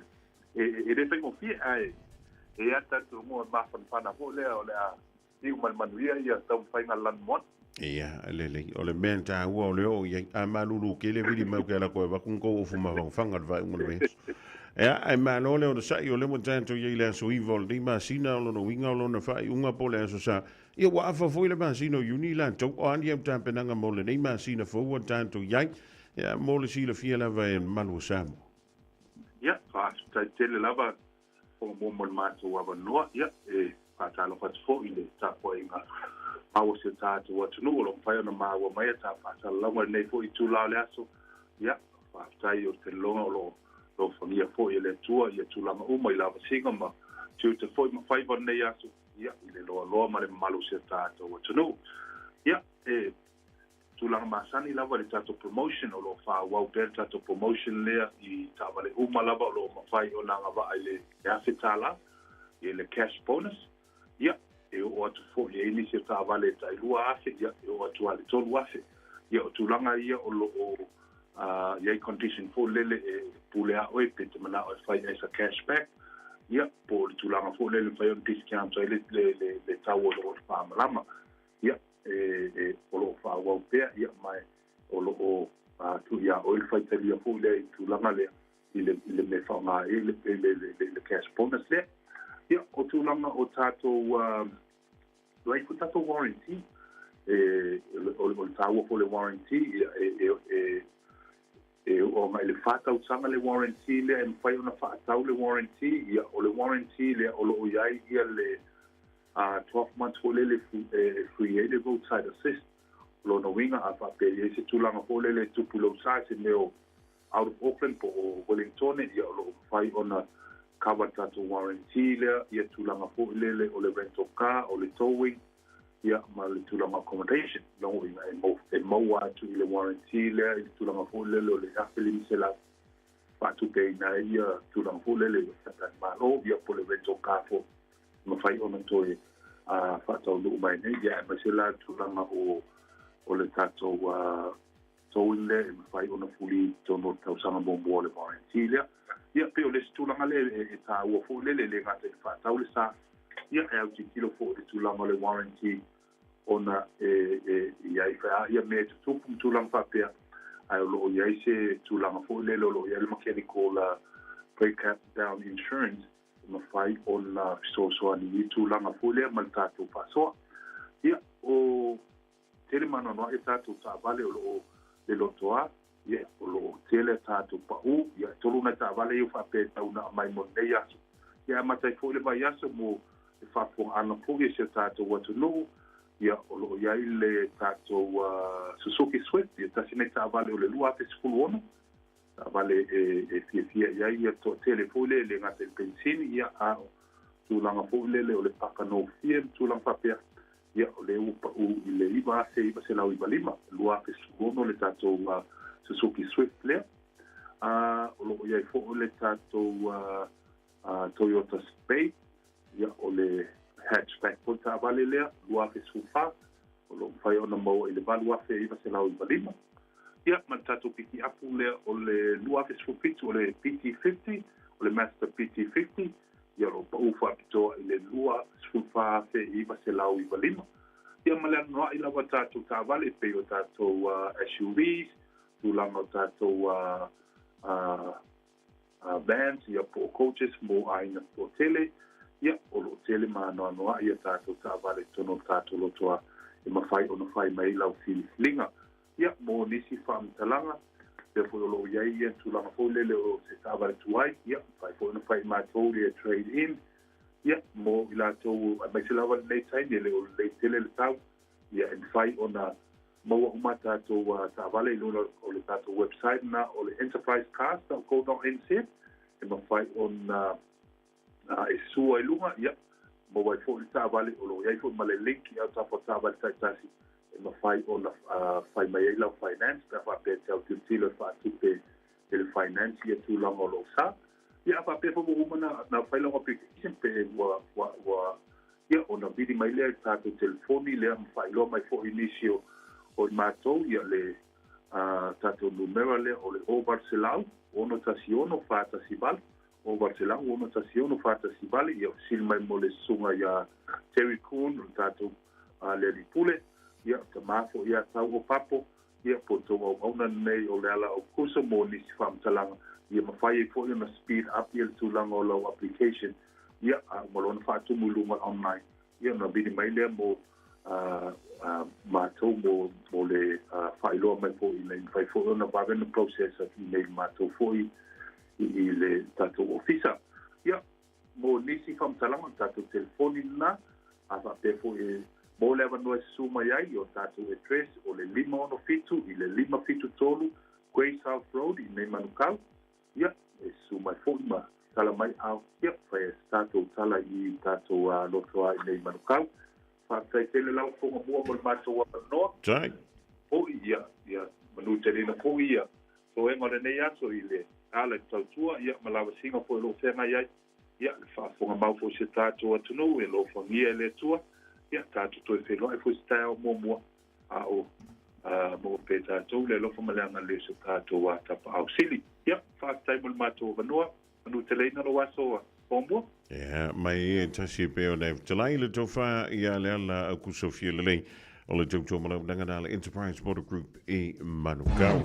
le fai ngo fie ai e ata tu mo ma fan ho le o le a i manuia ia tau fai nga lan mon ia le o le menta o le o ia a malulu ke le vili mau ke la ko va kun ko fu ma fanga va un le ia ai malo le o sai o le mo tanto ia le so evil di ma sina o no winga o no fai unga pole so sa ia wa fa foi le ma sino unila to on ia tampe nanga mo le nei ma sina fo o tanto ia ia mo le sila fiela va en malu samo ia fa sta tele lava o mo mato wa no ia patalo fat fo ile ta po inga au se ta tu wa tunu lo fa na ma wa mai ta patalo la nei fo i tu la le aso ia fa tai o te lo famia fo ile tua ia tu la ma o mai la singa ma tu te fo ma fa va nei aso ia ile lo ma le malu se ta tu wa tunu ia tu la ma sani la wa le ta promotion o lo fa wa per ta promotion le i ta vale o ma la ba lo ma fa o na va ile ya se tala ile cash bonus ia o atu fo ia ini se ta vale ta lua afe ia o atu ale tolu afe ia o tulanga ia o lo ia condition fo lele pulea o pe te mana o fai esa cashback ia po tulanga fo lele fai un discount le tawo lo fa malama ia o lo fa wa pe ia mai o lo tu ia o il fai te ia fo le tulanga le ile me fa nga ile cash bonus le ia o tulanga o tato lai fu tato warranty o tawo fo le warranty o mai le fata o sanga le warranty le en fai ona fa tau le warranty ia o le warranty le o lo ia le 12 months fo le free aid roadside assist lo no winga a fa pe se tulanga fo le tupulo sa se meo out of Auckland po Wellington ia lo fai ona cover tato warranty le ia tulanga fo le o le rental car o le towing ia ma le tulanga accommodation no winga e mo wa tu le warranty le tulanga fo le o le afeli se la fa tu pe na ia tulanga fo le sa ma o ia po le rental car fo ma fai ona toi a fa tau lu mai ne ia ma se la tulanga o le tato towing le ma fai ona fuli tono tau sanga bombo le warranty le ia pe o le tulanga le ta o fo le ngata fa tau le sa ia e au tilo fo le tulanga le warranty ona ia fa ia me tu tulanga fa pe ai lo ia se tulanga fo le lo ia le mechanical break down insurance ma fai ona so ani tulanga fo le malta tu fa so ia o tele mana no e tatu ta vale o le lotoa ia o lo tele tatu pa u ia tolu na ta vale eu fa pe ta una mai mo nei aso ia matai fo le mai aso mo e whaafonga ana fugi se tātou atu nuu, ia o loo iai le tātou Suzuki Swift, ia tasi nei tāwale o le lua te sifulu ono, tāwale e fia iai ia to telefone le ngata i pensini, ia a tūlanga fo le o le pakano fia, tūlanga whapea, ia o le upa u i le iwa se lau iwa lima, lua te sifulu ono le tātou Suzuki Swift lea, o loo iai fo le tātou Toyota Spade, ia o le hatchback po tāwale lea, lua ke sufa, o lo whai ona mau i le walu afe iwa se lau iwa lima. Ia, man tātou piki apu lea o le lua ke sufitu, o le PT50, o le Master PT50, ia lo pa ufa apitoa i le lua sufa afe iwa se lau iwa lima. Ia, ma lea noa i lawa tātou tāwale, pe o tātou SUVs, tūlanga o tātou vans, ia po coaches, mo aina po tele, ia o lo tele ma noa ia tātou tāwale tono tātou lotoa e mawhai o na whai mai lau whilinga. Ia mo nisi whaamtalanga, ia fo lo iai ia tūlanga fōlele o se tāwale tuai, ia whai fo na whai mātou ia trade in, ia mo i lātou mai se lawa nei taini le o le tele le tau, ia en whai o na maua uma tātou tāwale i luna o le tātou website na o le enterprisecars.co.nz, e mawhai o na e sua i lunga, ia, mo wai fo i tāwale o lo iai fo ma le link i au tāwha tāwale taitasi, e ma whai o na whai mai ei lau finance, ka whapea te au tūtilo whaatupe e le finance ia tūlanga o lo sa. Ia whapea fo umana na whai lau application pe ia o na vidi mai lea i tātou telefoni, lea ma whai loa mai fo inisio o i mātou, ia le tātou numera lea o le o Barcelau, ono tasi ono whātasi bali, o Barcelona, ono tasiono fata sibali, ia silmai mo le sunga ia Terry Coon, tātou le lipule, ia tamafo ia tau o papo, ia poto au mauna nei o le ala o kusa mo nisi whamtalanga, ia mawhai e fo ia na speed up ia tūlanga o lau application, ia malona whaatumu lunga online, ia na bini mai lea mo mātou mo le whailoa mai fo i nei, whai fo na wawena process of i nei mātou fo i le tātou ofisa. Ia, mo nisi whamtalanga tātou telefoni na, a whapefo e mo lewa noe suma iai o tātou address o le 5 i le 5 tolu, Grace House Road i nei Manukau. Ia, e suma i fo i ma tala mai au. Ia, whai e tātou tala i tātou lotoa i nei Manukau. Whaatai tele lau fonga mua mo le mātou a noa. Tai. O ia, manu te rina ko ia. So e ngore nei aso i le ala tautua, ia malawa singa po e lo whenga iai, ia le whaafonga mau fo se tātou atunu, e lo whangia e le tua, ia tātou toi whenua e fo se tāo mua a o mo pe tātou, le lo whamaleanga le se tātou a tapa au sili. Ia, whaatai mo le mātou vanua, anu te leina lo aso o mua. Ia, mai e tasi pe o nei, talai le tofa ia le ala a kusofia le lei, o le tautua malau nanganala Enterprise Motor Group i Manukau.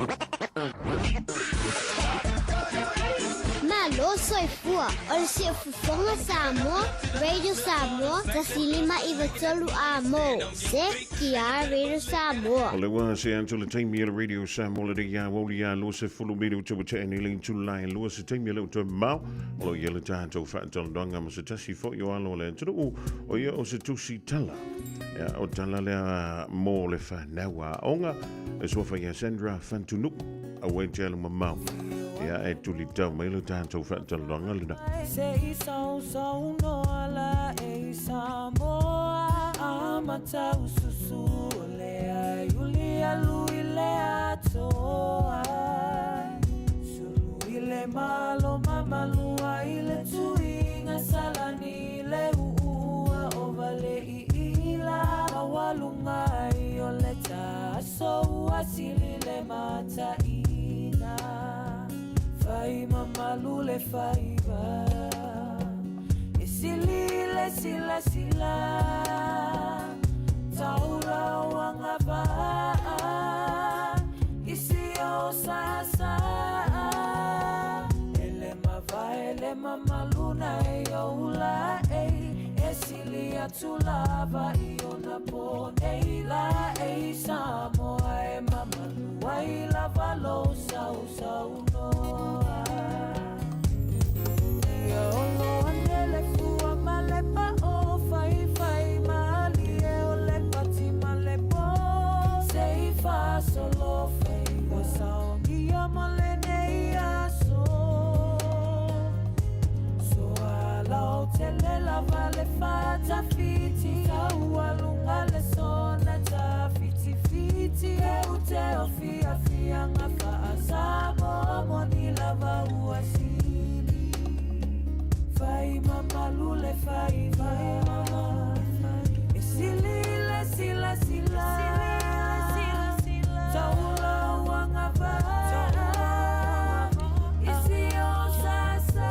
Malo soy fua, o se fufonga Samoa, Radio Samoa, tasilima iwa tolu amo, se kia Radio Samoa. O le wa se anto le taimi le Radio Samoa le ia woli ia lo se fulu miru tu te ni le tulai lo se taimi le tu mau, o lo ia le tātou whaatondonga ma se tasi fo yo alo le tu o ia o se tusi tala. Ia o tala le mo le whanawa onga, e sofa ia Sandra Fantunuk, a wetelu mamau. Ia e tuli tau mai lo tātou whaatondonga luna. Se isa so no ala e Samoa amata ususu le Julia Luile atoa sulu ile malo mama lua ile tuinga salani le ua ovale ila awalunga ioleta so asili le mata ina fai mama lule fai ba Silile sila sila taura wangaba isio sasa ele mama luna youla esilia tulava iona ponela Samoa mama lua ila valo sau no yo lo andele pa o fai fai mali e o le pati ma le po sei fa solo fai wa sao ia ma le nei aso so ala o te le lava le fa ta fiti au alunga le sona ta fiti fiti e u te o fia fia nga fa asamo mo ni lava uasili fai mama lule fai mama e silile sila sila taula wanga va isi o sasa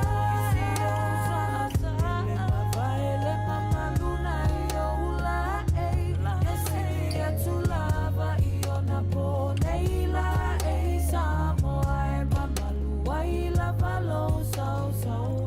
ele mava ele mama luna io ula e esi atulava io na poneila e samo e mama lua ila valo sao sao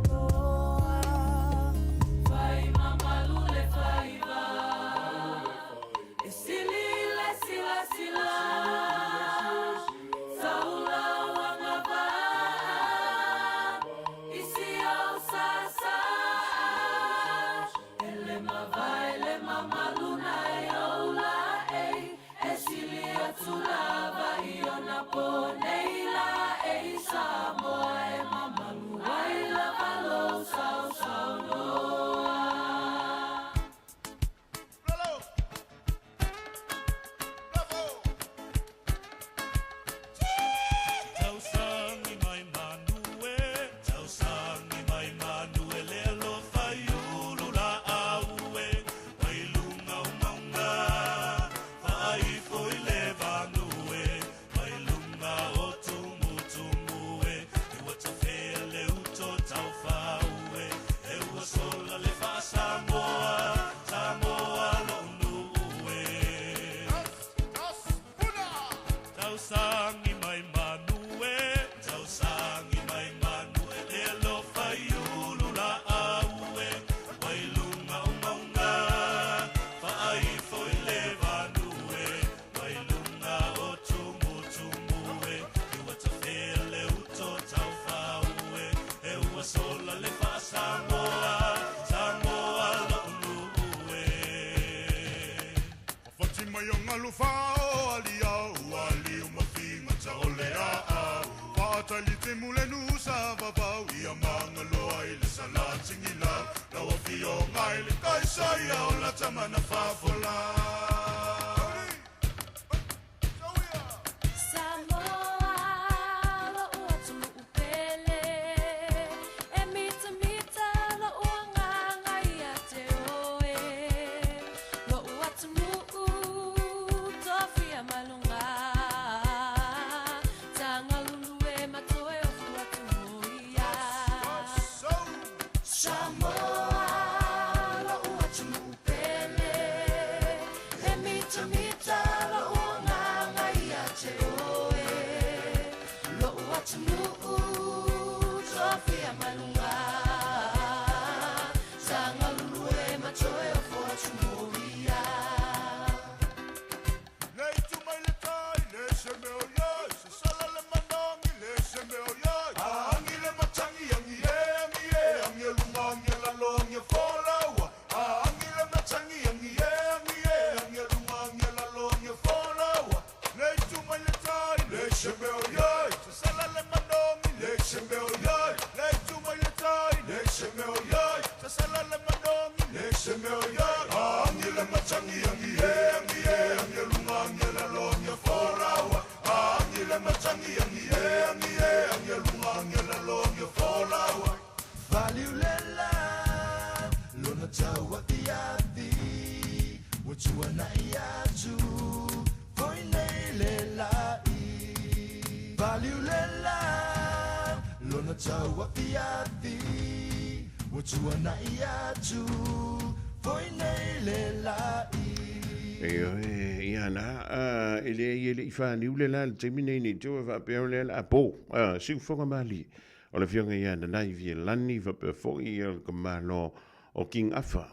fa ni ule la te mine ni te fa pe ole la po si fo mali o le fionga ia na nai vi lani fa pe fo i ko malo o king afa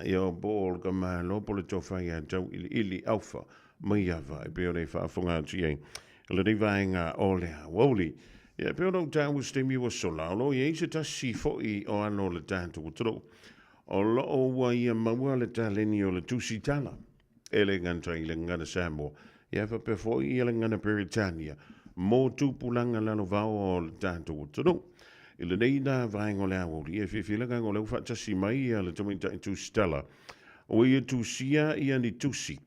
yo bol ko malo po le tofa ia jau ili alfa mai ava e pe ole fa fonga ti le dei vainga ole woli ia pe ono ta u stemi was so la lo ye se ta si fo i o ano le tanto tro o loo ua ia maua le taleni o le tusitala e le nganta i le ngana Samoa. Ia whapefo i le ngana Peritania, mō tūpulanga lalo vau o le tātou tunu. I le nei nā vaengo le awori, e whiwhilanga o le uwhatasi mai a le tamita i tusitala, o ia tusia ia ni tusi,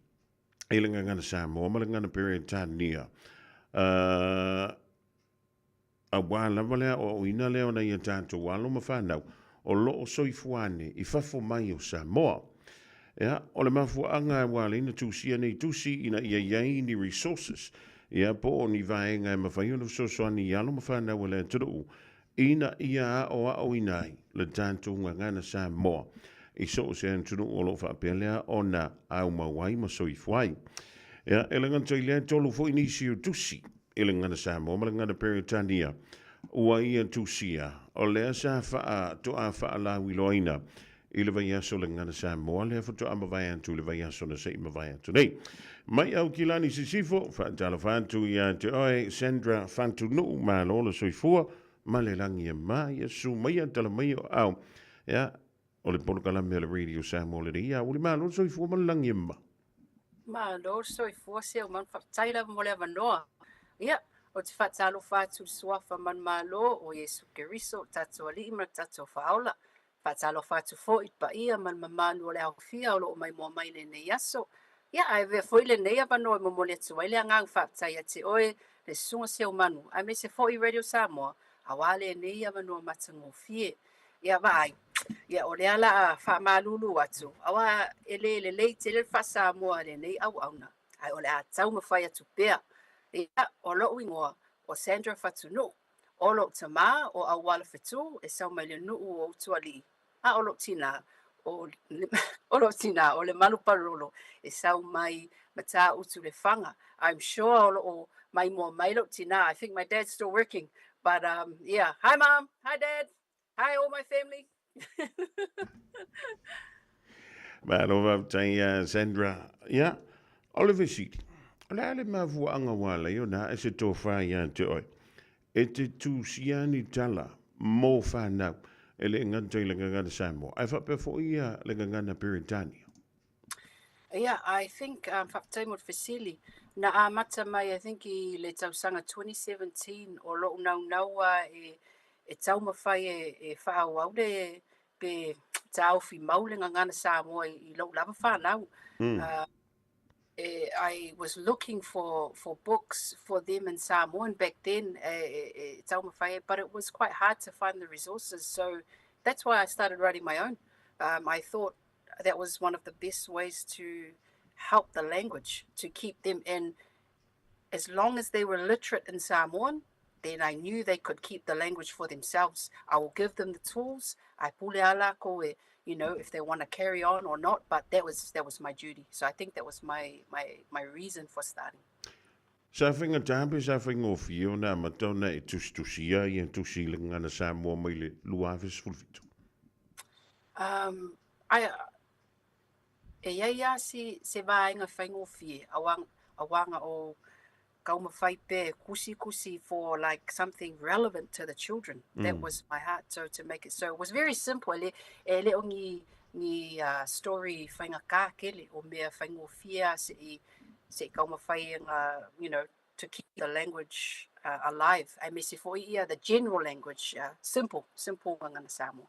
i le ngana Samoa, ma le ngana Peritania. A wala lea o ina leo na ia tātou walo ma whanau, o loo soifuane i whafo mai o Samoa. Ia, o le mafuanga wale ina tusia nei tusi ina ia iai ni resources. Ia po o ni vaenga e mawhaionu sosoani i alo ma whanau le turu. Ina ia o inai le tātou ngana Samoa. I so se antunu o lo whapelea o na au mawai ma soifuai. Ia, e le nganta i lea tolu fo inisi o tusi. I le ngana Samoa, ma le ngana Peritania. Ua ia tusia, o lea sa faa to a faa la wiloina. I le vai aso le ngana Samoa, lea fa to a mawai antu le vai aso na sei mawai antu nei. Mai au kilani sisifo, fa tala fantu ia te oe, Sandra fantu nu, ma lola soifua, ma le langi e mai asu, mai antala mai o au. Ia, o le pono kalame o le Radio Samoa le ia, uli ma lola soifua ma le langi e ma. Ma lo soifua se o man whaptaila mo le avanoa. Ia, o te whatalo whātu suafa man malo o Yesu Keriso, tato alima, tato whaola. Whatalo whātu fo it pa ia man mamanu o le hawhia o lo o mai mua mai le nei aso. Ia, ai vea foi le nei avano e momo le tua ile angang whaptai a te oe le sunga se o manu. Ai me se fo i Radio Samoa, a wale nei avano matango fie. Ia vai, ia o le ala a wha malulu atu. Awa ele le leite le wha Samoa le nei au auna. Ai o le a tau mawhai atu pea. Ia, o lo ingoa, o Sandra Fatunu, o lo tama, o awala fitu, e sau mai le nuu o tuali. A o lo tina, o lo tina, o le manu parolo, e sau mai mata utu le fanga. I'm sure o lo mai mo mai lo tina. I think my dad's still working. But yeah, hi mom, hi dad, hi all my family. Ma lo vaptai Sandra, ia, Oliver City. Le ale mafuanga wala yo na e se tō whai te oi. E te tūsiani tala mō whanau e le ngantoi le ngana Samoa. Ai whapefo ia le ngana Peritania. Yeah, I think whaptai mo Fasili. Na a mata mai, I think I le tausanga 2017 o lo naua e tau mawhai e whaau le pe tau fi maulenga ngana Samoa I lo lava whanau. I was looking for books for them in Samoan back then, but it was quite hard to find the resources. So that's why I started writing my own. I thought that was one of the best ways to help the language, to keep them in. As long as they were literate in Samoan, then I knew they could keep the language for themselves. I will give them the tools. I pule ala ko e, you know, if they want to carry on or not, but that was my duty. So I think that was my reason for starting. Sa whinga tāpe, sa whinga o whio nā matona e tusia I tusi le ngana Samoa mai le luawes fulfitu. E ia se vaenga whainga o whie, awanga o kauma whaipe kusi for like something relevant to the children. That was my heart. So to make it, so it was very simple. Le o ni story whainga kākele o mea whainga o whia se kauma whainga, you know, to keep the language alive. I me se fo ia the general language, simple ngana Samoa.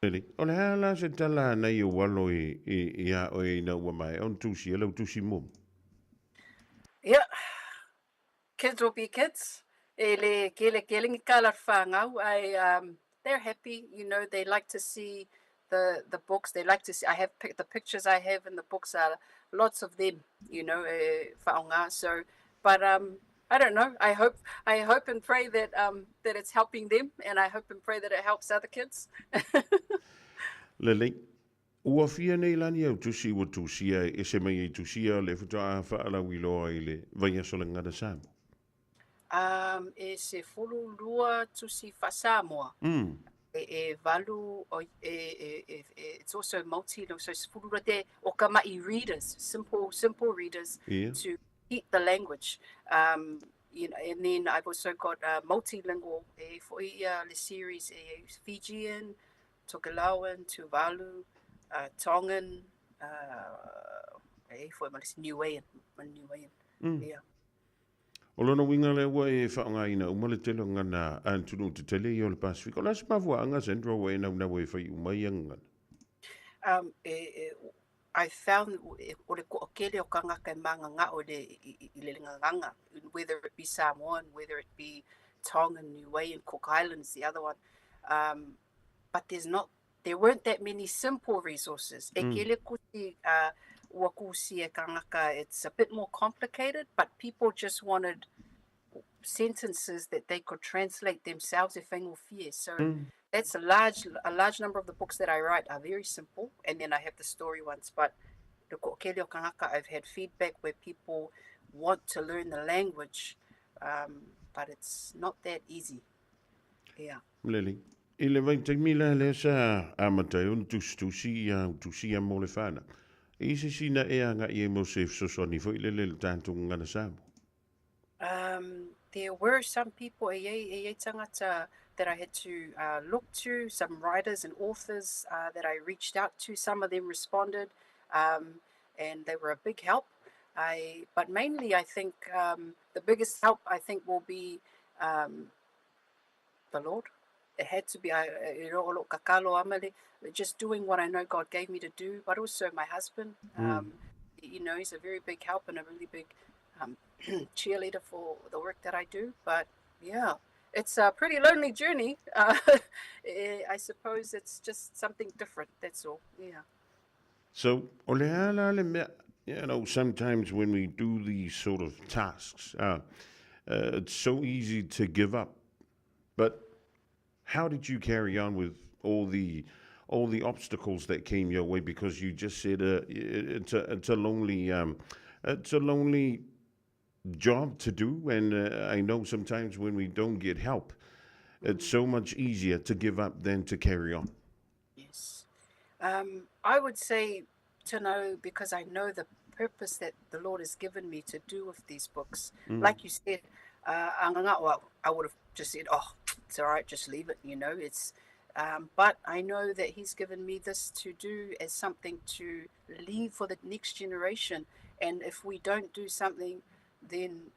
O le hala se tala nei o walo I a o e na ua mai, on tusi, e lau tusi mom. Yeah. Kids will be kids. They're happy, you know, they like to see the books. They like to see, I have the pictures I have in the books are lots of them, you know, so, but I don't know. I hope and pray that that it's helping them, and I hope and pray that it helps other kids. Lele, ua fia nei lani au tusi ua tusia e se mai e tusia le futa a whaala wiloa I le vai aso le ngana Samoa. E se fulu lua tusi fa Samoa. E valu it's also multi, so se fulu lua te o kamai readers, simple readers to keep the language. You know, and then I've also got multilingual for the series Fijian, Tokelauan, Tuvalu, Tongan, foi malis Niuean, yeah. O lona winga le ua e whaongaina uma le telo ngana antunu te tele i o le Pacific. O la se mawua anga sendro wa e nau nau e whai umai anga. I found o le ko'okele o kangaka e manga o le I le nganga, whether it be Samoan, whether it be Tongan, Niuean, Cook Islands, the other one. But there weren't that many simple resources. E kele kuti ua kusi e kangaka, it's a bit more complicated, but people just wanted sentences that they could translate themselves if fie. So that's a large number of the books that I write are very simple, and then I have the story ones. But the ko'okele o kangaka, I've had feedback where people want to learn the language, but it's not that easy. Yeah. Lili. I le vai te mila le sa amatai un tusi a mo le whana. I se sina e anga I e mo se fsosoni fo I le tantu ngana samu. There were some people tangata that I had to look to, some writers and authors that I reached out to. Some of them responded, and they were a big help. But mainly, I think the biggest help I think will be the Lord. It had to be, just doing what I know God gave me to do, but also my husband. He's a very big help and a really big cheerleader for the work that I do. But yeah, it's a pretty lonely journey. I suppose it's just something different, that's all. Yeah. So, sometimes when we do these sort of tasks, it's so easy to give up. But how did you carry on with all the obstacles that came your way? Because you just said it's a lonely job to do, and I know sometimes when we don't get help, it's so much easier to give up than to carry on. Yes, I would say to know, because I know the purpose that the Lord has given me to do with these books. Like you said, I would have just said, "Oh, it's all right, just leave it." It's. But I know that He's given me this to do as something to leave for the next generation. And if we don't do something, then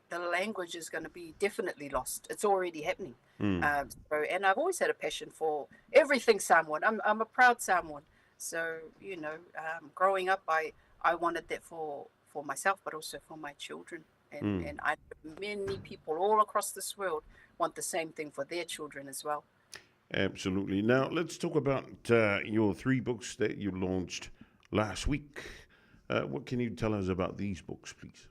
the language is going to be definitely lost. It's already happening. And I've always had a passion for everything Samoan. I'm a proud Samoan. So, growing up, I wanted that for myself, but also for my children. And I know many people all across this world want the same thing for their children as well. Absolutely. Now, let's talk about your 3 books that you launched last week. What can you tell us about these books, please?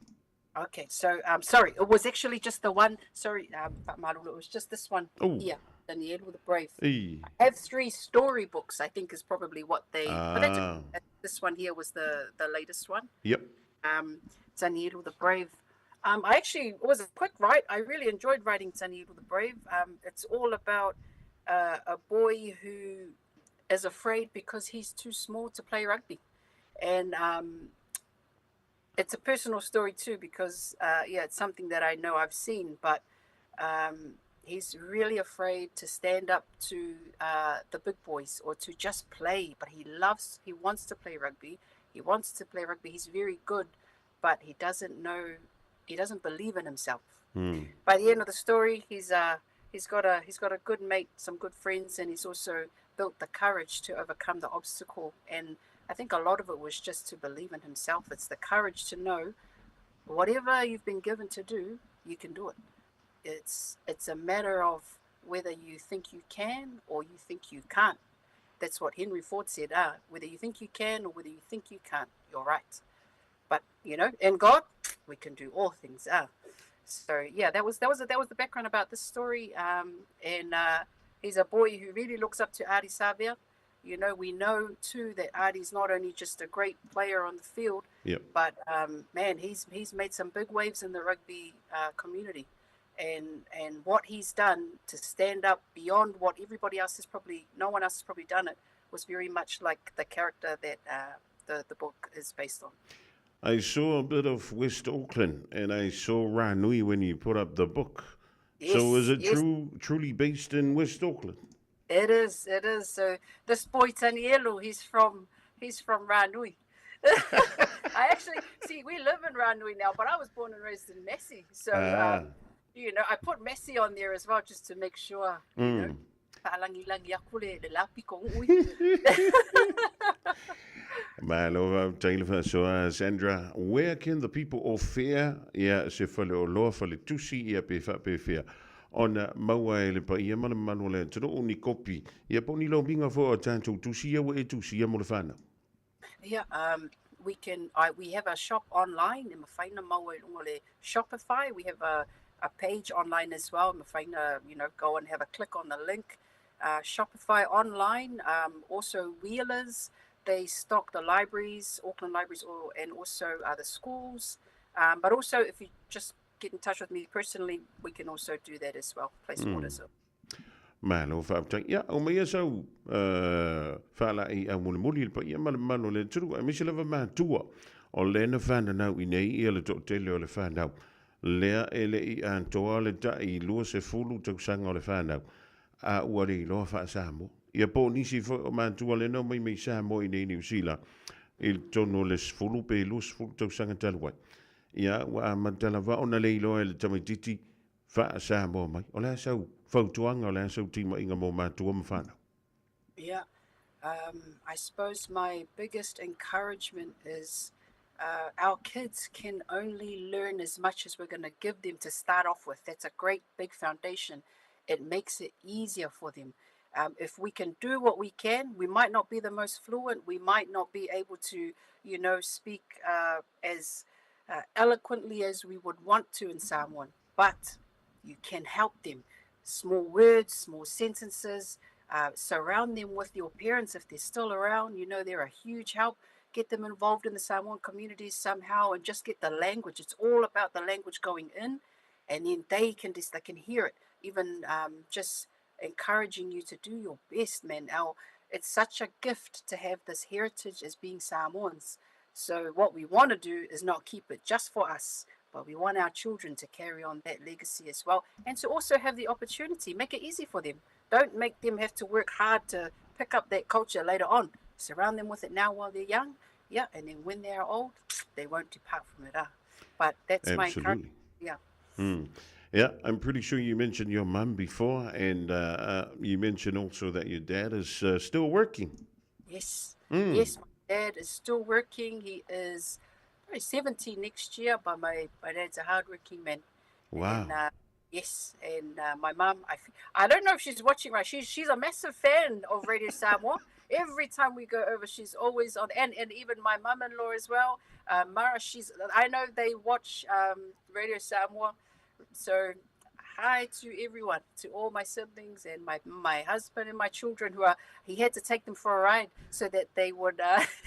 Okay, so sorry, it was actually just the one. Sorry, it was just this one here, Daniel with the Brave. Hey. I have 3 storybooks, I think is probably what they. But this one here was the latest one. Yep. Daniel with the Brave. It was a quick write. I really enjoyed writing Daniel with the Brave. It's all about a boy who is afraid because he's too small to play rugby, and it's a personal story too, because it's something that I know I've seen, but he's really afraid to stand up to the big boys or to just play. But he wants to play rugby. He's very good, but he doesn't believe in himself. By the end of the story, he's got a good mate, some good friends, and he's also built the courage to overcome the obstacle. And I think a lot of it was just to believe in himself. It's the courage to know whatever you've been given to do, you can do it. It's a matter of whether you think you can or you think you can't. That's what Henry Ford said. Whether you think you can or whether you think you can't, you're right. But in God, we can do all things. So yeah, that was the background about this story. And he's a boy who really looks up to Adi Savia. We know too that Adi's not only just a great player on the field, but man, he's made some big waves in the rugby community, and what he's done to stand up beyond what no one else has probably done it, was very much like the character that the book is based on. I saw a bit of West Auckland, and I saw Ranui when you put up the book. Yes, so is it yes. truly based in West Auckland? It is. So this boy Tanielu, he's from Ranui. I actually see we live in Ranui now, but I was born and raised in Messi. So I put Messi on there as well just to make sure. Langi aku le lapi ko ui. Malo taile so Sandra, where can the people of Fair se fale o loa fale tusi pe Fair ona maua ele pa ia mana manuale tano uni kopi ia poni lo binga fo tanto tusi ia we tusi ia mo le fana. Yeah, we have a shop online in Mafaina Maua le Shopify. We have a page online as well. Mafaina, go and have a click on the link. Shopify online. Also Wheelers, they stock the libraries, Auckland libraries, and also the schools. But also if you just get in touch with me personally, we can also do that as well. Place orders. Malo whaaptai. Ia, o mea sau whaala i a muli pa ia mano le turu. A misi lewa mātua o lena whana nau i nei ia le tō tele o le whanau. Lea ele i antoa le ta i lua se fulu tau sanga o le whanau. A uare i loa wha Samoa. Ia po nisi o mātua le nau mai Samoa i nei New Zealand. Il tono le fulu pe lua se fulu tau sanga taluai. Ia, wa mantala wa ona le i loa le tamaititi wha Samoa mai. O lea sau fautuanga o lea sau tima inga mo mātua mawhana. Yeah, I suppose my biggest encouragement is our kids can only learn as much as we're going to give them to start off with. That's a great big foundation. It makes it easier for them. If we can do what we can, we might not be the most fluent. We might not be able to, speak as eloquently as we would want to in Samoan, but you can help them. Small words, small sentences, surround them with your parents if they're still around. They're a huge help. Get them involved in the Samoan communities somehow and just get the language. It's all about the language going in, and then they can hear it. Even just encouraging you to do your best, man. It's such a gift to have this heritage as being Samoans. So what we want to do is not keep it just for us, but we want our children to carry on that legacy as well, and to also have the opportunity. Make it easy for them. Don't make them have to work hard to pick up that culture later on. Surround them with it now while they're young, and then when they're old, they won't depart from it. But that's my encouragement. Yeah, I'm pretty sure you mentioned your mum before, and you mentioned also that your dad is still working. Yes, yes, my dad is still working. He is 70 next year, but my dad's a hardworking man. Wow. And, yes, and my mum, I don't know if she's watching right. She's a massive fan of Radio Samoa. Every time we go over, she's always on, and even my mum-in-law as well. Mara, I know they watch Radio Samoa. So hi to everyone, to all my siblings and my husband and my children he had to take them for a ride so that they would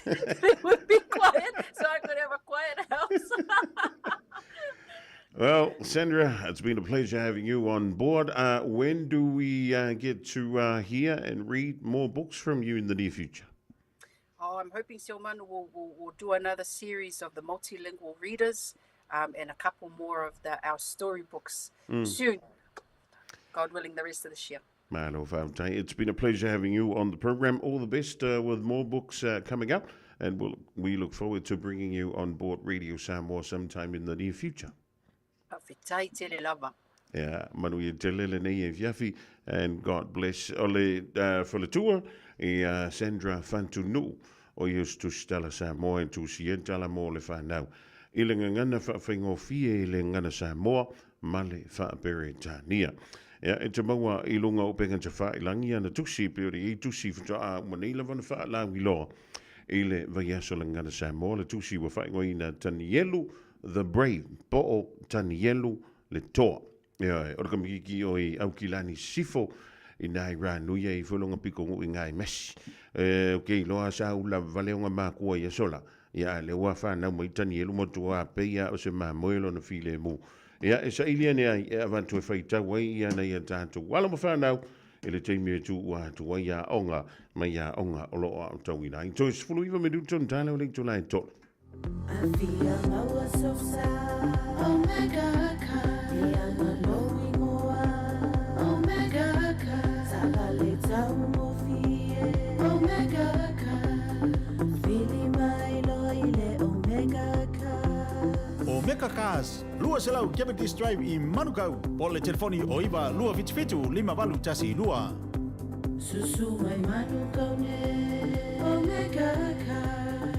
they would be quiet, so I could have a quiet house. Well, Sandra, it's been a pleasure having you on board. When do we get to hear and read more books from you in the near future? I'm hoping Silman will do another series of the multilingual readers. And a couple more of our storybooks soon. God willing, the rest of this year. It's been a pleasure having you on the program. All the best with more books coming up, and we look forward to bringing you on board Radio Samoa sometime in the near future. Yeah, manuia telele nei e fiafi, and God bless. Ole for the tour, Sandra Fantunu, o tu stella Samoa and tu sientala mo le whanau. I le ngana whaafingofie le ngana Samoa ma le Whaaperetania. Ia, e te maua I lunga o penga te whaelangi ana tusi, peori I tusi whataa umanila wana whaalangi loa. I le vaiaso le ngana Samoa, le tusi wa whaingoina Tanielu the Brave, po o Tanielu le toa. Ia, o kamiki o I aukilani sifo, I nai rānuia I whulunga piko ngu I ngai mesi. Okay, loa sa ula valeonga mākua I asola. Ia le ua whanau mai Tanielu mo tua peia o se mamoelo na file mu. Ia e sa ilia ne ai e avantu e whaitau ai ia nei a tātou. Wala mo whanau e le teimi e tu ua atu ai a onga mai a onga o loa o tau ina. I toi sifulu iwa me duton tāna o le tu lai tolu. I feel maua so sad. Omega ka. Ia na lowi moa. Omega ka. Saka le tau. Omega Car, Fili Milo ile Omega Car. Omega Cars, lua selau Cavendish Drive i Manukau. Pole telefoni o iwa lua fitu 5 tasi lua. Susu mai Manukau ne Omega Car,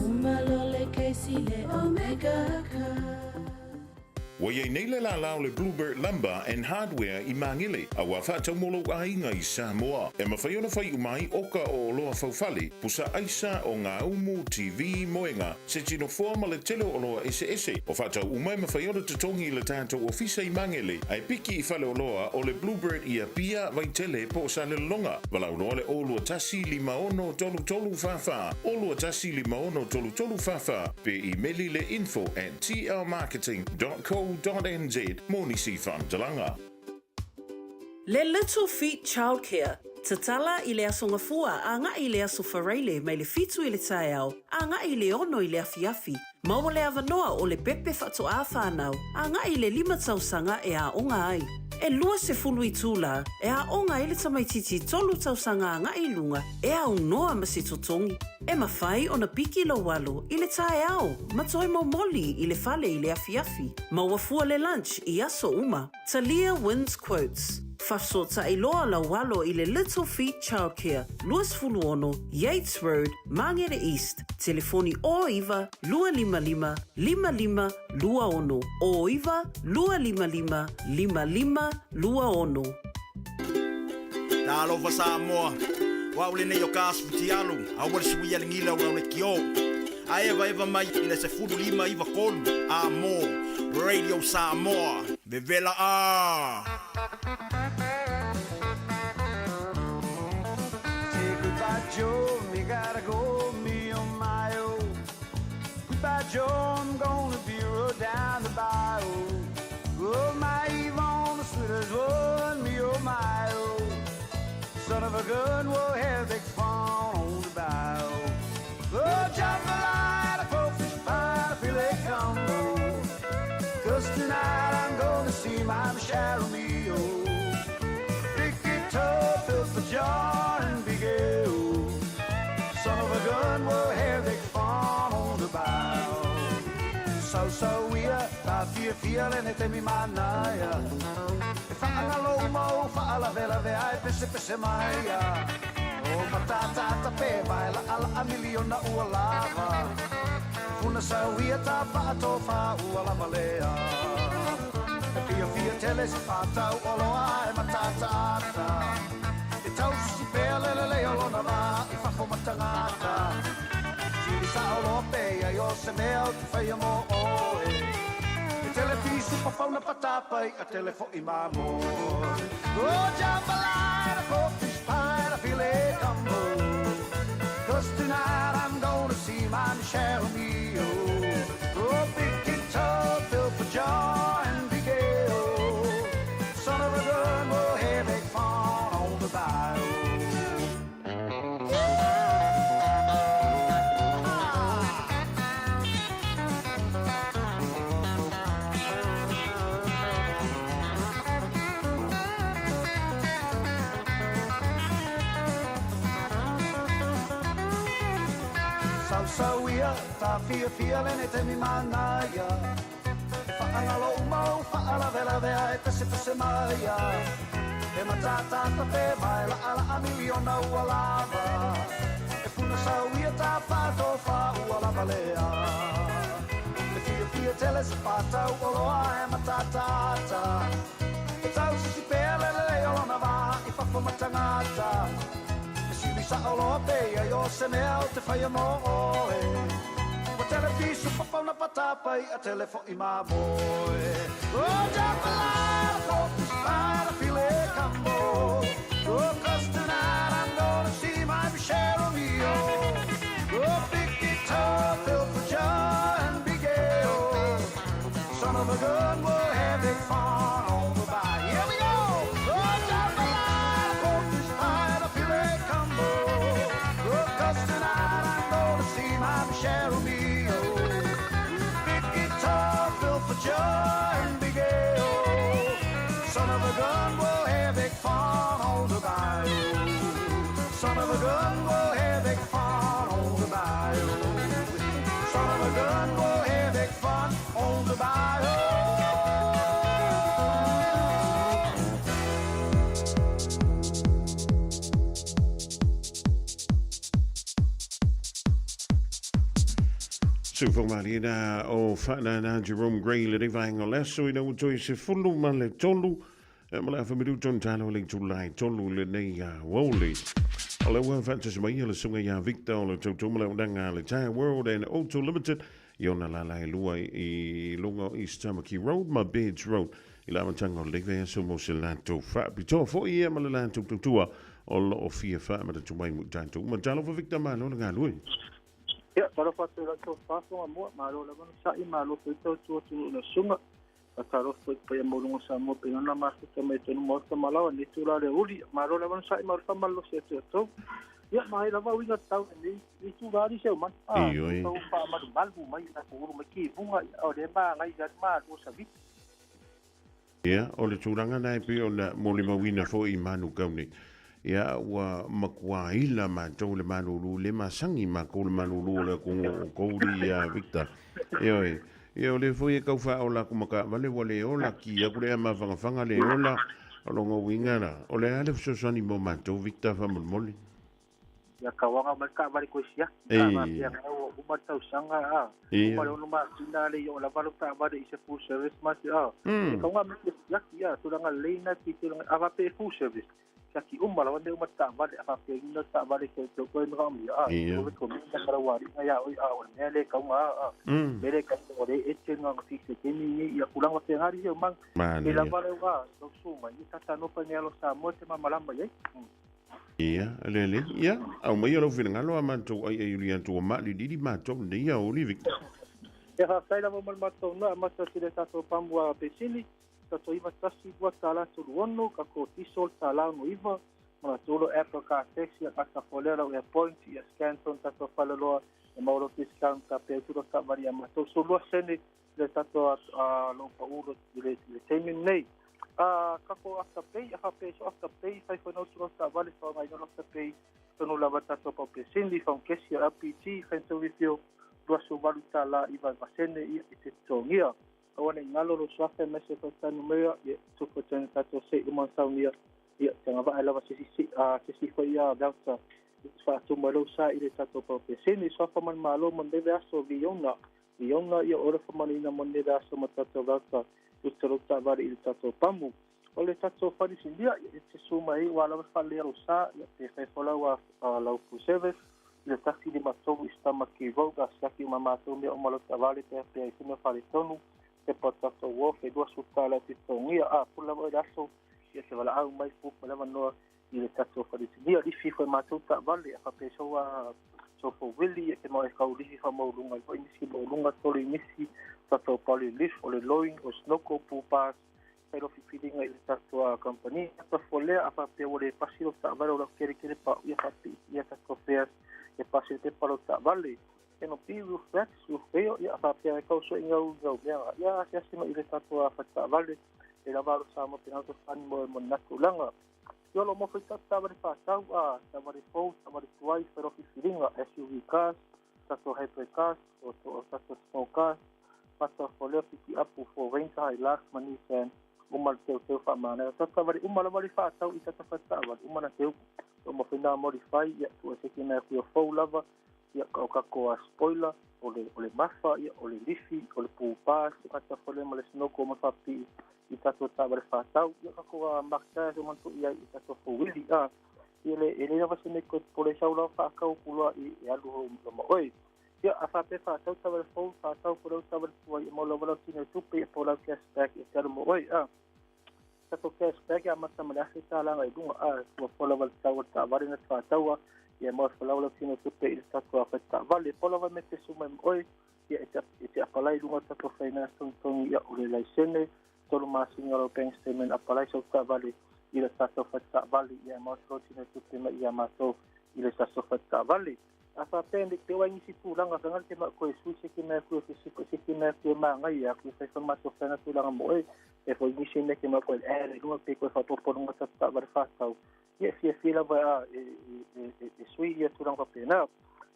Umalole Kesile Omega Car. Wai nei le la le Bluebird Lumber and Hardware i Mangile. A wa whātau molo ainga i Samoa. E mawhai ona whai umai oka o loa whauwhale. Pusa aisa o ngā umu TV moenga. Se tino forma le telo o loa ese. O whātau umai mawhai ona tatongi le tātou ofisa i Mangile. Ai piki i whale o loa o le Bluebird i a pia vai tele po sa le longa. Walau noa le olua tasi 5 tolu whawha. Olua tasi 5 tolu whawha. Pe i meli le info@tlmarketing.co.nz Moni si whamtalanga. Le Little Feet Childcare. Tatala i le asonga fua a ngā i le aso whareile mai le fitu i le tae au, a ngā i le ono i le afiafi. Maua le awanoa o le pepe whato a whanau, a ngā i le 5 tausanga e a onga ai. E lua se fulu i tūla, e a onga i le tamaititi 3 tausanga a ngā i lunga, e a ungoa ma se totongi. E mawhai o na piki lo walo i le tae au, matoi mo moli i le fale i le afiafi. Maua fua le lunch i aso uma. Talia wins quotes. Whafsota i loa la walo i le Little Feet Childcare, Luas Fuluono, Yates Road, Mangere East. Telefoni o iwa, 255 55 luaono. O iwa, 255 55 luaono. Nā lofa Samoa, waule nei o kāsputi alu, a wale sui alingila o le kio. A eva mai i le se furu 5 iwa kolu, a mo, Radio Samoa, vevela a. Joe, me gotta go, me on my own. Goodbye, Joe, I'm gonna bureau down the bayou. Oh, my Eve on the sweetest one, me oh my oh. Son of a gun, we'll have big fun on the bayou. Oh, jump the line, a crawfish pie, I feel it combo. 'Cause tonight I'm gonna see my Michelle me oh. Big guitar, fill for John and Big Ale. Son of a gun, we'll have big fun on the bow. So we are, I feel and it me manaya. If I'm a low mo, fa'ala vela ve ai pese maia. Oh, matata pe baila ala a miliona ua lava. Una sauia ta fa'ato fa ua lava lea. Fia tele si fa'atau olo ai matata ata. Tau si pele le olona va I fafo matangata Sili sa olope ya yo se meo tu fai mo oe I telefisu pa fauna patapa I telefo I mamo Oh jambalaya for fish pie I feel it combo 'Cause tonight I'm gonna see my Michelle Mio Oh big guitar built for joy and big ale Son of a gun will have big fun on the bayou So we are, ta feeling it in me manaya. Fa'angalo umau, fa'ala vela vea, pese maia. E matata ta pe baila ala a miliona ua lava. E puna sa we are, ta fato fa ua lava lea. E fia tele se pata uoloa e matata ta. E tau si pele le olona va, I fafo matangata. Sa olope ia yo se mea o te whaia mo oe Wa telefisu papauna patapa I a telefo I mamoe Oh, jambalaya, focus fire, I feel it combo Oh, 'cause tonight I'm gonna see my Michelle Mio Oh, big guitar, built for joy and big ale Son of a gun, we'll have big fun on the bayou Here we go! Oh, jambalaya, focus fire, I feel it combo Tonight I'm gonna see my Michelle Mio Big guitar built for joy and big ale Son of a gun, we'll have big fun on the bayou Sufo Marina o Fana Jerome Gray le vang o leso ina utoi se fulu ma le tolu mala fa midu ton tano le July tolu le nei woli ole wa fantas mai le sunga ya Victor le toto mala ndanga le Tire World and Auto Limited yona la la lua I longo East Tamaki Road ma Beds Road ila matanga le ve so mo se lanto fa bito fo ia mala lanto tua o lo fia fa ma tu mai mu tanto ma talo fa Victor ma no nga lui. Ya, taro fatu la to faso mo malo la bon sa I malo ko to tu na sunga. Taro fo pe mo no sa mo pe na ma se me to mo sa malo ni tu la le uli malo la bon sa I malo fa malo se to. Ya, mai la va winga tau ni tu ga di se man. To fa ma balbu mai na ko ru ki bunga o de ba ngai ja ma do sa vi. Ya, o le turanga nai pe o na mo le mawina fo I manu kauni. Ya wa makwa ila ma tau le manulu le masangi ma ko le manulu le ko ya Victor yo le foi ka fa ola kuma ka vale wale ola ki ya kule ma fanga le ola o ngo wingara o le ale so soni mo ma tau Victor fa mol ya kawanga ma ka vale ko sia ma ya o ma tau sanga ma lo ma tinda le yo la valo ta vale I se full service ma ka nga me ya tu nga leina ki tu nga ava pe full service ki umala wande umata vale apa pe ina ta vale ke to ko no mi ko ko mi ta kara wari ya o o nele ka ma bere ka o re eche no fi se ke ni ya kulanga te hari yo mang ila vale wa to suma ni ta no pa ni alo sa mo te malamba ye ia lele ia au mai lo fina ngalo amanto ai Julian to ma li di ma to ni ya Olivic ya ha sai la mo mal mato no ma sa si le ta to pambua pesini to iwa tasi bua tala tu ono ka ko tisol tala no iwa ma tolo Africa taxi ka ka folera o point ya Scanton ta to falolo e mauro discount ka pe tu ka varia ma to solo sene le ta to lo pa ulo le temin nei ka ko after pay sai ko no tu ka vale so mai no after pay to no lava ta to pa pe sindi fa ke si APT fento video do so valuta la iwa sene I te tongia awana ngalo lo swafe mese ko tanu mea ye to ko tanu tato se mo saunia ye tanga ba ala si ko ya data fa to malo sa ile tato po pe se ni swafa man malo man debe aso viona ye ora fa man ina man debe aso matato data utro ta ba ile tato pamu ole tato fa di sindia ye se suma I wala fa le rosa ye te fa fola wa la fu service le taxi di mato istama ki voga saki mama to me o malo tavale te pe ina fa tonu te patato wo fe do sutala ti tongia pula mo daso ye se vala au mai fu mala no I le tato fa di dia di fi fa mato ta vale fa pe so so fo willi e mo e ka uli fa mo lunga ko isi mo lunga to le misi tato pali lis o le loing o snoko pu pas pero fi feeding e tato company ta fole fa pe wo le pasilo ta vale o kere pa ye fa pi ye tato feas e pasilo te palo ta vale que no pido flex o feo e a papel que eu sou em o ya se assim ele está toda a vale ele vai usar uma final do fan mo na tulanga yo lo mo foi tava de passar tava de fou tava de tuai pero que filinga SUV cars tato hyper cars o tato small cars passa folha pick up for rent Hilux Nissan uma teu fa mana tava de uma vale passar e tava tava uma na teu mo foi na modify ya tu esse que na fou lava ya ka spoiler o le mafa ya o le lifi o le pupa ka ta fole mo le sno ko ma papi I tato tabar fa tau ya ka ko makta so man tu ya I tato fo willi ele va se me ko por esa ula fa ka kulo I alu mo oi ya afa pe fa tau tabar fo fa tau por tabar fo mo lo valo sine tu pe por la que stack e tar mo oi tato que stack ya mata mala se tala ngai dunga ko fo val tau tabar na fa tau ye mo falaula sino tupe il tato afetta vale polo va mette su mem oi ye e apalai lunga tato faina ton ya ule laisene tolo ma signoro penstemen apalai so ta vale il tato afetta vale ye mo sino tupe ma ya mato il tato afetta vale afa pende te wa ngisi tu langa ngal te ma ko su se ki na ko se ki na te ma ngai ya ko se ma so faina tu langa mo e fo ngisi ne ke ma ko lunga pe ko fa to por lunga tato va fa tau ye fila va e sui ia turang pa pena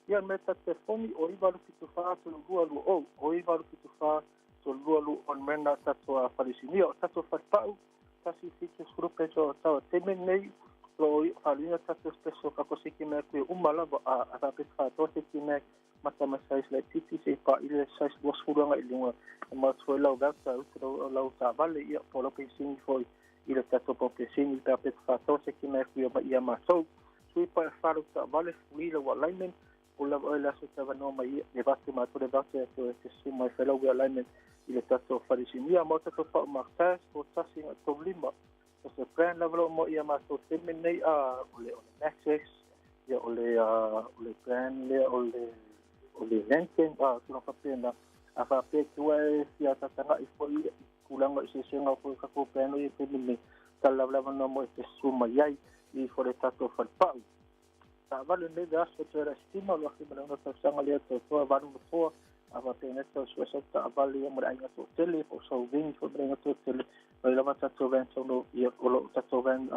ia meta telefoni o iva lu fitu fa to lu lu o iva lu fitu fa to lu on mena tato a falisinia tato fa pau tasi fitu grupo to tato temen nei lo falinga tato speso ka kosiki me ku umalava a ta pesa to se ki me mata masai le titi se pa ile sai was furanga ilunga ma tsoela ga ta utro la uta vale ia polo pensing foi ile tato po pensing ta pesa to se ki me ku ia ma so sui pa faru ta vale fuile wa alignment Ola ola so tava no mai ne vatu ma to le vatu to se suma fellow alignment ile tato farisinia mo tato pa martas po tasing to lima so se plan level mo ia ma to terminate ole access ya ole plan le ole lenten so ka pena afa pe tuai sia tanga ifo kulang se senga ko ka ko plan o terminate tal level no mo se suma yai i for le tato fa pa vale ne da so era stima lo que me lo sanga le to va no to ava pena to so ta vale mo ai to tele o so vin fo brenga to tele o la vata to ven so no ia o lo to ven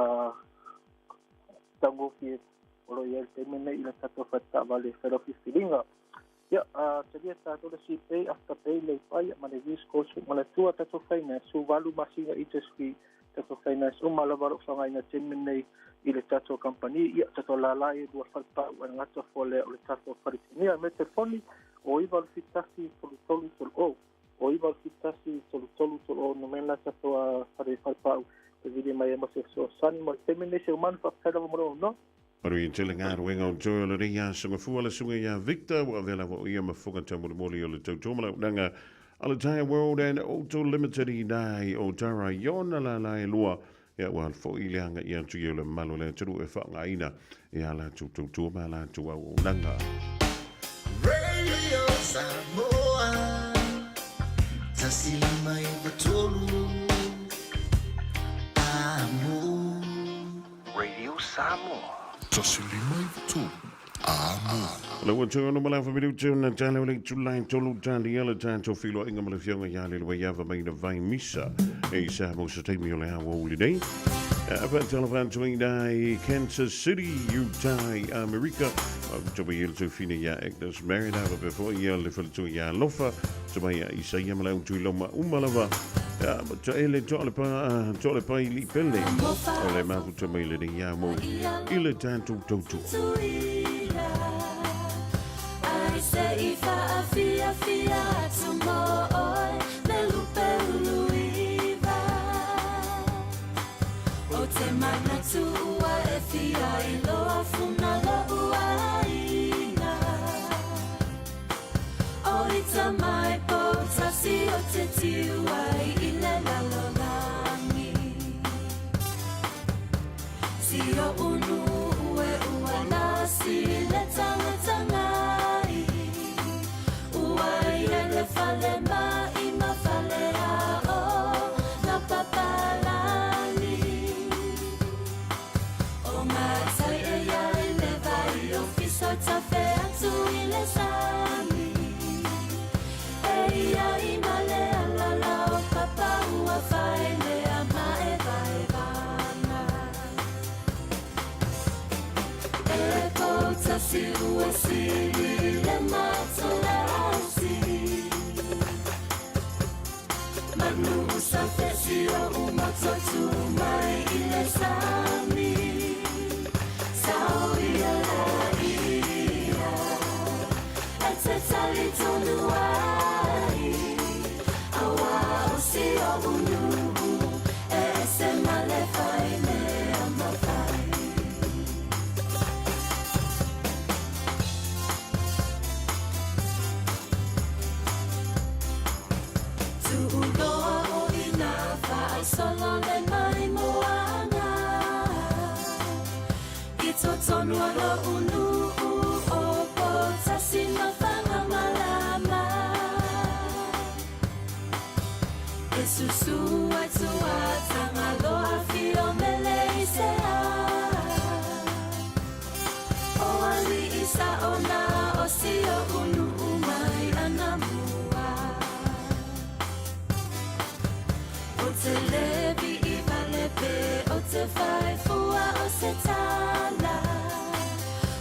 tango ki o lo ia termine ila to fa vale pero filinga ya seria ta to si pay hasta pay le pai ma ne vis ko so mo la tua to finance su valu masinga itesfi to finance o malavaro sanga ina termine ile tato company ia tato lala e dua falpa wana tato fole o tato faritinia me telefoni o iva fitasi solo o iva fitasi solo no mena tato a falpa e vidi mai mo se so sani mo termine se man fa kada mo no Parui tele ngā ruenga o joe le ria sunga fuala sunga ia Victor wa vela wa ia mafuka tamu le moli o le tautoma nanga Alataya World and Auto Limited i nai o tara iona la e lua ia wal fo i leanga ia tu le malo le turu e whanga ina ia la tu ma la tu au nanga Radio Samoa Tasilima i batolu Amo Radio Samoa Tasilima i batolu Le wa tū no mala fa bidu tū na tale o le tūlai tolu tāli ala tātou whilo inga mala whionga ia le lua iawa mai na vai misa e sa mo sa teimi o le hawa uli nei. Apa telefon tuina i Kansas City, Utah, America. Toba ia le tū whina ia Agnes Married Ava before ia le whalitu ia lofa. Toba ia isa ia mala utu i loma umalawa. Ta ele tole pa i li pele. O le mahu tama i le ni ia mo i le tātou tautu. Say if I fia tomorrow le lupe uluiva o te mana tua e fia I loa funa loa ina o ita mai po tasi o te tiwa I le lalonangi si o unu ue ua nasi le tanga fale mai ma fale o na papalani o matai e ia le vai o fiso tafe atu I le sami e ia I male alala o papa ua fai le ama e vai vana e kouta si ua si le matola Manu usafesi o umatotu mai I le sami Sao ia la ia E te tali tonu ai Awa o si o unu E se male fai me ama fai Solo le mai moana I totonu alo unu o po tasina whanga malama E susu ai tua tanga loa fio mele I se a O ali isa ona o si o unu mai anamua O te levi I vale pe o te vai fua o se tala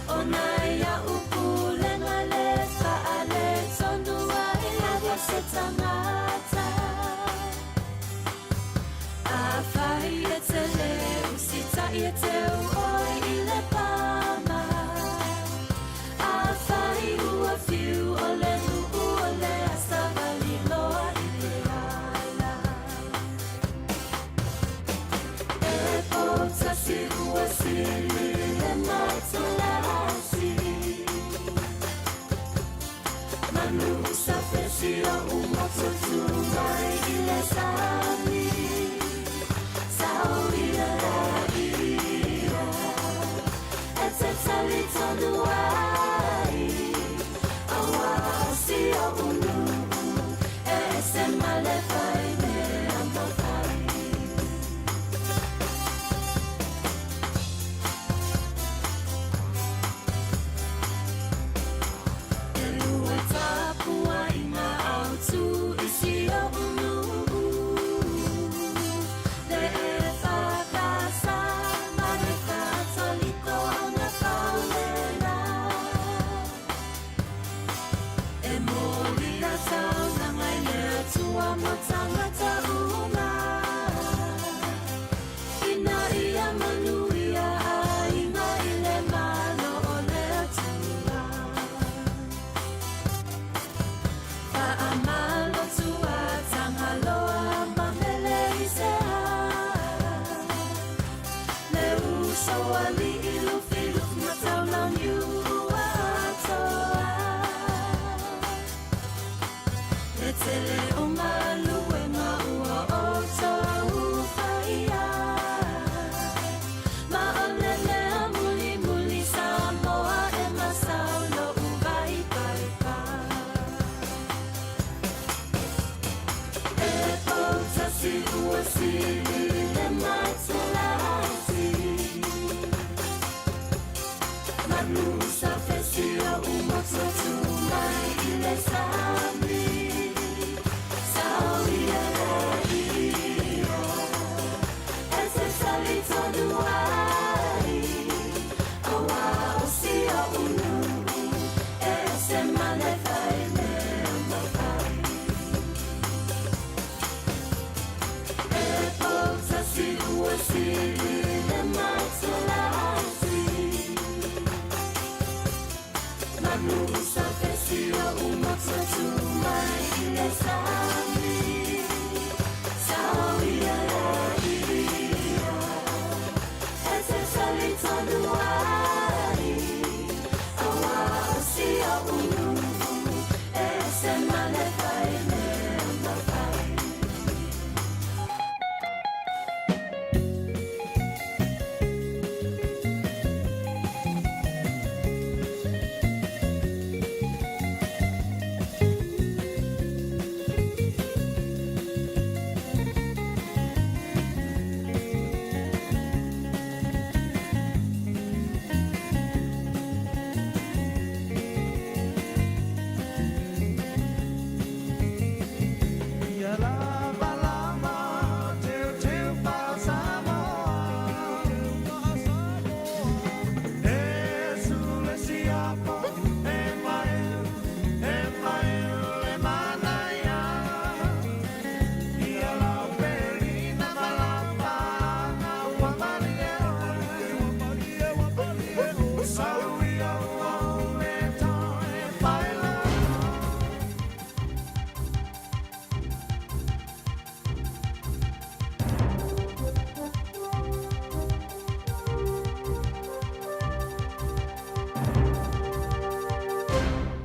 O naia upu le ngale whaale tonua I lava se tangata A whai e te leu si tai e te u o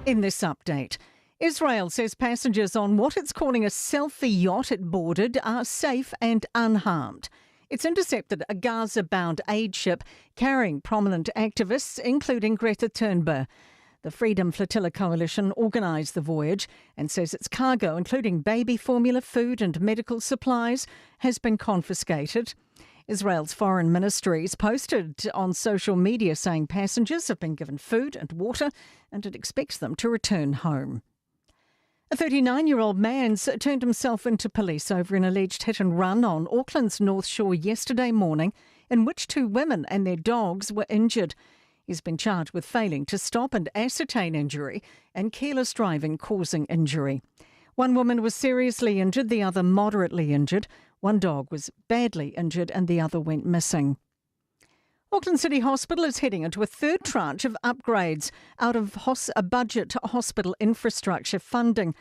In this update, Israel says passengers on what it's calling a selfie yacht it boarded are safe and unharmed. It's intercepted a Gaza-bound aid ship carrying prominent activists, including Greta Thunberg. The Freedom Flotilla Coalition organised the voyage and says its cargo, including baby formula, food and medical supplies, has been confiscated. Israel's foreign ministries posted on social media saying passengers have been given food and water and it expects them to return home. A 39-year-old man turned himself into police over an alleged hit and run on Auckland's North Shore yesterday morning, in which 2 women and their dogs were injured. He's been charged with failing to stop and ascertain injury and careless driving causing injury. 1 woman was seriously injured, the other moderately injured. 1 dog was badly injured and the other went missing. Auckland City Hospital is heading into a 3rd tranche of upgrades out of a budget hospital infrastructure funding.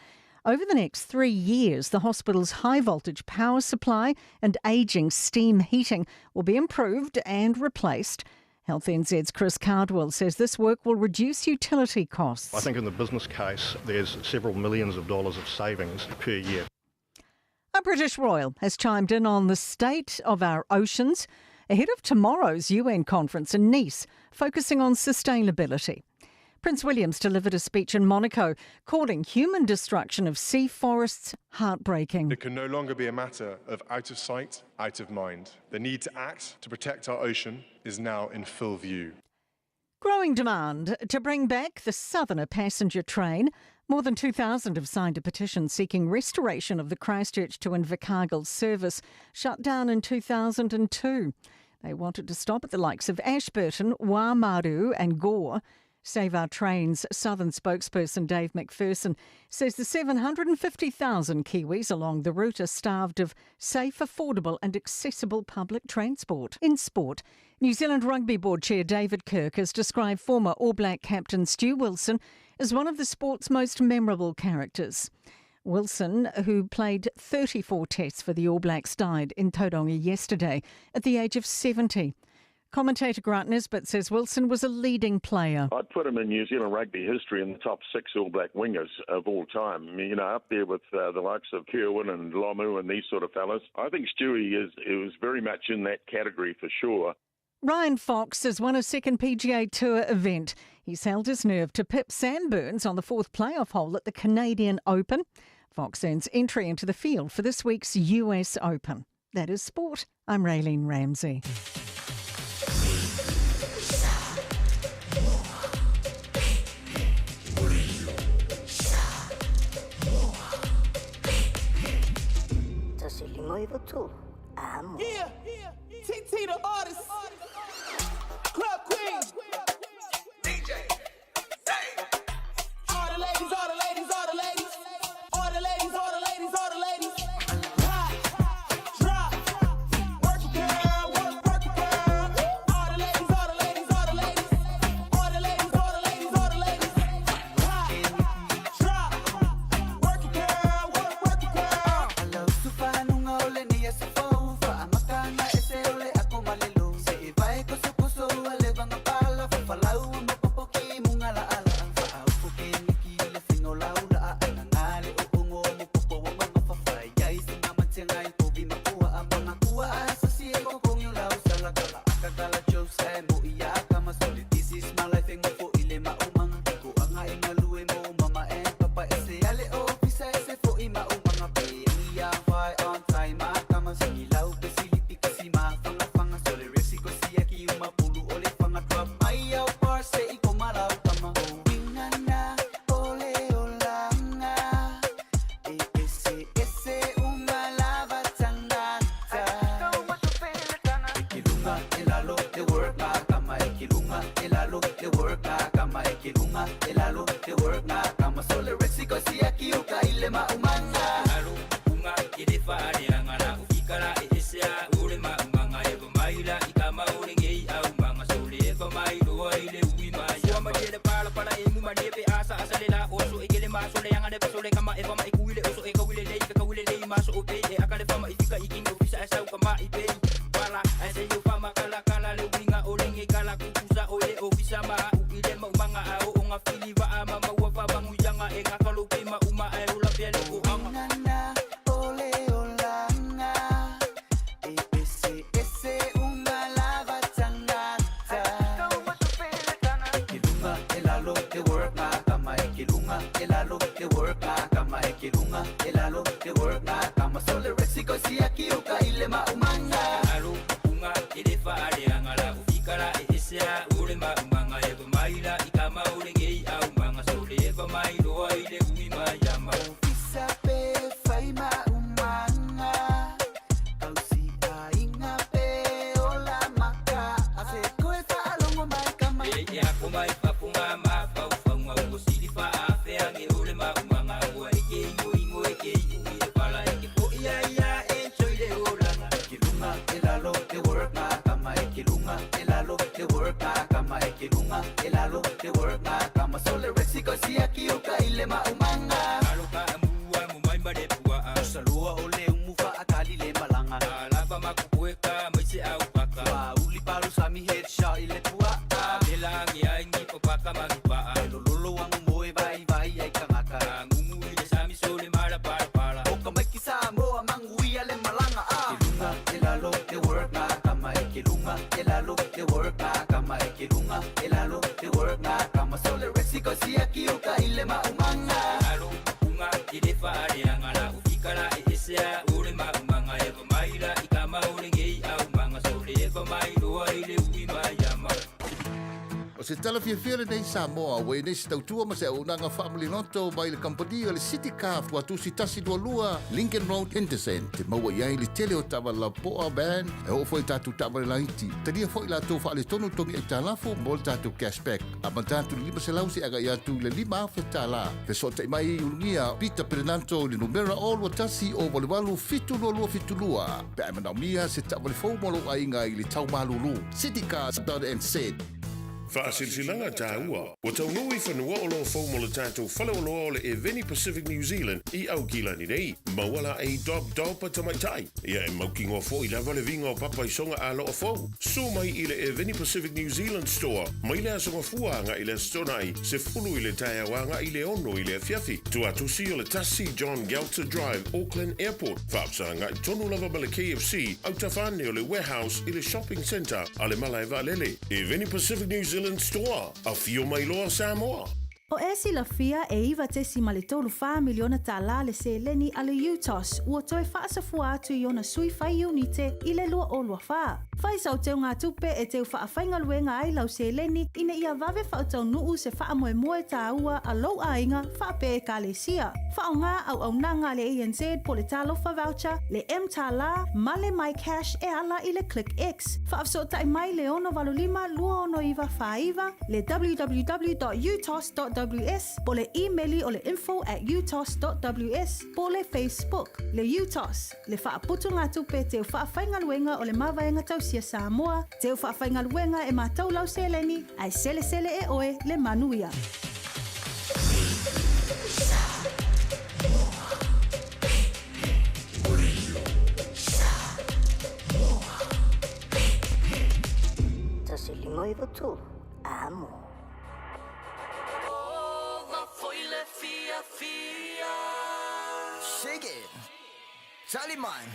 Over the next 3 years, the hospital's high-voltage power supply and ageing steam heating will be improved and replaced. Health NZ's Chris Cardwell says this work will reduce utility costs. I think in the business case, there's several millions of dollars of savings per year. A British royal has chimed in on the state of our oceans ahead of tomorrow's UN conference in Nice, focusing on sustainability. Prince William's delivered a speech in Monaco calling human destruction of sea forests heartbreaking. It can no longer be a matter of out of sight, out of mind. The need to act to protect our ocean is now in full view. Growing demand to bring back the Southerner passenger train. More than 2,000 have signed a petition seeking restoration of the Christchurch to Invercargill service, shut down in 2002. They wanted to stop at the likes of Ashburton, Waimaru and Gore. Save Our Train's Southern spokesperson Dave McPherson says the 750,000 Kiwis along the route are starved of safe, affordable and accessible public transport. In sport, New Zealand Rugby Board Chair David Kirk has described former All Black captain Stu Wilson as one of the sport's most memorable characters. Wilson, who played 34 tests for the All Blacks, died in Tauranga yesterday at the age of 70. Commentator Grant Nisbet says Wilson was a leading player. I'd put him in New Zealand rugby history in the top 6 All Black wingers of all time. You know, up there with the likes of Kerwin and Lomu and these sort of fellas. I think Stewie is very much in that category for sure. Ryan Fox has won a second PGA Tour event. He's held his nerve to Pip Sandburns on the 4th playoff hole at the Canadian Open. Fox earns entry into the field for this week's US Open. That is sport. I'm Raylene Ramsey. Yeah, TT the artist, Club Queen, DJ, all the ladies, all the ladies, all the ladies, all the ladies, all the ladies, all the ladies. Hot, drop, work it girl, work it girl. All the ladies, all the ladies, all the ladies, all the ladies, all the ladies, all the ladies. Hot, drop, work it girl, work it girl. I love to find ole ni ese fo fa amakanga ese ole ako malilo se ibai ko supuso ale bang pala fa falau mo popoki mungala ala ang fa au ke nikile singo laula ang ngale o ngo mo popo wa ma fa fa yai singa matsengai po bi makua ang mga kuwa sa siye ko kung yung lau sa lagala akagala joke sa mo iya kama solid this is my life ng po ile maumang ko ang ai maluwe mo mama and papa ese ale o pisa ese fo ima umanga pe iya fai on time kama sa ilaw basilipi kasi mafanga sole resi ko siya ki umapulu ole fanga drop ayaw parse iko maraw kama wingana ole olanga ese umalava tangata ikilunga elalo de work na kama ikilunga elalo de work na kama ikilunga elalo de work na kama sole resi ko siya ki ukaile maumanga unga idefa ariangana ufikara isia ule maumanga eva maila ikama ulengei au manga sole eva mailo ile uima ya madele pala pala emu madepe asa asalela oso ikele masole yanga de pasole kama eva maikuile oso ekawile nei maso ope akale fama ifika ikini ofisa asa kama ipe wala ase yo fama kala le winga olenge kala kukusa ole ofisa ma ile maumanga au onga filiva ama mawafa bangu yanga enga kalupi mauma ai ula pele ko anga ole olanga ese umalava tangata ikilunga elalo de work na kama ikilunga elalo de work na kama ikilunga elalo de work na kama sole resiko siya kiuka ile maumanga alo unga idefa ariangala ufikara isia ule maumanga eva maila ikama ulengei au manga sole eva mailo ile uima yama ufisa pe faima umanga kausi ainga pe ola maka ase koe fa alongo mai kama ya kumai papunga mafa ufanga ugo silifa afe ange ule maumanga ua ingo eke ile pala eke po ia enjoy de olanga kilunga elalo de work na kama kilunga elalo de work na kama kilunga elalo de work na kama sole resiko siya kiuka ile maumanga aluka amua mumai madepua salua ole umufa akali le malanga alaba makuweka maisi au paka wa uli paru sami headshot ile tala fia le nei Samoa, we nei si tautua ma se unanga family noto mai le kampani o le City Craft watu si tasi dua lua Lincoln Road Henderson te maua iai le tele o tawa la poa band e o foi tatu tawa le laiti. Tadia foi la tofa le tonu tongi e talafo mo le tatu cashback. A mantatu lima se lausi aga ia tu le lima afe tala. Pe so te mai ungia Pita Pernanto le numera o lua tasi o wale walu fitu lua fitu lua. Pe a manamia se tawa le fau molo ainga i le tau malulu. City Craft done and said. Whaasilsilanga tāua. Wa taunui whanua o lo fau mo le tātou whalaoloa o le Eveni Pacific New Zealand I au kilani nei. Mawala e dog pa tamaitai. Ia e maukingo fo I lava le vinga o papa I songa a lo fau. So mai I le Eveni Pacific New Zealand store. Mai le asonga fuanga I le stonai. Se fulu I le taia wanga I le ono I le fiafi. Tu atusi o le tasi John Galter Drive, Auckland Airport. Whaapsanga I tonu lava ma le KFC. Au tawhane o le warehouse I le shopping centre. A le mala e valele. Eveni Pacific New Zealand store. A fio mai loa Samoa. O esi la fia e iwa tesi ma le tolu wha miliona tala le se leni a le UTOS ua toe whaasafua atu I ona sui whai unite I le lua o lua wha. Whai sau teo ngā tupe e teo wha whainga luenga ai lau se leni ina ia vave wha tau nuu se wha moe moe tā ua a lau ainga wha pe e ka le sia. Wha o ngā au nanga le ANZ po le talofa voucher, le M tala, ma le My Cash e ala I le Click X. Wha afso tai mai le ono valulima lua ono iwa wha iwa, le www.utos.ws, po le emaili o le info@utos.ws, po le Facebook, le UTOS, le wha aputu ngā tupe teo wha whainga luenga o le mawaenga tausia Samoa, teo wha whainga luenga e mātou lau seleni, ai sele e oe le manuia. Ngoi tu amo. Shake it, Charlie man.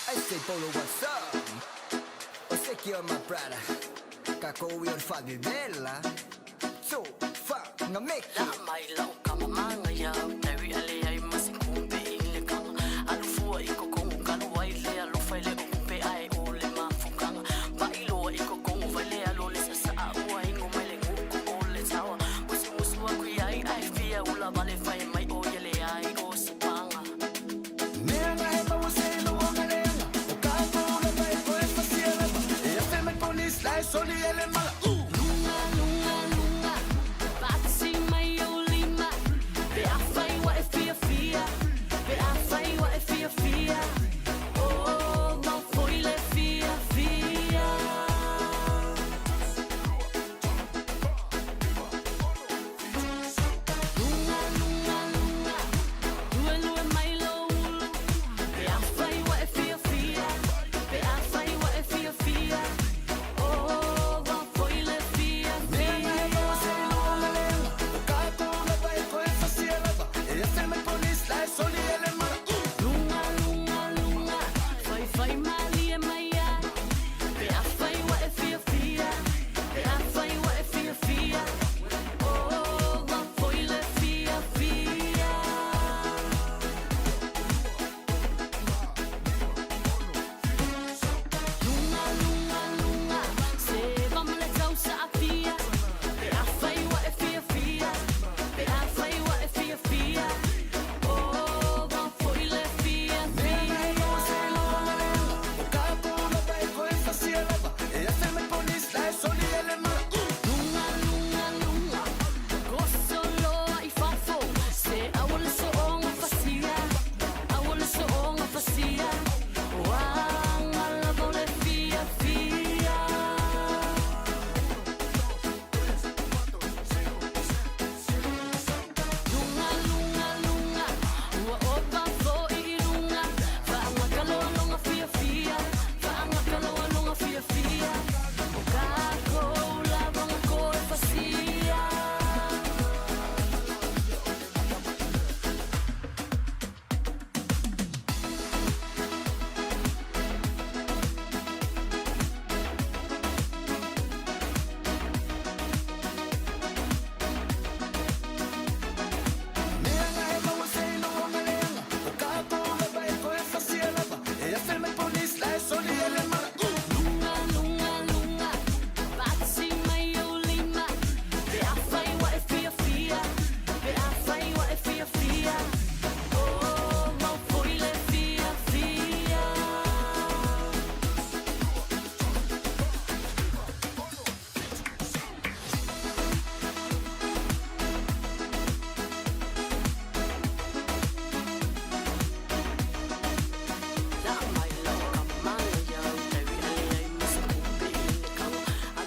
I say Polo, what's up? O sei que my brother. Kako we on fadi della. So fa na make. La mai lau kama manga ya. Tari ale ai masikumbe ile kama. Alufua iko kongu kanu waile alufa ile kumpe ai ole mafukanga. Bailo iko kongu vale alole sasa aua ingo mele nguku ole tawa. Musi wa kuyai ai fia ula vale fai mai o yele ai o sipanga. Nena heba waselo wangalenga. Okapo na bai ko e fasiela. E a femme police lai soli ele mala.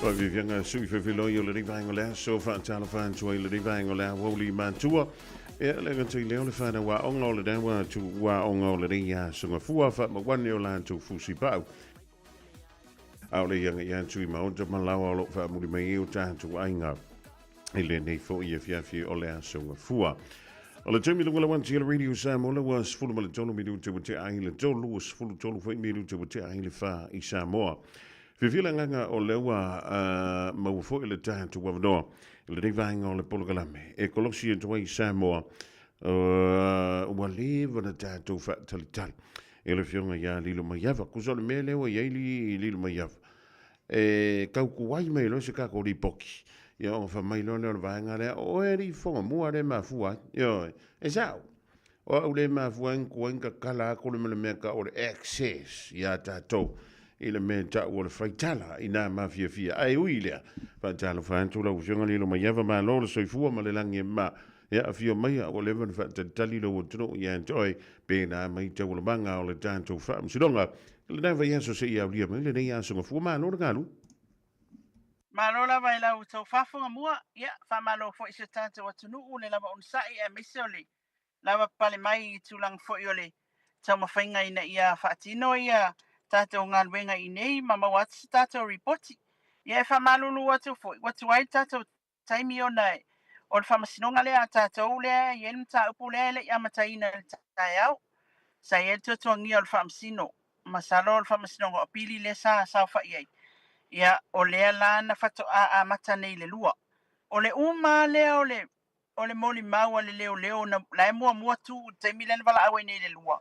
Og vi fjerner syg for fylder jo lidt vang og lære, så for at tale for en tur i lidt vang og lære, hvor lige man tur. Jeg lægger til levende for, at der var unge der var unge det jeg synger for, for man var jo land to fusi bag. Aflægger jeg en tur i morgen, så man laver op for muligt med EU, der han tog enger. Eller nej, for i fjerde og lære synger for. Og det tømmer du laver til radio Samoa was fuld med tonu minutter til hele tolus fuld tonu for minutter til hele far i Samoa. Vi vil længe og lave må få lidt tid til hvornår eller det var ingen alle polgalame. Ekologi til i Samoa og leve der der to fatalital. Eller fjerne jeg lille med jeg kunne så med lave jeg lille med jeg. Kaukuai med lo se kakori boki. Jo, for mig lønner vanger der, og er de for mor det med fuat. Jo, så. Og det med fuat kuenka kala kolumele meka og access. Ja, der to elementer og fritala i nama 44. Ai uile. Fantalo fantula usunga lilo ma yava ma lolo so fu ma lelangi ma. Ja, fio mai og leven fantalilo tro ja enjoy bena mai te wala banga og tanto fam sidonga. Le va yeso se ya blia me le ya so fu ma lo galu. Malola vai lau tau whafunga mua, ia, whamalo fo isa tātou atunu ule lava on sai e misoli. Lava pale mai I tulang fo iole, tau mawhainga ina ia whaatino ia, tātou ngan wenga I nei, mama wats tātou ripoti. Ia e whamalulu watu fo, watu ai tātou taimi o nei, o le whamasinonga lea tātou lea, iem tā upu lea le amataina tai au. Sa e tuatuangi o le whamasino, masalo o le whamasinonga o pili le sa wha iei. Ia o lea lana fato a mata nei le lua. O le uma lea o le moli maua le leo na lae mua tu te milena wala awe nei le lua.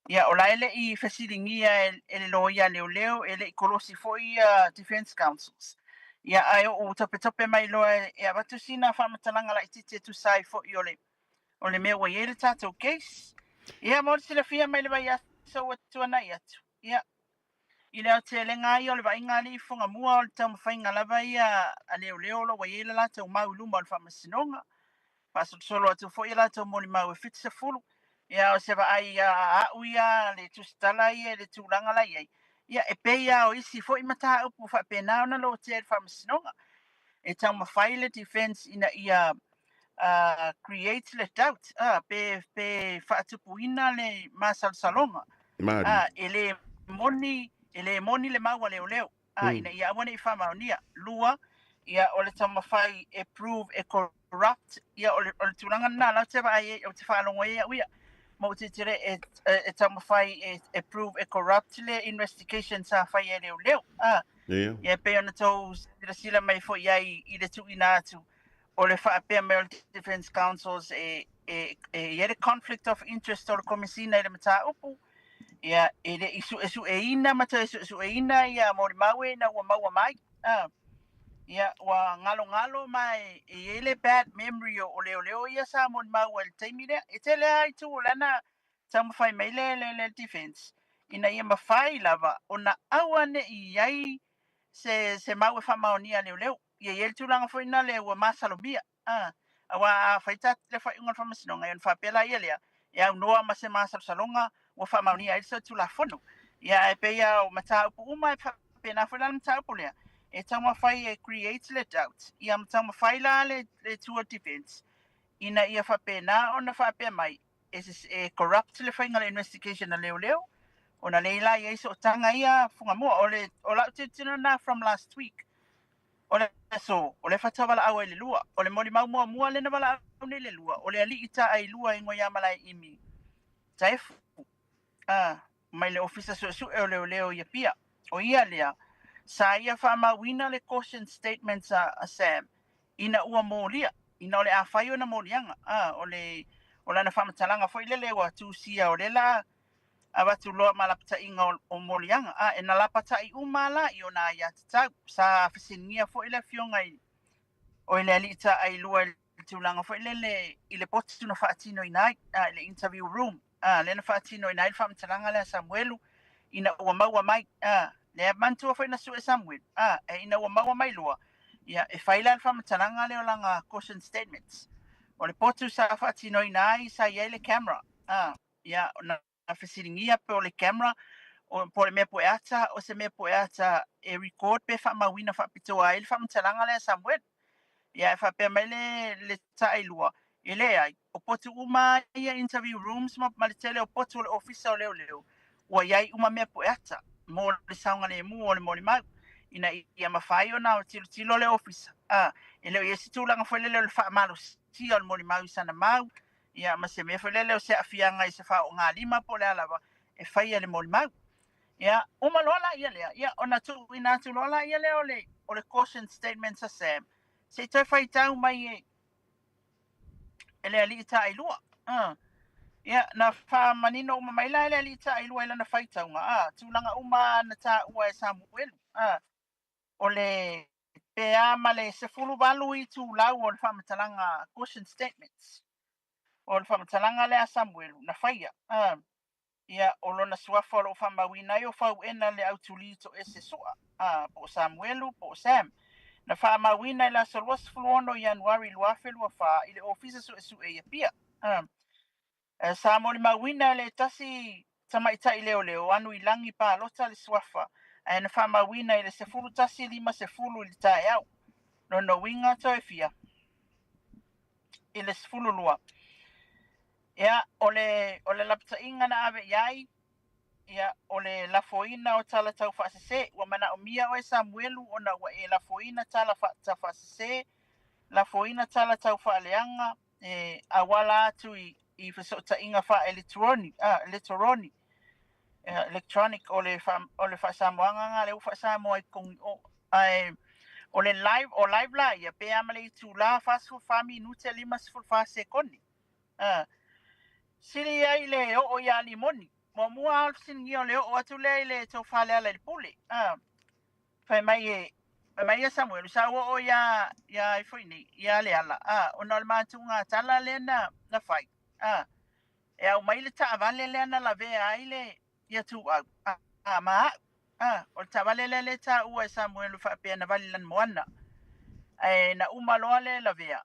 Ia o lae le I fesilingia le loia leo ele I kolosi fo I Defense Councils. Ia ai o tope mai loa e watu sina whamatalanga la itite tu sai fo I o le mea wai ele tātou case. Ia mori sila fia mai le vai aso watu ana I atu. Ia. I leo te lenga I o le wainga li funga mua o le tau mawhainga lava ia a leo lo wa iela la tau mau luma o le whamasinonga. Paso solo atu fo ia la tau moli mau e fitisa fulu. Ia o sewa ai a au ia le tustala ia le tūlanga la ia. Ia e pe ia o isi fo I mata upu wha pena ona lo te le whamasinonga. E tau mawhaile defense ina ia create le doubt. Pe whaatupu ina le masal salonga. Ele moni le maua leo. Ina ia awane I whamaonia. Lua, ia o le tamawhai approve e corrupt. Ia o le tūranga nā lau te wai o te whalongo ia uia. Mo te tere e tamawhai approve e corrupt le investigation sa whai e leo. Ia pe ona tau sila mai fo iai I le tu ina atu. O le whaapea me o le Defense Councils e le conflict of interest o le komisina I le mata upu. Ia ele isu e ina mata isu e ina ia mori mawe na wa maua mai. Ia wa ngalo mai e ele bad memory o leo ia sa mori mawe le taimire. E tele ai tu lana tamawhai mai le defense. Ina ia mawhai lava ona awane I ai se mawe whamaonia leo. Ia ele tūlanga fo ina le wa masalobia. Awa whaita le whaiunga whamasinonga ion whapela ia lea. Ia unoa ma se masalonga. Wa whamaunia ai sa tu la fono. Ia e peia o mata upu uma e pena fo la mata upu lea. E tama whai e create le doubt. Ia tama whai la le tua defense. Ina ia whapena o na whapea mai. E corrupt le whainga le investigation na leo. O na leila ia iso tanga ia funga mua. O la tino na from last week. O le whata wala awa le lua. O le mori mau mua le na wala au le lua. O le ali ita ai lua ingo ia malai imi. Taifu. Mai le ofisa su e leo ia pia. O ia lea, sa ia whamawina le caution statements a Sam. Ina ua mōlia. Ina o le a whai o na mōlianga. O lana whamatalanga fo ile lewa tūsia o lela. A watu loa malapata inga o mōlianga. E na lapata I umala I o na ia tatau. Sa whisinia fo ile fionga o ile alita ai lua tūlanga fo ile potu na whaatino inai. Ile interview room. Lena whaatino ina ilwha mtalanga lea Samuelu. Ina ua maua mai. Lea mantua whaina su e Samuel. Ina ua maua mai lua. Ia e whaila ilwha mtalanga leo langa caution statements. O le potu sa whaatino ina ai sa ia le camera. Ia na whisiringia pe o le camera. o po me po ata o se me po ata e record pe fa mawina fa pito ai fa mtalanga le Samuel ia fa pe mele le tailua ile ai o potu uma ia interview rooms ma le tele o potu le office o leo wa ia uma me po ata mo le saunga le mu o le mo le mau ina ia mafai ona o tilo le office ile ia situlanga foi le fa malo si o le mo le mau sana mau ia ma se me foi le o se afianga i se fa o nga lima po le alava e fai le mo le mau ia uma lola ia le ia ona tu ina tu lola ia le o le caution statement sa Sam se te fai tau mai ele ali ta ilua ia na fa manino uma mai la ele ali ta ilua ila na fai tau nga tulanga uma na ta ua e Samuel o le pea ma le se fulu valu i tu lau o le whamatalanga caution statements o le whamatalanga le a Samuel na faia ia o lona suafa o lo whamawina i o whau ena le autulito e se sua po Samuelu po Sam na whamawina i la sorwas fuluono Januari luafe luafa i le ofisa su e pia sa mo le mawina le tasi tamaita i leo anu i langi pa lota le suafa na whamawina i le sefulu tasi lima sefulu i le tae au no winga to e fia i le sefulu lua ia ole lapta inga na ave yai ia ole lafoina o tala tau fasese wa mana o mia o Samuelu ona wa e lafoina tala ta fasese lafoina tala tau fa leanga awala atu i fasota inga fa electronic ole fa samoanga nga le fa samo kong ole live la ia pe amale tu la fasu fa minute limas fu fa sekondi sili ai le o ya limoni mo mua alsin yo le o atu le to fa le le puli fa mai Samuel sa o ya ifoini ya le ala ona le matunga tala le na fai e au mai le ta vale le na la ve ai le ya tu ma o ta vale le ta u Samuel fa pe na vale lan moana na uma lo le la ve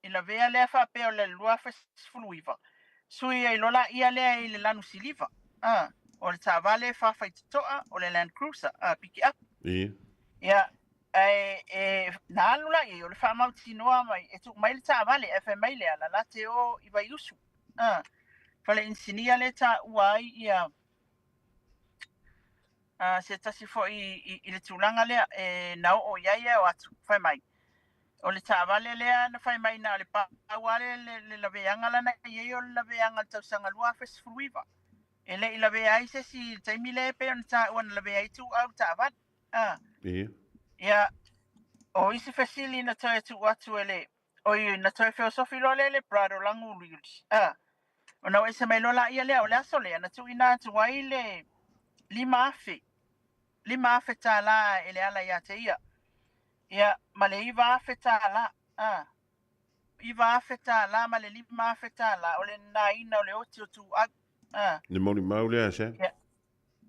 ila vea le fa pe o le lua fuluiva sui ai lola ia le le lanu siliva o le tavale fa toa o le Land Cruiser piki up ia na lula i o le fa mau tinoa mai e tu mai le tavale e fa mai le ala la te o i vai usu fa le insinia le ta uai ia se tasi fo i le tulanga le na o ia o atu fa mai o le tavale lea na fai mai na le pauale le laveanga lana i o le laveanga tausanga lua fesfuluiva ele i lavea ai se si taimi le pe on ta wan lavea i tu au tavat ia o isi fesili na toe tu atu ele o i na toe filosofi lo le prado langu luilis o na ese mai lola ia lea o le aso lea na tu ina tu wai le lima afe ta la ele ala ia te ia male iva afetala male lima afetala ole na ina ole oti tu le moni maule ase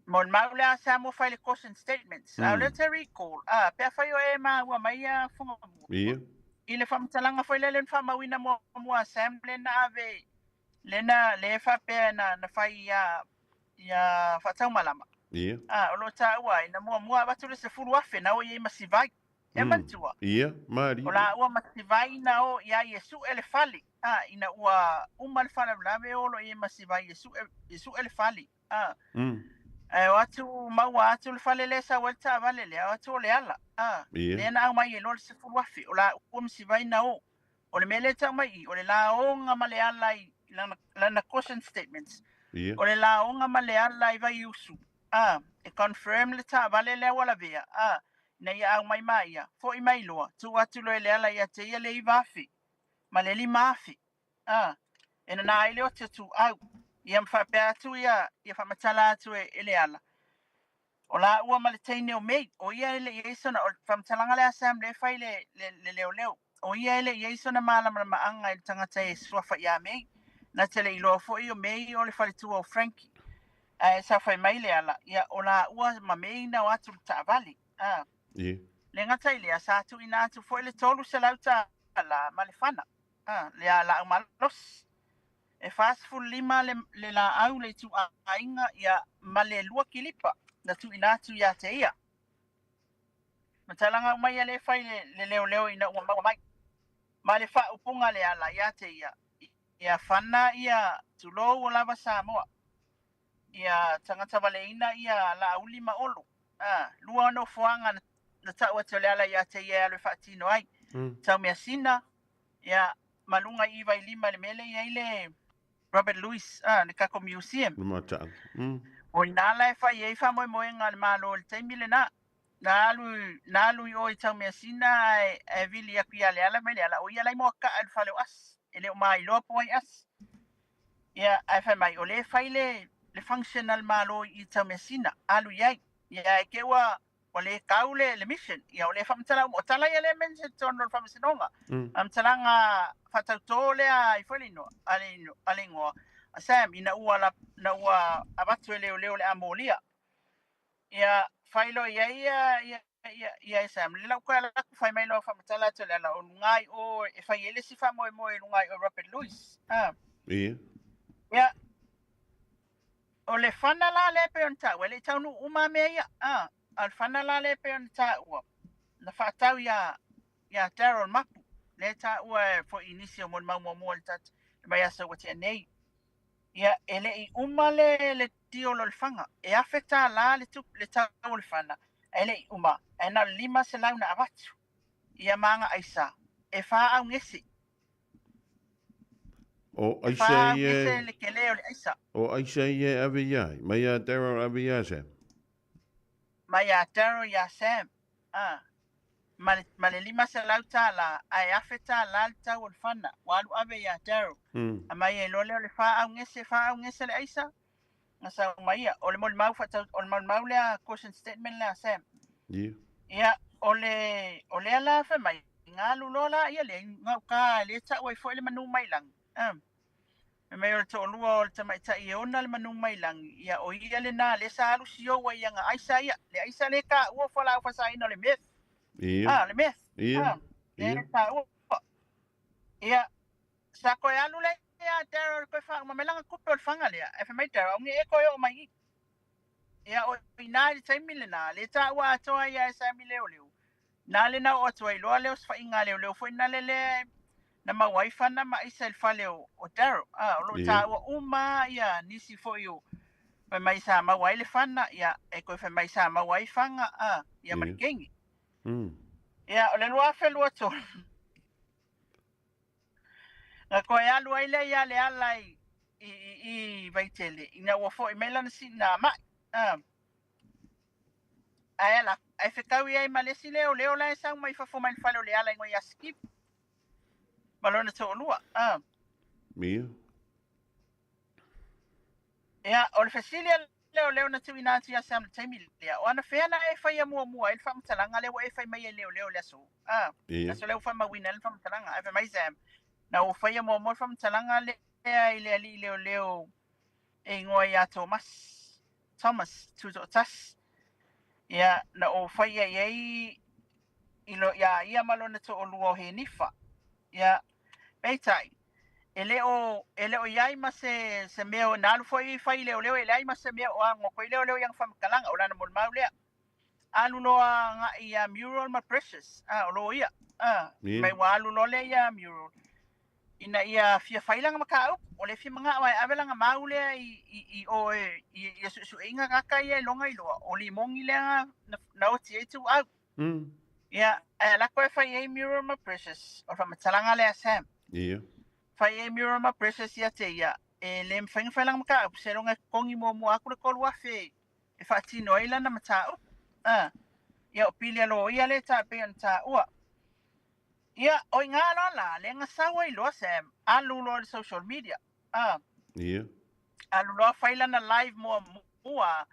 mon maule ase mo file caution statements ole te recall pe fa yo e ma wa mai funga ile fam talanga foi le fam wina mo assembly na ave le fa pe na fai ya fatau malama olo ta wa ina mo batule se fulu afe na o ye masivai mantua mari ola ua masivai na o ia Yesu ele fali ina ua umal fala lave olo e masivai Yesu ele fali watu maua atu le fale le sa walta vale le watu le ala le na mai e lo se fuafi ola ua masivai na o ole mele ta mai ole la onga male ala lana caution statements ole la onga male ala I vai usu e confirm le ta vale le wala vea na ia au mai fo I mai loa tu atu lo ele ala ia te ia le ivafi ma le lima afi ena na ile o te tu au ia mfa pe atu ia whamatala atu ele ala o la ua ma le teine o mei o ia ele ia isona o whamatalanga le asam le fai le leo o ia ele ia isona malama maanga il tangata e suafa ia mei na tele iloa fo I o mei o le fale tu o Frankie sa fai mai le ala ia o la ua ma mei na o atu ta vali le ngata ile sa tu ina tu fo le tolu se lauta la malefana le ala malos E fast full lima le la au le tu ainga ia male lua kilipa na tu inatu ia te ia. Matalanga mai le fai le leo ina ua mai. Ma le fa upunga le ala ia te ia. Ia whana ia tulo o lava Samoa. Ia tangata waleina ia la uli ma olu. Lua no fuanga na taua te leala ia te ia le whaatino ai. Tau mea sina. Ia malunga iwa i lima le mele ia ile Robert Louis, le Kako Museum. O inala e whai e wha moe moe ngā le malo le teimile na. Nā alu i o i tau mea sina e vili a pia le ala mai le ala. O ia lai moa ka al whale o as. E leo mai loa po ai as. Ia ai whai mai o le whai le functional malo i tau mea sina. Alu iai. Ia e kewa o le kaule le mission. Ia o le whamtala o tala ia le mense tono le whamasinonga. Amtala ngā whatautō lea i whalino. Ale ngoa. A Sam, ina ua abatu e leo le amolia. Ia whailo ia Sam. Le lau koe laku whai mai loa whamatala to le ala o ngai o e whai ele si wha moe moe ngai o Robert Louis. Ia. O le whana la le pe on tau. Le taunu uma mea ia. Al whana la le pe on tau. Na whaatau ia Darryl Mapu. Le tau e fo inisi o mon mau le tat. Mai asa wa te nei. Ia ele I uma le tio lo le whanga. E awheta la le tau le whana. Ele I uma. E na lima se lau na awatu. Ia maanga aisa. E wha au ngesi. O aisa Wha au ngesi le ke leo le aisa. O aisa I ave iai. Mai a Darryl ave iai Sam. Mai a Darryl ia Sam. Ma le lima se lau ta la. Ai awheta la le tau le whana. Walu ave ia Darryl. A mai e lole o le wha au ngese le aisa. Nga sa mai ia. O le mol mau lea caution statement lea Sam. Ia o le ala wha mai. Ngā lulola ia le ngau ka le ta wai fo le manu mai lang. Me mai o le to lua o le tamaita I ona le manu mai lang. Ia o ia le nā le sa alu si o wai anga aisa ia. Le aisa le ka ua whala au whasa ino le myth. Le myth. Le sa ua. Ia sa koe alu le ia Darryl koe wha ma melanga kupe o le whanga lea. E wha mai Darryl. Ongi e koe o mai I. Ia o ina le taimile nā. Le ta ua atoa ia e sa mi leo leo. Nā le nā o atoa I loa leo sfa inga leo leo. Fo ina le na mawaifa ma isa il fale o Darryl. O lo ta ua uma ia nisi fo yo. Fa mai sa mawai le whana ia e koe fa mai sa mawai whanga ia marikengi. Ia o le lua whelua to. Nga koe alu ai le ia le alai I vaitele. Ina ua fo I meilana si nā mai. Ai ala, ai whekau I ai malesi leo la e sau mai whafo mai whale o le ala ingoi a skip. Malona to olua. Mia. Ia, o le whesilia leo na tu inatu ia Sam le taimi lea. O ana whena e whai a mua, il whamtalanga leo e whai mai e leo lea so. Aso leo whai mawina il whamtalanga. Ai whai mai Sam. Na o whai a mua whamtalanga lea I lea li leo e ngoi a Thomas, tuto tas. Ia, na o whai a iei ilo ia malona to olua o he nifa. Ia, peitai. Ele o iai ma se meo nalu foi fai leo ele ai ma se meo o ngo ko leo yang fam kalanga o lana mol maulea. Alu loa nga ia mural ma precious. O lo ia. Mai wa alu lo le ia mural. Ina ia fia failanga maka o le fia manga ai avelanga maulea I o ia su inga kaka ia longa I loa. O li mongi le na o ti tu au. Ia, la ko fai ai mural ma precious. O fa matalanga le Sam. Ia. Fai e mural ma precious ia te ia. E le mwhailang maka up. Se longa kongi mua aku le kolu afe. E whaatino ai lana mata up. Ia o pili alo ia le ta pe an ta ua. Ia o ngā la le ngā sawa I loa Sam. Alu loa le social media. Ia. Alu loa fai lana live mua.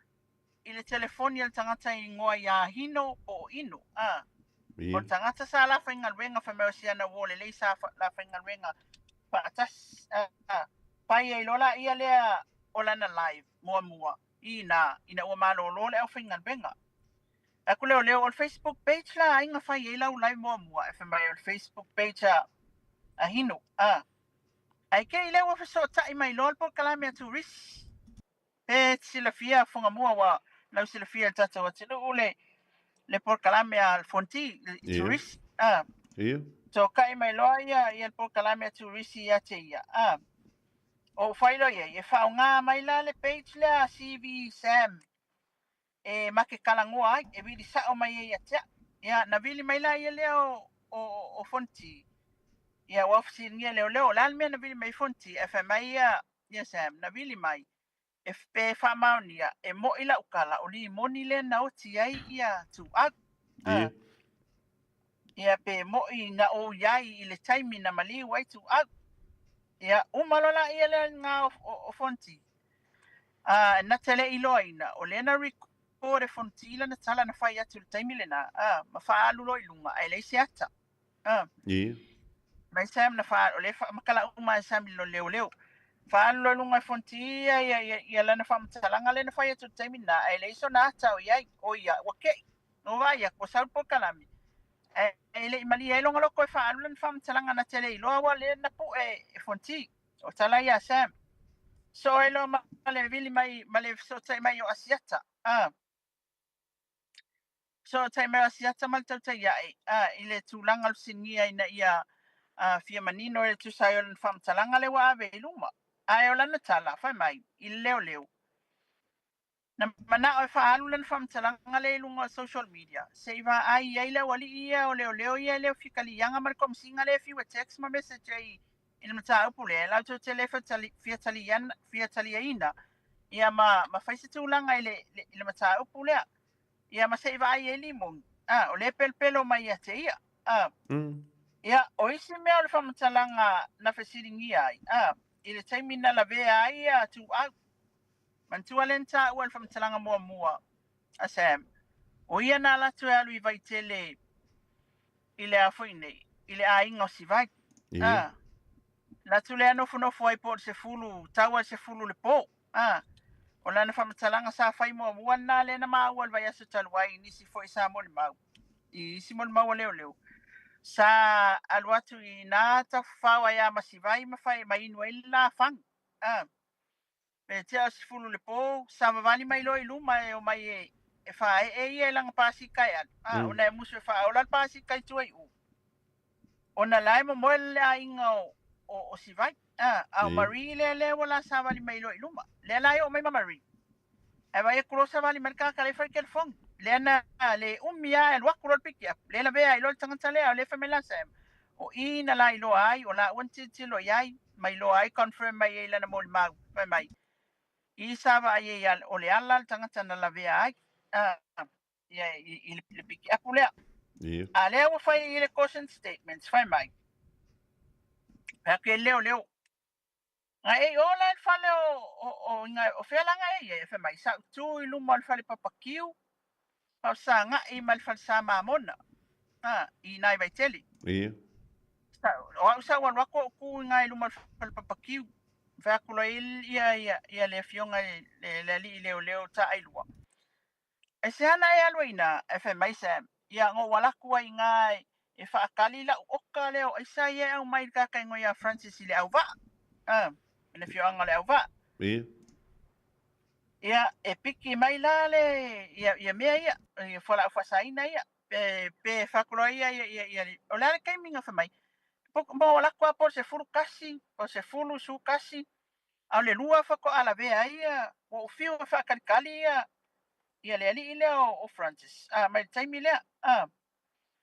I le telefoni al tangata I ngoa ia hino o ino. O tangata sa la whainga ruenga whameo siana wo le leisa la whainga ruenga. Paatas pai ai lola ia lea o lana live mua ina ua malo lo le au whainga ruenga. Aku leo o Facebook page la inga whai ai lau live mua e whamai o Facebook page a hino. Ai ke ile wa so ta mai lol por kalame turis. Sila fia fonga mua wa lau sila fia tata wa tino ule le por kalame al fonti turis. Ia. So kai mai loa ia por kalame turis ia te ia. O whailo ia whao ngā mai la le page le CV Sam. Make kalangua ai e vili sao mai ia tea. Ia na vili mai la ia leo o fonti. Ia wafsi ngia leo la mea na vili mai fonti FMI ia Sam na vili mai. E pe whamaunia e mo ila ukala o li moni le na o ti ai ia tu ag. Ia pe mo i na o iai i le taimi na mali wai tu ag. Ia umalola ia le ngā o fonti. Na tele iloa ina o le na record e fonti ila na tala na whai atu le taimi le na. Ma whaalu lo ilunga ai le se ata. Ia. Mai Sam na wha o le makala uma Sam lo leo. Whaalu lunga fontia ia lana whamtalanga le na whai atu taimi na ai le iso na ata o iai o ia wake. No vai ia ko saul po kalami. Le mali e longa loko e whaalu lana whamtalanga na tele iloa wa le na po e fonti. O tala ia Sam. So e lo male vili mai male so tai mai o asiata. So tai mai o asiata mal tau tai ai. Ile tūlanga lusingia ina ia fia manino e tu sai o lana whamtalanga le wa ave iluma. Ai o lana tala, whai mai, I leo. Na mana o whaalu lana whamtalanga le ilunga o social media. Se iwa ai ai leo wali ia o leo ia leo whikali ianga mariko msinga le fiwa text ma message ai ina mata upu le. Lau tau telefa fia tali aina. Ia ma whaise tūlanga ile mata upu lea. Ia ma se iwa ai e limon. O le pelpelo mai ia te ia. Ia o isi mea o le whamtalanga na whasiringi ai. Ile taimi na la vea ai tu au. Mantua lenta ua le whamtalanga mua a Sam. O ia na la tu alu I vai tele ile a whaine. Ile a ingo si vai. La tu le anofo ai po se fulu. Taua se fulu le po. O lana whamtalanga sa whai mua na le na maa ua vai asu taluai nisi fo I sa mo le mau. I isi mo le mau leo. Sa aluatu I nā ta whawa ia masivai mawhai mai inua I la whang. Me te au sifulu le pō, sa mawani mai loi luma o mai e whae e langa pāsi kai anu. Ona e musu e whae o lan pāsi kai tuai u. Ona lai mo moe le a inga o sivai. Au Marie le wala sa wali mai loi luma. Le lai o mai ma Marie. E vai e kuro sa wali marika ka le whai ke le whong. Le na le umia e lua kuro piki ap. Le na vea I lo tangata lea o le whamela Sam. O I na la I lo ai, o la uantiti lo iai. Mai lo ai confirm mai e lana mo le mau. Mai. I sawa ai e o le ala tangata na la vea ai. I le piki apu lea. A lea wa whai I le caution statements. Whai mai. Pake leo. Nga e o la whale o whealanga e whai mai. Sa tu I luma o le whale papakiu. Pau sa nga I mal whale sa mamona. I nai vai teli. O au sa wan wako ku nga I luma o le whale papakiu. Whakula ia le fionga le li leo ta ailua. E se ana e aluina e whai mai Sam. Ia ngo walakua I ngai e whaakali la oka leo. E sa ia au mai kaka ingo ia Francis I le au wa. Le fionga le au wa. Ia e piki mai la le. Ia mea ia. Ia whala whasaina ia. Pe whakula ia. O lea le kaiminga whai mai. Mo walakua po se furu kasi. Po se furu su kasi. Au le lua whako ala vea ia. O fio whakalikali ia. Ia le ali o Francis. Mai taimi lea.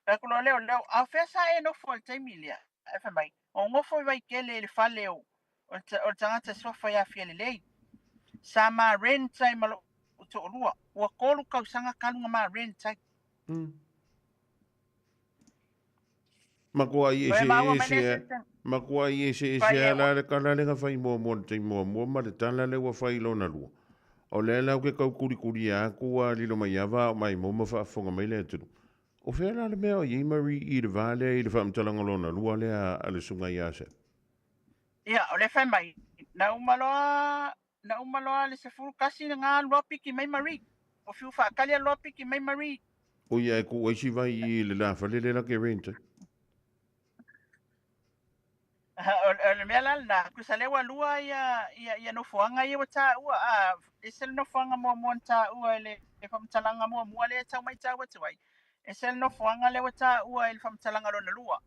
Whakula leo. Au whesa e nofo al taimi lea. E whai mai. O ngofo I vai kele le whale o tangata sofa ia fia le lei. Sa ma rentai malo uto o lua. Ua kolu kau sanga kalunga ma rentai. Makua I ese ala le kala le ka whai mua te mua ma le tala le wa whai lona lua. O le lau ke kau kuri a kua lilo mai awa o mai moma whaafonga mai le aturu. O whea le mea o Marie I le vale I le whaamtalanga lona lua le a le sunga I ase. Ia, o le whai mai. Na umaloa le se furu kasi na ngā lua piki mai Marie. O fiu whaakali a lua piki mai Marie. O ia e ku waisi vai I le la whale le la ke renta. O le mea lana, kusa lewa lua ia no fuanga ia wata ua esel no fuanga mua ta ua le famtalanga mua le tau mai tau watu ai. Esel no fuanga le wata ua le famtalanga lo na lua.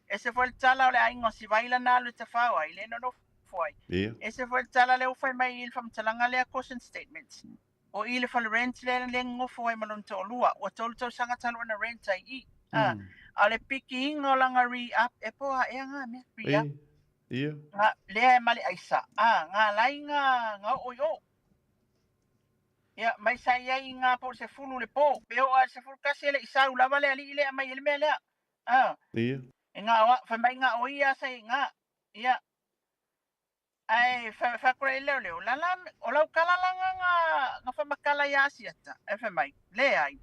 Ese foi tala le aingo si vaila na le tafao ai le no foi. Ese foi tala le ufai mai il famtalanga le caution statements. O ile fa rent le ngofo ai malon to lua. O tolu tau sanga talo na rent ai ale piki ingo langa re-up e poa e nga me re-up. Nga lea mali aisa. Nga lai nga oyo. Ia, mai sa iai nga po se fulu le po. Peo a se fulu kasi ele isa ulava le ali ile a mai ele mea lea. E nga awa, fa mai nga oia sa nga. Ia. Ai, fa kura leo leo. Lalam, o lau kalalanga nga fa makala ya asiata. E fa mai, le ai.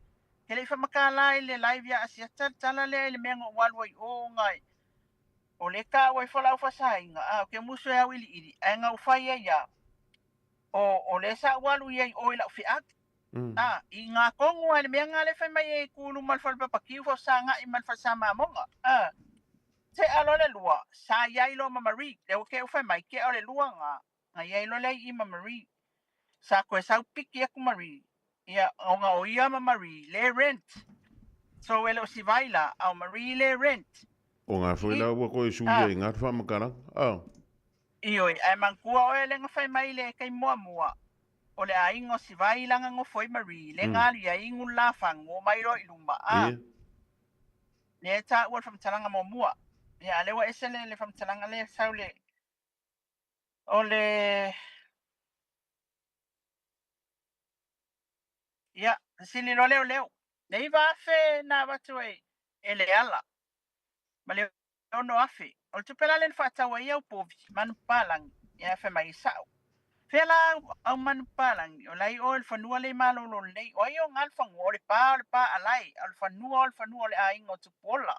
Hele fa makala le live ya asiata tala le mengo walwai o ngai. O le ka wai fola fa sainga. Ke muso ya wili iri. Ai nga ufai ya. O le sa walu ye o ila fiat. I nga kongo le menga le fa mai kulu mal fa papakiu fo sanga i mal fa sama monga. Se alo le lua. Sa ya ilo mamari. Le o ke ufai mai ke o le lua nga. Nga ya ilo le i mamari. Sa ko sa piki aku mari. Ia o nga o ia mamari le rent. So ele o si vaila au mari le rent. O ngā whaila ua koe suia i ngā whamakara. Ioi, ai mankua o ele nga whai mai le kei mua. O le a ingo si vaila nga ngo foi mari. Le ngāri a ingu la whango mai ro iluma. Le ta ua whamtalanga mua. Ia lewa esele le whamtalanga le sau le. O le... Ia, sili lo leo. Nei wafe na watu ele ala. Ma le ono afe. O tupela len whatawa ia upovi. Manu palang. Ia fe mai sao. Fela au manu palang. O lai o el whanua le malo lo nei. O ai o ngal whangu. O le pa alai. O le whanua le a ingo tupola.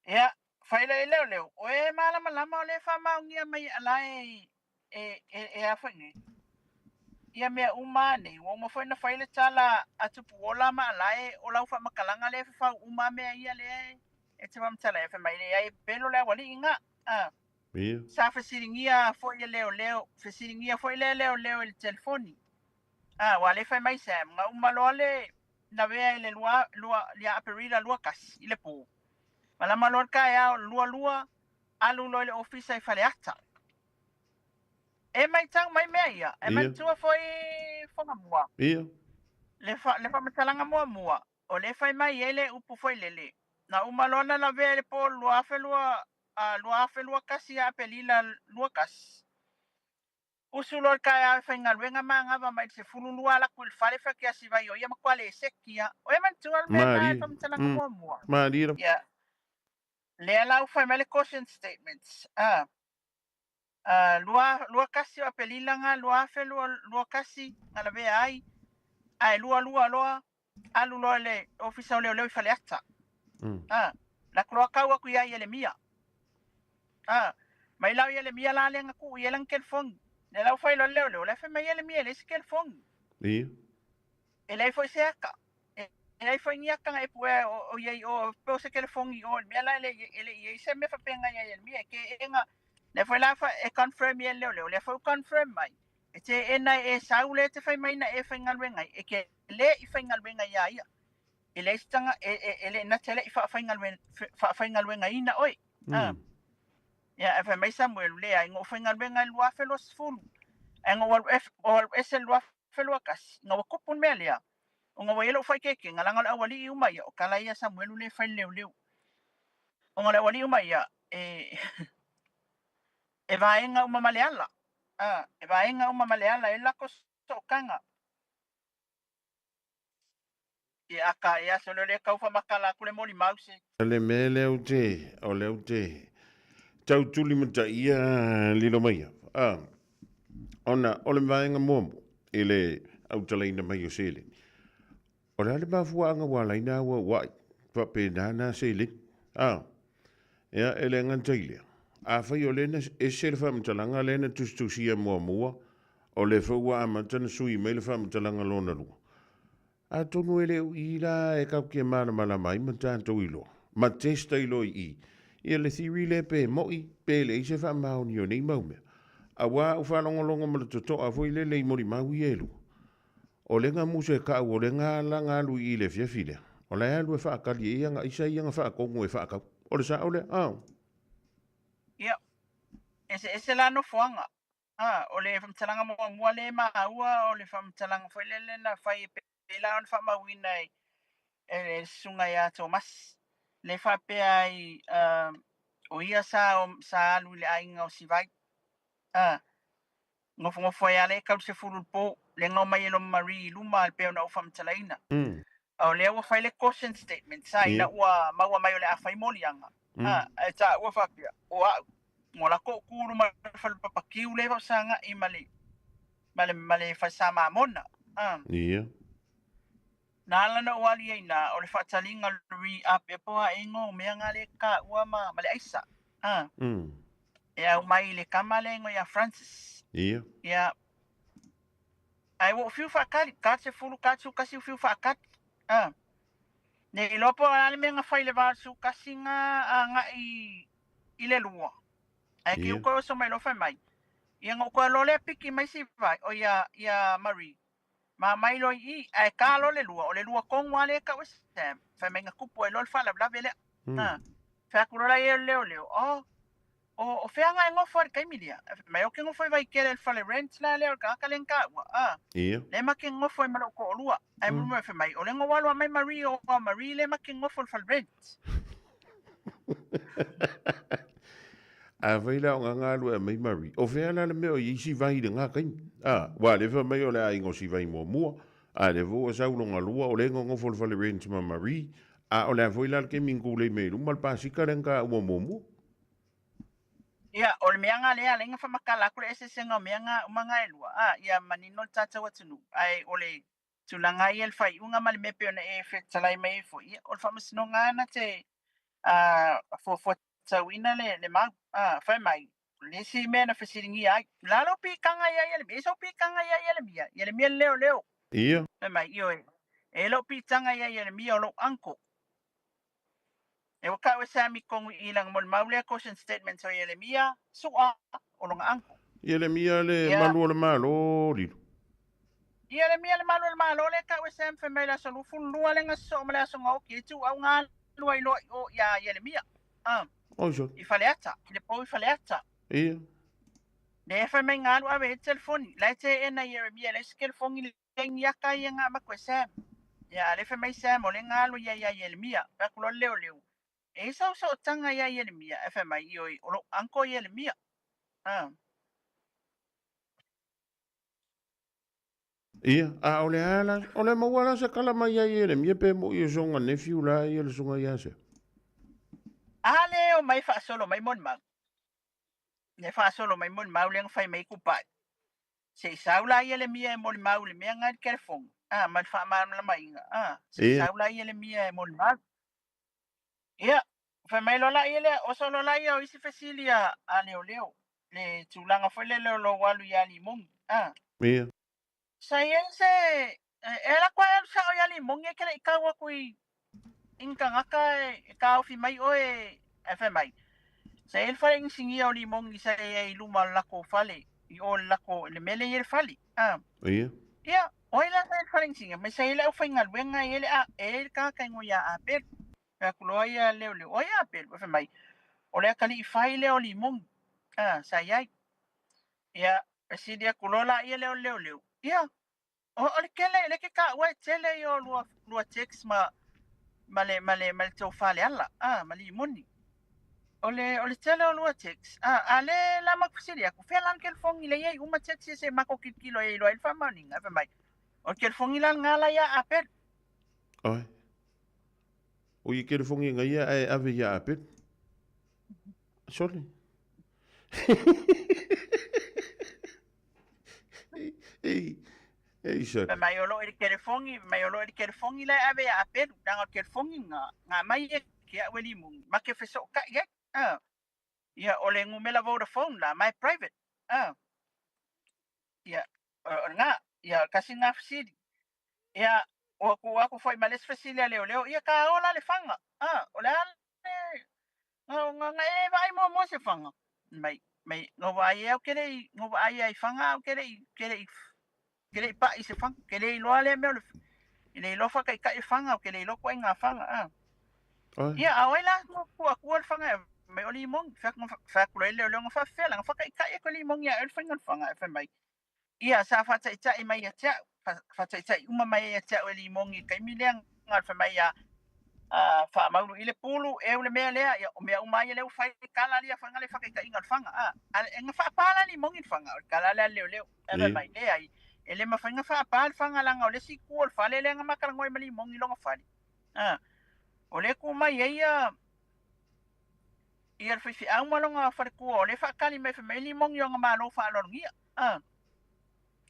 Ia, whaile leo. O e malama o le whamaungia mai alai e awhangi. Ia mea umane, o mo foi na faile tala atupu ola ma lai o lau fa makalanga le fa uma mea ia le e te mam tala e fa mai le ai pelo le wali inga sa fasiringia foi leo fasiringia foi leo el telefoni wale fa mai sam nga uma lole na vea ile lua lia aperila lua kas ile po mala malor ka ya lua alu lo le office ai fa le ata e mai tang mai mea ia. E mai tua foi fonga mua. Le fa matalanga mua. O le fai mai ele upu foi lele. Na umalona la vea le po lua afe lua kasi a pelila lua kasi. Usulor kaya fai ngalwenga mangava mai se fulu lua la kul fale fa kia si vai o ia makwale sekia. O e mai tua le mai fa matalanga mua. Marira. Ia. Le ala fai mai le caution statements. Lua kasi o pelilanga lua fe lua kasi ngala ve ai lua alu lo le ofisa le fale ata la kroaka wa ku ya ele mia mai la ele mia la le ngaku ye lan kel fong le la foi lo le fe mai ele mia le skel fong ele foi seaka ele foi niaka e pu o ye o po se kel fong o mia la ele ye se me fa penga ya ele mia ke enga le foi la fa e confirm ye le foi confirm mai e te ena e saule te fai mai na e fai ngalwenga e ke le I fai ngalwenga ia ele stanga ele na tele I fa fai ngalwenga ina oi ya e fai mai Samuel le ai ngo fai ngalwenga lua felo sfulu e ngo wal ese lua felo kas ngo kupun melia ngo yelo fai keke ngalanga la wali umai o kala ia Samuel le fai leu ngo le wali umai e vaenga uma maleala. E vaenga uma maleala e lako sokanga. E aka e aso le kaufa makala kule moli mause. Le me leo te. Tau tuli mata ia lilo maia. Ona ole vaenga momo. Ele autalaina mai o sele. Ora le mafuanga wala ina wa wai. Pape nana sele. Ya ele ngantaile. A fai o lena e se le whamtalanga lena tustusia mua o le whaua a matana sui me le whamtalanga lona lua. A tonu ele u ila e kau kia mana mai ma tātou ilo. Ma testa ilo I Ia le thiri le pe moi, pe le se wha maoni o nei mau mea. A wā u whanongalonga ma le totoa fwoi le le mori mau i elu. O le ngā musa e kau o le ngā la ngā lu i le fiafile. O le alu e whaakali e anga isa i anga whaakongu e whaakau. O le sa o le au. Ia, ese la no fuanga. O le whamtalanga mua le maua, o le whamtalanga whailele na whai pe la on whamawina e sunga ia Thomas. Le whapea i o ia sa alu le ainga o sivai. Ngofo ia le kau se furu po, le ngau mai elo Marie luma al peo na o whamtalaina. O le ua whai le caution statement, sa ina ua maua mai o le awhai molianga. E ta ua whapea, o au. Mo la ko kuru ma whalpapakiu le sanga i male whaisama mona. Ia. Nā lana o ali eina, o le whatalinga lui a pepoa e ngō mea ngā le ka ua ma le aisa. E au mai le kamale ngo ia Francis. Ia. Ia. Ai wo fiu whakari, ka se fulu ka tu kasi fiu whakari. Ne i lopo ale me ngā whaile vāsu kasi ngā i le lua. Ai ki uko so mai lo fai mai. Ia ngō koe lole piki mai si vai o ia Marie. Ma mai lo i ai ka lo le lua o le lua kongwa le ka wesam. Fai mai ngā kupu e lo le whala bla vele. Fai kurola e leo. O fea ngā ngofo ar kaimilia. Mai o ke ngofo i vai kere le whale rent la leo ka ka lenka ua. Ia. Le ma ke ngofo i mara ko olua. Ai mrumo e fai mai. O le ngā walua mai Marie o Marie le ma ke ngofo le whale rent. A vaila o ngā lua mai Marie. O whea la le meo i isi vai de ngā kaimi. Wa le wha mai o le a ingo si vai mua. A le vo a saulo ngā lua o le ngofo le whale rent ma Marie. A o le a vaila le ke mingu le me lumal pasika renka ua mua. Ia, o le meanga lea lenga whamakala kure ese senga meanga umanga e lua. Ia manino tata watunu. Ai o le tulanga i el whai unga mali mepe ona e whetalai mai e fo. Ia, o le whamasino ngā na te tauina le mau. Whai mai. Le si mea na whasiringi ai. Lalo pi kanga ia ia le mea. Eso pi kanga ia le mea. Ia le mea leo. Ia. Whai mai, io e. E lo pi tanga ia le mea o lo anko. E waka we sami kongu ilang mo maule caution statement so Yeremia sua o longa anko. Yeremia le malu le malo lilu. Yeremia le malo le ka we sam fe mela so lufu lua le ngaso mala so ngau ki tu au nga lua ilo o ya Yeremia. Ojo. I faleata, le po i faleata. Ia. Le fe me nga lua ve telefoni. La te ena Yeremia le skel fongi le nyaka ia nga makwe sam. Ya le fe me sam o le nga lua ya Yeremia. Pa kulo leo. E so tanga ia Yeremia e mai i o anko Yeremia. Ia, a ole ala, ole mawala sa kala mai ia Yeremia pe mo i songa nephew la i le songa ia se. Ale o mai fa solo mai mon mau. Ne fa solo mai mon mau leng fai mai kupai. Se saula Yeremia e mon mau le mea ngai kerfong. Man fa ma la mai nga. Se saula Yeremia e mon mau. Ia, fa mai lola ile o so lola ia o isi fasilia a leo. Le tulanga foi le lo walu ya limong. Ia. Sa yense era kwa sa o ya limong e kele ikawa kui inka ngaka e ka ofi mai o e fa mai. Sa el fa ing singi o limong isa e luma lako fale i o lako le mele ye fale. Ia. Ia, o ila sa el fa ing singi, me sa ila o fa ngal wenga ele a el ka ngo ya a per. Ka kuloia leo. Oia pel, fa mai. O le kali fai leo limong. Sa yai. Ia, si dia kulola ia leo. Ia. O le kele le ke ka wa tele yo lua text male to fale alla. Mali moni. O le tele o lua text. Ale la makusiria ku felan kel fongi le ye uma text se mako kilo e lo el fa maninga fa mai. O kel fongi la ngala ya apel. Oi. O i kere fongi ngai e ave ia apet. Sorry. Ei, sir. Mai olo e kere fongi la ave ia apet. Danga kere fongi nga mai e kia weli mung. Ma ke feso ka ye. Ia ole ngumela Vodafone la mai private. Ia nga ia kasi nga fsidi. Ia o aku foi males fasilia leo ia ka ola le fanga. Ola nga e vai mo se fanga mai no vai eu querer no vai ai fanga querer pa i se fanga querer lo ale me le lo fa kai fanga querer lo ko nga fanga ia awela ko fanga me o limong fa ko le fa fela fa kai ko limong ia el fanga fa mai ia sa fa tai mai ia fa tai uma mai ia o limong i kai mileng ngal fa mai ia fa maulu ile pulu e le mea lea ia o mea umai le fai kala lia fanga le faka inga fanga nga fa pala ni mongi fanga kala le leo e mai le ai ele ma fanga fa pala fanga langa o le siku o fa le nga makala ngoi mali mongi longa fali o le ku mai ia ia fi au malonga fa ku o le fa kali me fa meli mongi nga malo fa lo ngia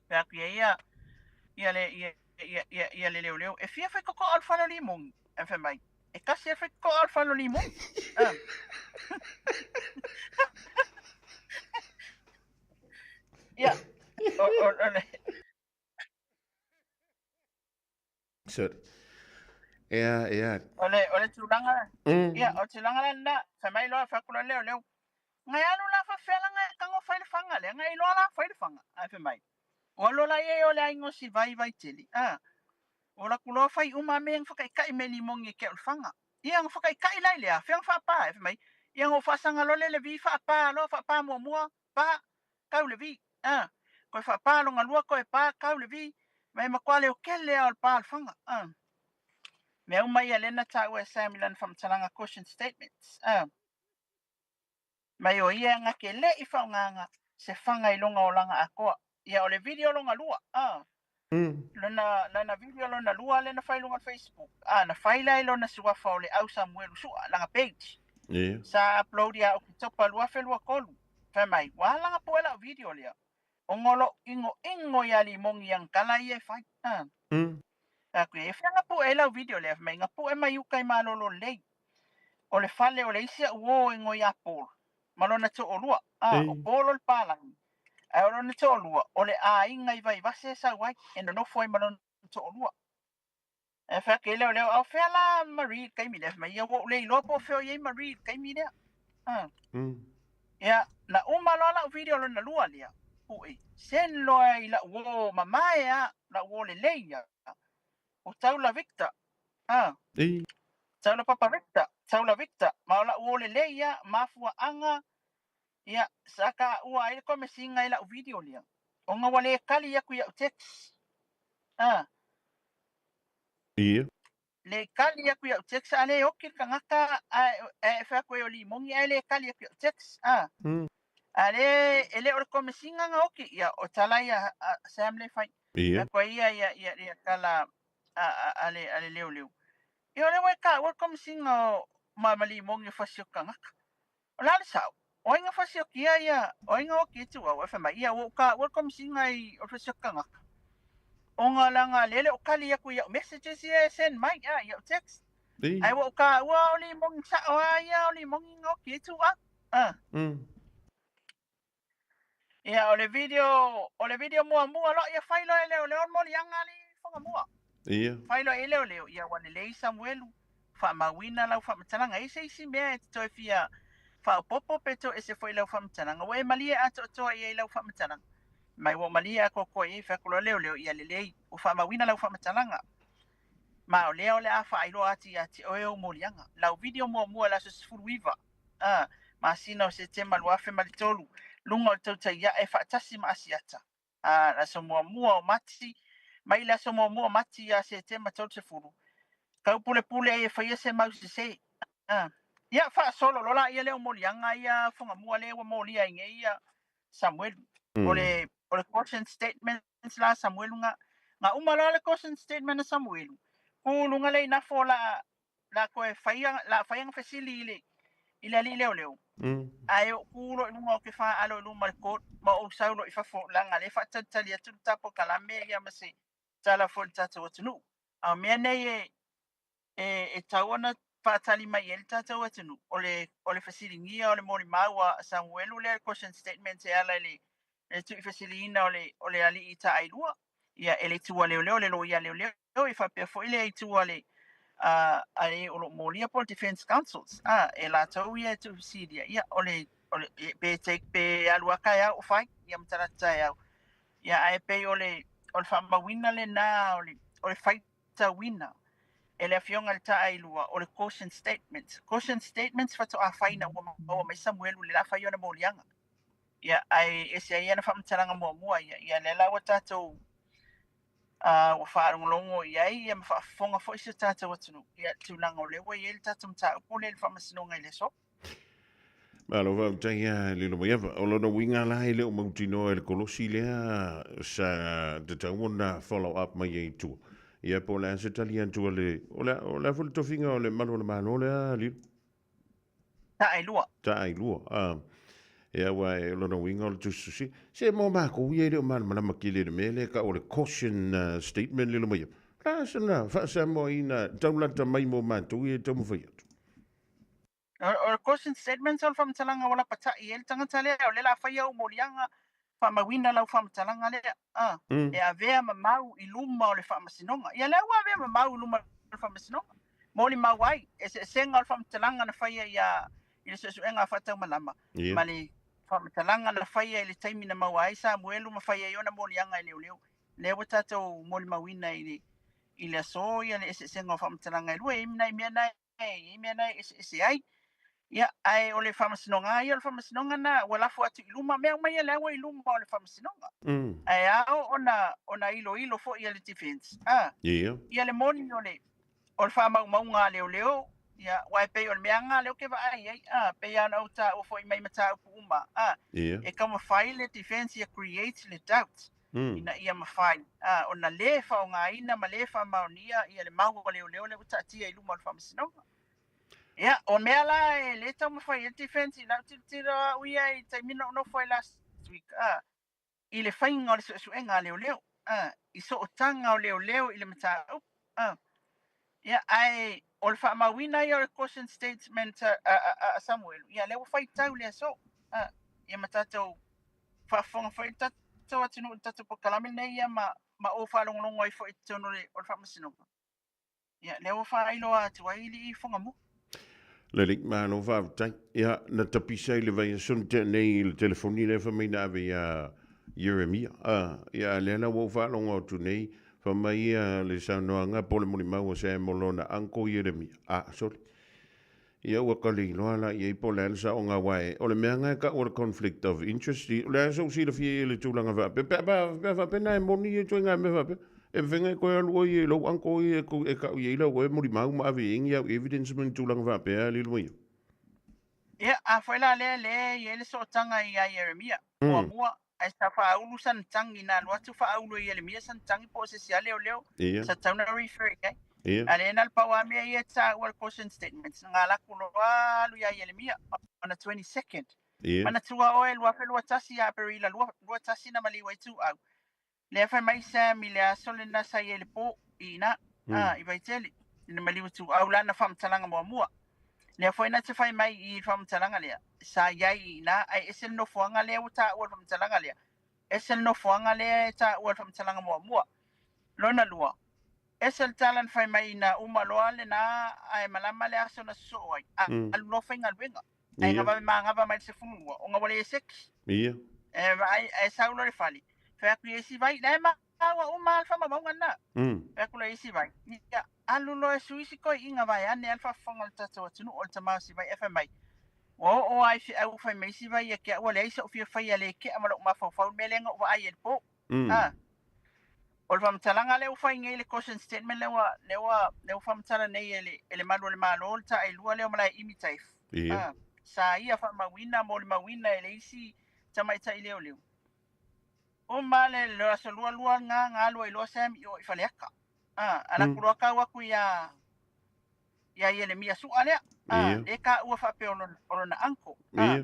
ya ku ia le leo e fia fa ko alfa le mongi e fa mai e kasi e ko alfa lo limo ya so ole tulanga ya o tulanga na fa mai lo fa ko leo ngai anu la fa fela ngai kango fa le fanga le ngai lo la fa le fanga a fa mai o lo la ye o le aingo si vai teli ola kulo fai uma meng fa kai me limong e ke fanga yang fa kai lai le fa pa fa mai yang o fa sanga lo le vi fa pa mo pa ka le vi ko fa pa lo ngalua ko pa ka le vi mai ma kwale o kele al pa fanga me uma ia lena ta we samilan from talanga caution statements mai o ia nga ke le I fa nga se fanga I longa o langa ako ia o le video longa lua lana video lona lua lena failunga Facebook na faila lona suwa faule au Samuel suwa langa page sa upload ya o topa lua felua kolu fa mai wala nga poela video lea ongolo ingo ya limongi yang kala ye fai ku e fa nga poela video lea mai nga po e mai ukai malolo lei o le fale o le isia uo ingo ya pol malona to olua o polo le pala ora na tolua o le inga I vai vase sa wai e no foi malon tolua e fa ke le au fela Marie kai mi le mai o le lo po fe ye Marie kai mi le ya na uma la video lo na lua lia ui sen lo ai la wo mama ya la wo le leia o tau la victa tau la papa victa tau la victa ma la wo le leia mafua anga ia saka ua ai ko me singa ila video lia o nga wale kali ya ku ya text le kali ya ku ya text ale okir kangaka e fa ko yo limongi ale kali ya ku text ale ele o ko me singa nga oki ya o tala ya samle fai ko ia kala ale leo yo le wa ka wa ko me singa ma limongi fa sio kangaka ola le sao oinga fasio kia ia oinga o kitu wa fa mai ia wo ka welcome singa I o fasio kanga onga langa lele o kali ya ku ya messages ia send mai ya text ai wo ka wa li mong sa wa ya li mong o kitu ia o le video mo lo ia failo le mo yanga li fonga mo failo le ia wa le Samuel fa mawina la fa mtanga isi me to fia fa popo peto ese foi lau famtana nga we malia ato ia lau famtana mai wo malia ko I fa ko leo ia lelei o fa mawina lau famtana nga ma o leo le afa ilo ati o molianga lau video mo la so fuiva ma sino se tema lo afa malitolu lungo tota ia e fa tasi ma asiata la so mo o mati mai la so mo mati ya se tema tota furu ka pule e fa se mau se ia fa solo lola ia le molianga ia fonga mua le molia ia Samuel ole caution statements la Samuel nga umala le caution statement na Samuel kulunga le na fola la ko faia facilile ila leo ayo kulo lunga ke fa alo luma ko ma o saulo ifa fo langa le fa tatalia tu tapo kala me ia mase tala fo tatu tunu a mene e tawana fatali mai el tata watunu ole facilitinga ole mori maua Samuel le caution statement e ala le tu facilina ole ali ita ailua ia ele tu le lo ia le i fa pe fo ile tu ale ai o lo molia po defense councils e la tau ia tu sidia ia ole pe take pe aluaka ia o fai ia mtarata ia ia ai pe ole fa wina le na ole fight ta wina ele fionga le ta ai lua ole caution statements fa to a faina o mai Samuel le la fa yona molianga ia ai ese ia na fa mtaranga mo ia le la wata to o whaarongolongo iai ia mawhaafonga fo isa tātou atunu ia tūlanga o lewa ia le tātou mta upole le whamasinonga i le so. Malo va taya le lo yava o lo winga la ile o mautino el kolosi lea sa de tawona follow up mai e tu. Ia po la se talian tu le o la fo to finga o le malo le li. Ta ai lua. Ia wa e lo winga o tu si se mo ma ko ie le man mana makile le mele ka o le caution statement le lo mai. La sana fa sa mo ina taulata mai mo ma tu e tamu fa. O caution statements on from talanga wala pata i el tangata le o le la whaia o morianga whamawina lau whamatalanga le e a vea mau i luma o le whamasinonga ia le ua vea mau luma o le whamasinonga moli mau ai e se senga o le whamatalanga na whaia ia i le suenga whatau malama ma le whamatalanga na whaia i le taimi na mau ai Samuelu ma whaia i ona morianga i leo le ua tatou moli mawina i le aso ia le se senga o whamatalanga i lua i mea nai ese ai ia ai o le whamasinonga ia o le whamasinonga na wala fu atu iluma mea mai le awa iluma o le whamasinonga ai ao ona ilo fo ia le defense ia le moni o le whamaumaunga leo ia wai pei o le meanga leo ke vai ai pei ana o ta o fo i mai mata upu uma e kama whai le defense ia create le doubt ina ia mawhai ona le whaonga ina ma le whamaunia ia le mau o leo le utatia iluma o le whamasinonga. Ia, o mea la e le tau mawhai e defense i lau tira uia i taimina ono whai last week. I le whainga o le suenga leo. I so o tanga o leo i le matau. Ia, ai, o le whaamawina i o le caution statement a Samuel. Ia, leo whai tau lea so. Ia matatou whaafonga whai tatou atinu tatou pokalame nei ia ma o whaalongolongo i fo i tono le o le whaamasinonga. Ia, leo whai loa atu ai li i whonga mu. Le lik malo va tai ya na tapisa le vai son te nei le telefoni le fa mai na ve ya Jeremia ya le na wo fa longo tu nei fa mai le sa no nga pole mo ma se molona anko Jeremia sorry ya wa ka le no ala ye pole sa onga wai o le menga ka o conflict of interest le so si le fi le tu langa va pe na mo ni e tu nga me va pe e venga ko lo ye lo anko e ka ye lo mo di mau ma ve ya evidence mo tu langa va pe le lo ye ia a foi la le ye le so tanga i Jeremia o mua ai sa fa ulu san tangi na lo tu fa ulu Jeremia san tangi po se sia leo sa tauna refer ai ale na pa wa me ia sa wal caution statements ngala ku lo alu ya Jeremia on the 22nd mana tua o el wa fe lo tasi ya perila lo tasi na mali wai tu au le fa mai sa mi le asole na sa ye le po ina i vai tele ni mali tu au la na fam talanga mo mua le foi na te fai mai i fam talanga le sa yai na ai esel no fuanga le uta o fam talanga le esel no fuanga le ta o fam talanga mo mua lona lua esel talan fai mai na uma loa le na ai malama le aso na so ai al no fai ngalwenga ai ngaba mai se fungu o ngawale sek ai sa ulo le fali fa ku esi vai na ma awa uma alfa ma ngana fa ku le esi vai ya alu lo suisi ko inga vai ane alfa fongal tato tunu ultima si vai FMI o ai fi au fa mai si vai ke wala isa fi fa ya le ke amalo ma fa melenga o ai el po ol fam talanga le fa ngai le caution statement le fam tala nei ele malo ta ai lua le mala imitaif sa ia fa mawina ele isi tamai tai leo o male lo so lua nga lo ilo sam yo ifaleaka ala kuroka wa ku ya Jeremia su ale e ka ua fa pe ono na anko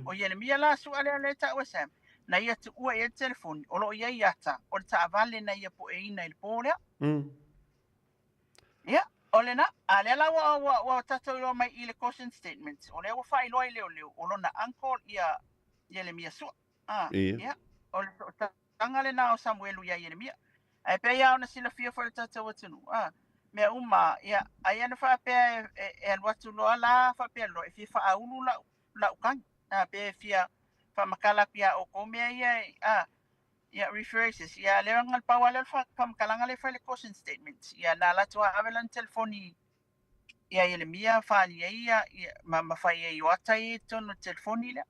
o Jeremia la su ale le ta o sam na ia tu ua e telefoni o lo ia yata o ta vale na ia po e ina il pole ya ole na ale la wa tato lo mai ile caution statement o le wa fa ilo leo o lo na anko ia Jeremia su ya o tangale na o Samuelu ya Jeremia ai pe ya ona sila fia for tato watunu me uma ia ai ana fa pe e watu lo ala fa pe lo fi fa aulu la kan pe fia fa makala pia o ko me ia references ia le ngal pa wala fa kam kalanga le fa le caution statements ia na la tua avelan telefoni ia ele mia fa ia ma fa ia yo atai to no telefoni la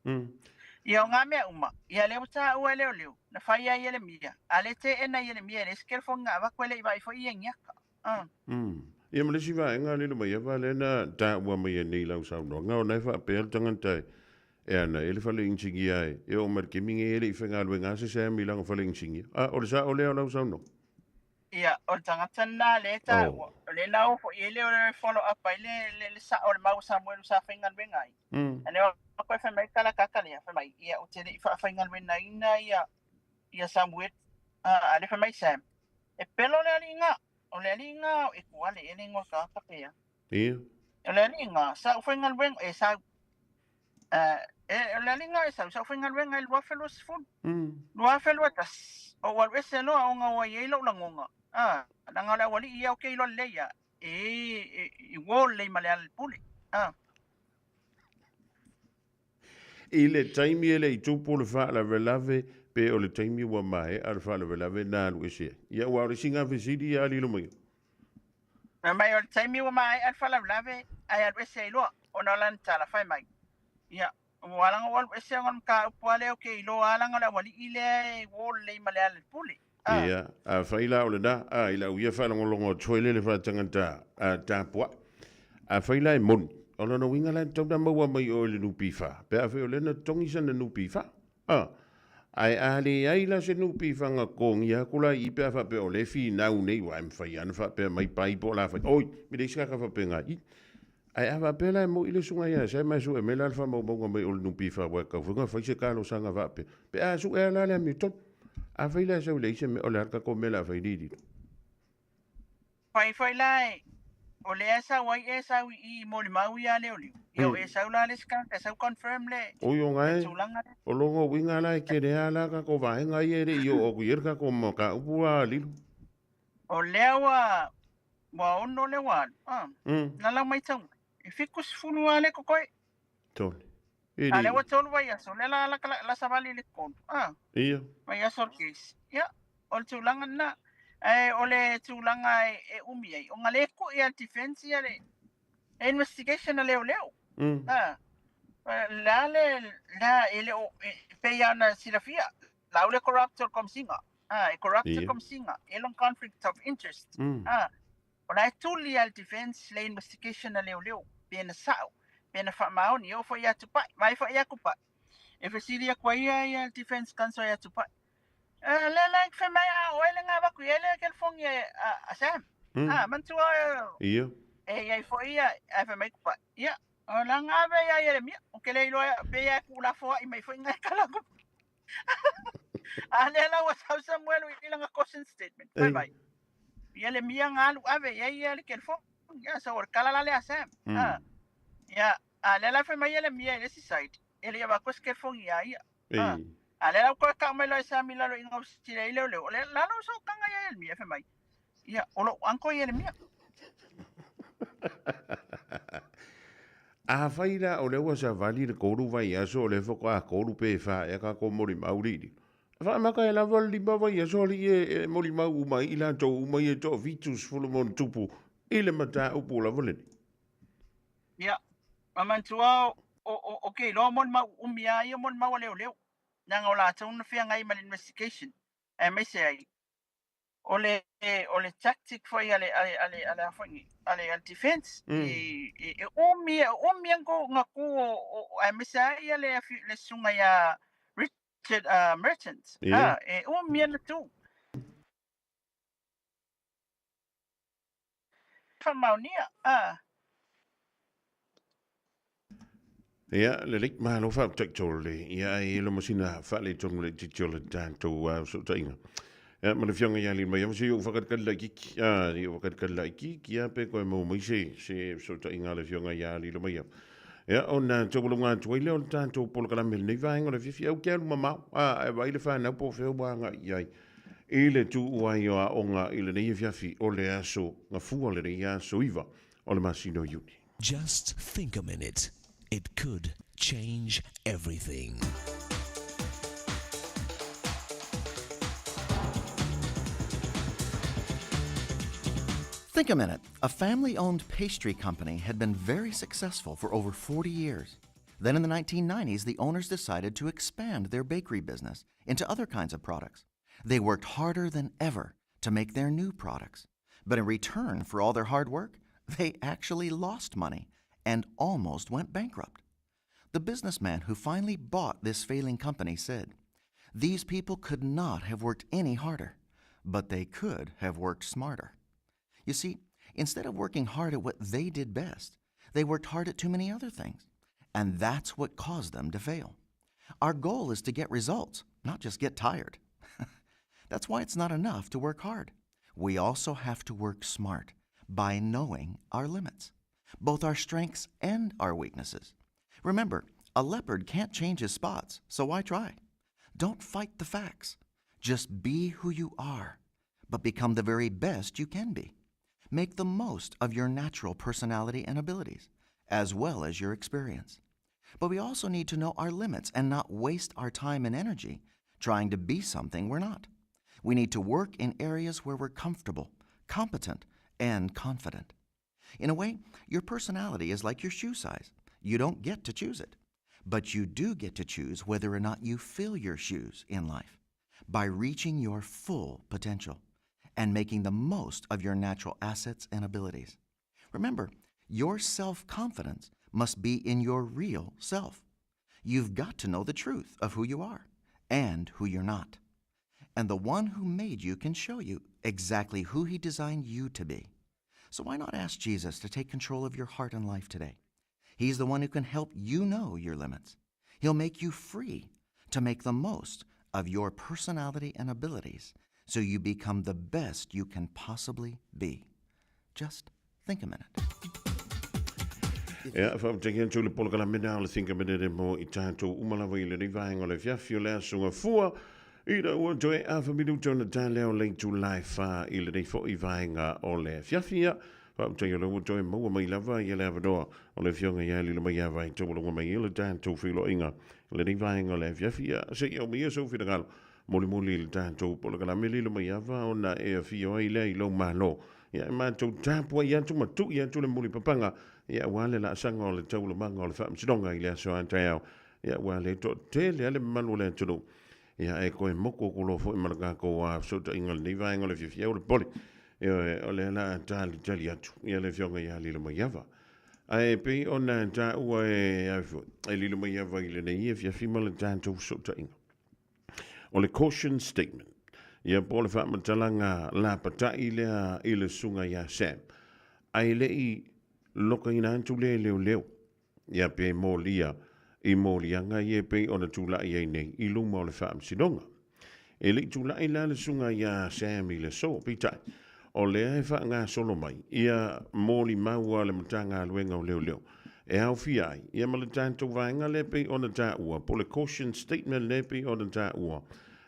ia nga me uma ia le uta o le na fa ia ele mia ale te ena ele mia le skel fo nga va kwele vai fo ia nya ia ma le si va nga le mai va le na ta wa mai nei lau sa no nga na fa pe tangan tai e ana ele fa le insingi ai e o mar ke minge ele fa nga luenga se mi lang fa le insingi o le sa o le lau sa no ia o tangata na le ta le lau fo ele o follow up ai le sa o mau Samuel sa fingan bengai ane o ko fa mai kala kakale fa mai ia o te fa fingan benai na ia Samuel ale fa mai sam e pelo le alinga o le alinga e kuale ele ngol ka kapea ia o le alinga sa fingan ben e sa le alinga e sa fingan ben ai lo felo sfun lo felo tas o wal wese no o nga wa ye lo langonga nanga la wali ia okay lo le ya e wol le male al puli ile taimi ele i tupu le fa la velave pe o le taimi wa mai al fa la velave na lu ese ia wa le singa visidi ya li lo mai mai o le taimi wa mai al fa la velave ai al wese lo ona lan tala fai mai ia wala wal wese ngam ka pale okay lo ala ngala wali ile wol le male al puli ia a faila o le na ila uia fa longo toile le fa tangata ta po a faila e mon ona no winga la tau da maua mai o le nupi fa pe a fe o le na tongi sa na nupi fa ai ale ai la se nupi fa nga kongia kula i pe fa pe o le fi na u nei wa em fa ia fa pe mai pai po la fa oi mi le ska fa pe nga i ai ava pe la mo ile sunga ia se mai su e mela fa mo bonga mai o le nupi fa wa ka fu fa se ka lo sanga va pe a su e la le mi tot a faila sa le se me o le arka ko mela fa idi fai lai o le asa wai esa i mo le mau ia le oli yo esa la le ska esa confirm le o yo ngai o longo winga la ke le ala ka ko va nga ye re yo o kuir ka ko mo ka bua li o le wa ono le wa na la mai tang e fikus fulu ale ko koi to ale wa tolu vai aso le la savali le kon ia vai aso kis ya o tulanga na o le tulanga e umi ai o ngale ko e defense ya le investigation le o la ele o pe ya na silafia la ole corruptor kom singa corruptor kom singa elon conflict of interest o la tuli al defense le investigation le o bien sao pena fa mau ni o foi atu pai vai foi akupa e fesiria kwa ia defense council ya tupa le like fa mai o ele nga ba ku ele kel fong ye asam man tu ia e foi ia fa mai kupa ia o la nga ba ya ye mi o ke le lo be ya ku la fo i mai foi nga kala ku ale la wa sa Samuel i la nga caution statement bye bye ia le mi nga lu ave ya le kel fong ya sa or kala la le asam ya ale la fe mai ele mia ele si site ele ya ba ko ske fong ya ale la ko ka mai lo sa mi la lo ingo si le le la lo so kanga ya ele mia fe mai ya o lo anko ele mia a faira o le wa sa vali le ko ru vai aso le fo ko ru pe fa e ka ko mori mauri fa ma ka la vol li ba vai aso li e mori mau mai ila to mai to vitus fo mon tupu ile mata o pola voleni ya mamantua okay lo mon ma umia yo mon ma wale nang ola tun fia ngai mal investigation me say ole tactic for ale afangi ale defense umia ko ngaku me say ale le sunga ya Richard Merchant umia tu famaunia ia le lik ma lo fa tek tole ia e lo masina fa le tong le titole tanto so tainga ia ma le fianga ia li mai si o fa ka la ki ia fa ka la ki ia pe ko mo mai se so tainga le fianga ia li lo mai ia ona to lo nga to ile on tanto pol kala mel nei va ngo le fi au ke lu mama e vai le fa na po fe wa nga ia I le tu uai o a onga I le nei fiafi o le aso ngā fua le nei aso iwa o le masino iuni. Just think a minute. It could change everything. Think a minute. A family-owned pastry company had been very successful for over 40 years. Then in the 1990s, the owners decided to expand their bakery business into other kinds of products. They worked harder than ever to make their new products. But in return for all their hard work, they actually lost money and almost went bankrupt. The businessman who finally bought this failing company said, "These people could not have worked any harder, but they could have worked smarter." You see, instead of working hard at what they did best, they worked hard at too many other things. And that's what caused them to fail. Our goal is to get results, not just get tired. That's why it's not enough to work hard. We also have to work smart by knowing our limits, both our strengths and our weaknesses. Remember, a leopard can't change his spots, so why try? Don't fight the facts. Just be who you are, but become the very best you can be. Make the most of your natural personality and abilities, as well as your experience. But we also need to know our limits and not waste our time and energy trying to be something we're not. We need to work in areas where we're comfortable, competent, and confident. In a way, your personality is like your shoe size. You don't get to choose it, but you do get to choose whether or not you fill your shoes in life by reaching your full potential and making the most of your natural assets and abilities. Remember, your self-confidence must be in your real self. You've got to know the truth of who you are and who you're not. And the one who made you can show you exactly who he designed you to be. So why not ask Jesus to take control of your heart and life today? He's the one who can help you know your limits. He'll make you free to make the most of your personality and abilities so you become the best you can possibly be. Just think a minute. Ja, whaamteki antu le polakala mena o le thinka minute mo I tātou umalawa I le rivahenga o le fiafi o le asunga fua. Ira ua toe a whamiru tōna tā leo lei July wha I le reifo I vahenga o le fiafia. Whaamteki o le ua toe maua mai lava I le avanoa o le fionga ia li le mai awa I tōma longa mai I le tātou whilo inga le rivahenga o le fiafia. Se iau mia so whirangalo moli le tātou polakala me li le mai awa o na e a fio ai le I lau malo. Ia mātou tāpua I atu matu I atu le muli papanga. Ia wale la sanga o le taula manga o le whaamsidonga I le aso antai au. Ia wale to te le ale manu le tunu. Ia e koe moko kolo fo I malaka ko a sota inga le nivaenga le fiafia o le poli. Ia o le ala tali atu. Ia le fionga ia li le maiava. Ai pe ona ta ua e afu. Ai li le maiava I le nei fiafi ma le tātou sota inga. O le caution statement. Ia po le whaamatalanga la patai lea I le sunga ia Sam. Ai le I loka ina antu leo. Ia pe molia I molianga ia pe ona tula ia nei I luma o le whaamsidonga. E le tula I la le sunga ia Sam I le so pitai. O lea e wha ngā solo mai. Ia moli maua le matanga luenga o leo. E au fiai. Ia ma le tātou vaenga le pe ona tā ua. Po le caution statement le pe ona tā ua.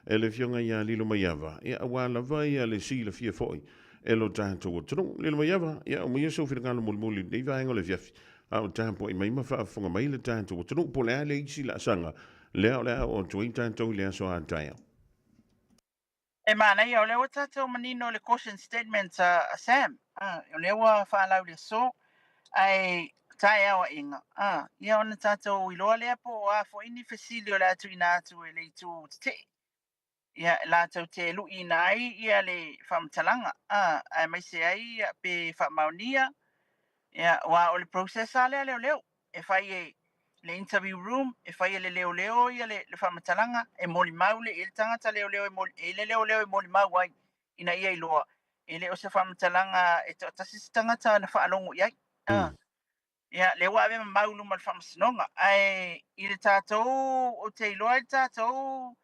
E le fionga ia lilo maiava. Ia awala vai ia le si le fia foi. E lo tātou o tonu. Lilo maiava. Ia o mia so whirangalo muli nei vaenga le fiafi. Au tāpo I maima whaafunga mai le tātou o tonu. Po lea le isi la sanga. Lea o tui tātou lea so antai au. E mana ia o le o tātou manino le caution statement Sam. O le ua whaalau le so. Ai tai awa inga. Ia ona tātou I loa lea po a fo ini fesili o le atu ina atu e le tu te. Ia lātou te lui nai ia le whamtalanga. Ai mai se ai pe whamaunia. Ia wa o le processa lea leo. E whai e le interview room. E whai e le leo ia le whamtalanga. E moli mau le il tangata leo e le leo e moli mau ai. Ina ia I loa. E le o se whamtalanga e to tasis tangata na whaalongo iai. Ia le wa ave mau luma le whamasinonga. Ai I le tātou o te iloa I tātou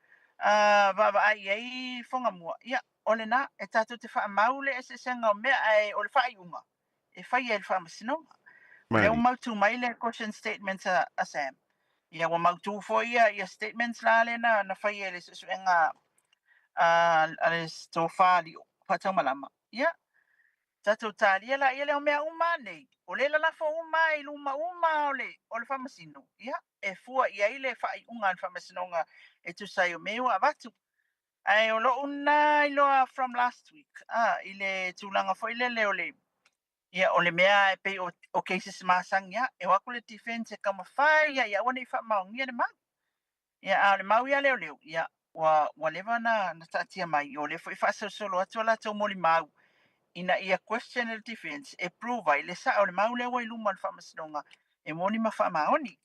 baba ai fonga mua. Ia, ole na, e tātou te wha maule e se senga o mea ai o le whai unga. E whai e le wha masinonga. Leo mautu mai le caution statements a Sam. Ia wa mautu fo ia statements la le na whai e le suenga ale stofa li patang malama ia tatou talia la ia le o mea uma nei o le la fo uma i luma o le whamasino ia e fua ia i le whaiunga whamasinonga e tu sai o meua avatu ai o lo una i loa from last week i le tūlanga fo i le leo le ia o le mea e pe o cases masang ia e wako le defense e kama whai ia wane i whamaungia le mau ia le mau ia leo ia wa leva na tatia mai o le fo i whasa solo atu ala tau moli mau ina ia question the defense e prove ai le sa o le mau leo i luma le whamasinonga e moni ma whamaoni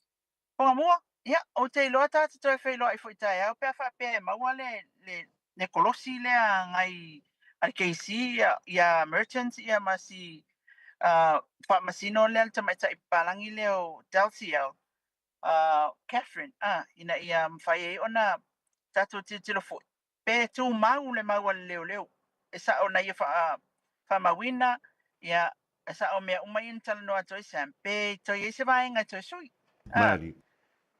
ponga mua ia o te loa tata toi whailoa i fo i tae au pia whapea e maua le kolosi lea ngai al keisi ia merchants ia masi whamasino lea tamaita i palangi leo Delciel Catherine ina ia mwhai e ona tato tilo fo pe tu mau le mau leo e sa ona ia whamawina ia e sa o mea umain tala noa toi sam pe toi e se vaenga toi sui Mari.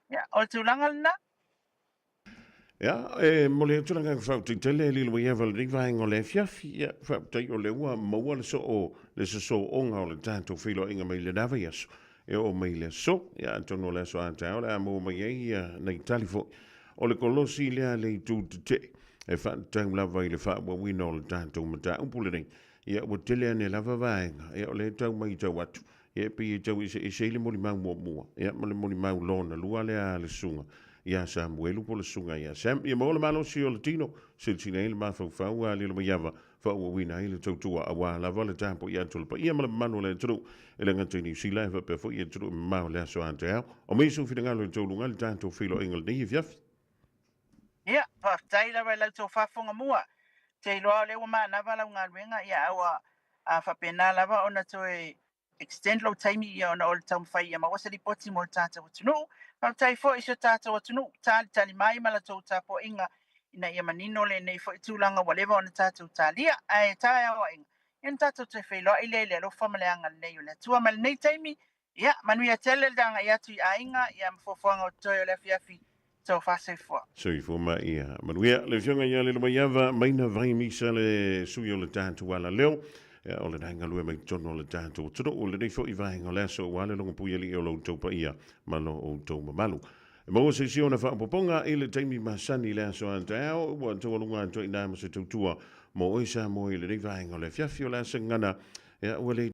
ia o tūlanga lana Ja, mo le tūlanga whau te tele li lua ia val rivaeng o le fiafi ia whau te o le ua maua le so onga o le tātou whilo inga mai le nawa iaso e o mai le so ia antono le so anta o le amo mai ia nei talifo o le kolosi lea le tū te e wha tau lava i le wha wa wina o le tātou mata upule nei ia o tele ane lava vaenga ia o le tau mai tau atu ia pi i tau i se ili moli mau mua ia mo le moli mau lona lua lea le sunga ia Samuelu po le sunga ia Sam ia mo le malo si o le tino silsina ile ma fau a le maiava fau wina ile tautua awa la vale tampo ia tulpa ia mo le mano le tru ele ngatu ni sila fa pe fo ia tru ma le so ante o me su fina ngalo tolu ngal tanto filo engel ni fiaf ia pa taila wala to fa fonga mua te lo le wa na vala ngal wenga ia awa a fa pena lava ona to extend lo time ia ona ol tam fai ia ma wasa li poti mo tata tunu pa tai fo iso tata tunu tali mai mala to tapo inga ina ia manino le nei fo tulanga whatever ona tata talia ai tai awa inga en tata te fai lo ile lo family anga nei le tua mal nei time ia manu ia tele danga ia tu ainga ia fo fonga to le fiafi so fa se fo so i fo ma ia manuia le fionga ia le maiava maina vai misa le suyo le tatu wala leo ia o le nanga lue mai tono le tātou tono o le nei fo i vaenga le aso wale longa puia li o lo taupa ia malo o tau mamalu. E maua se si ona whaapoponga i le taimi masani le aso anta ao ua tau alunga anto i nāma se tautua mo oisa mo i le nei vaenga le fiafi o le asa ngana ia ua le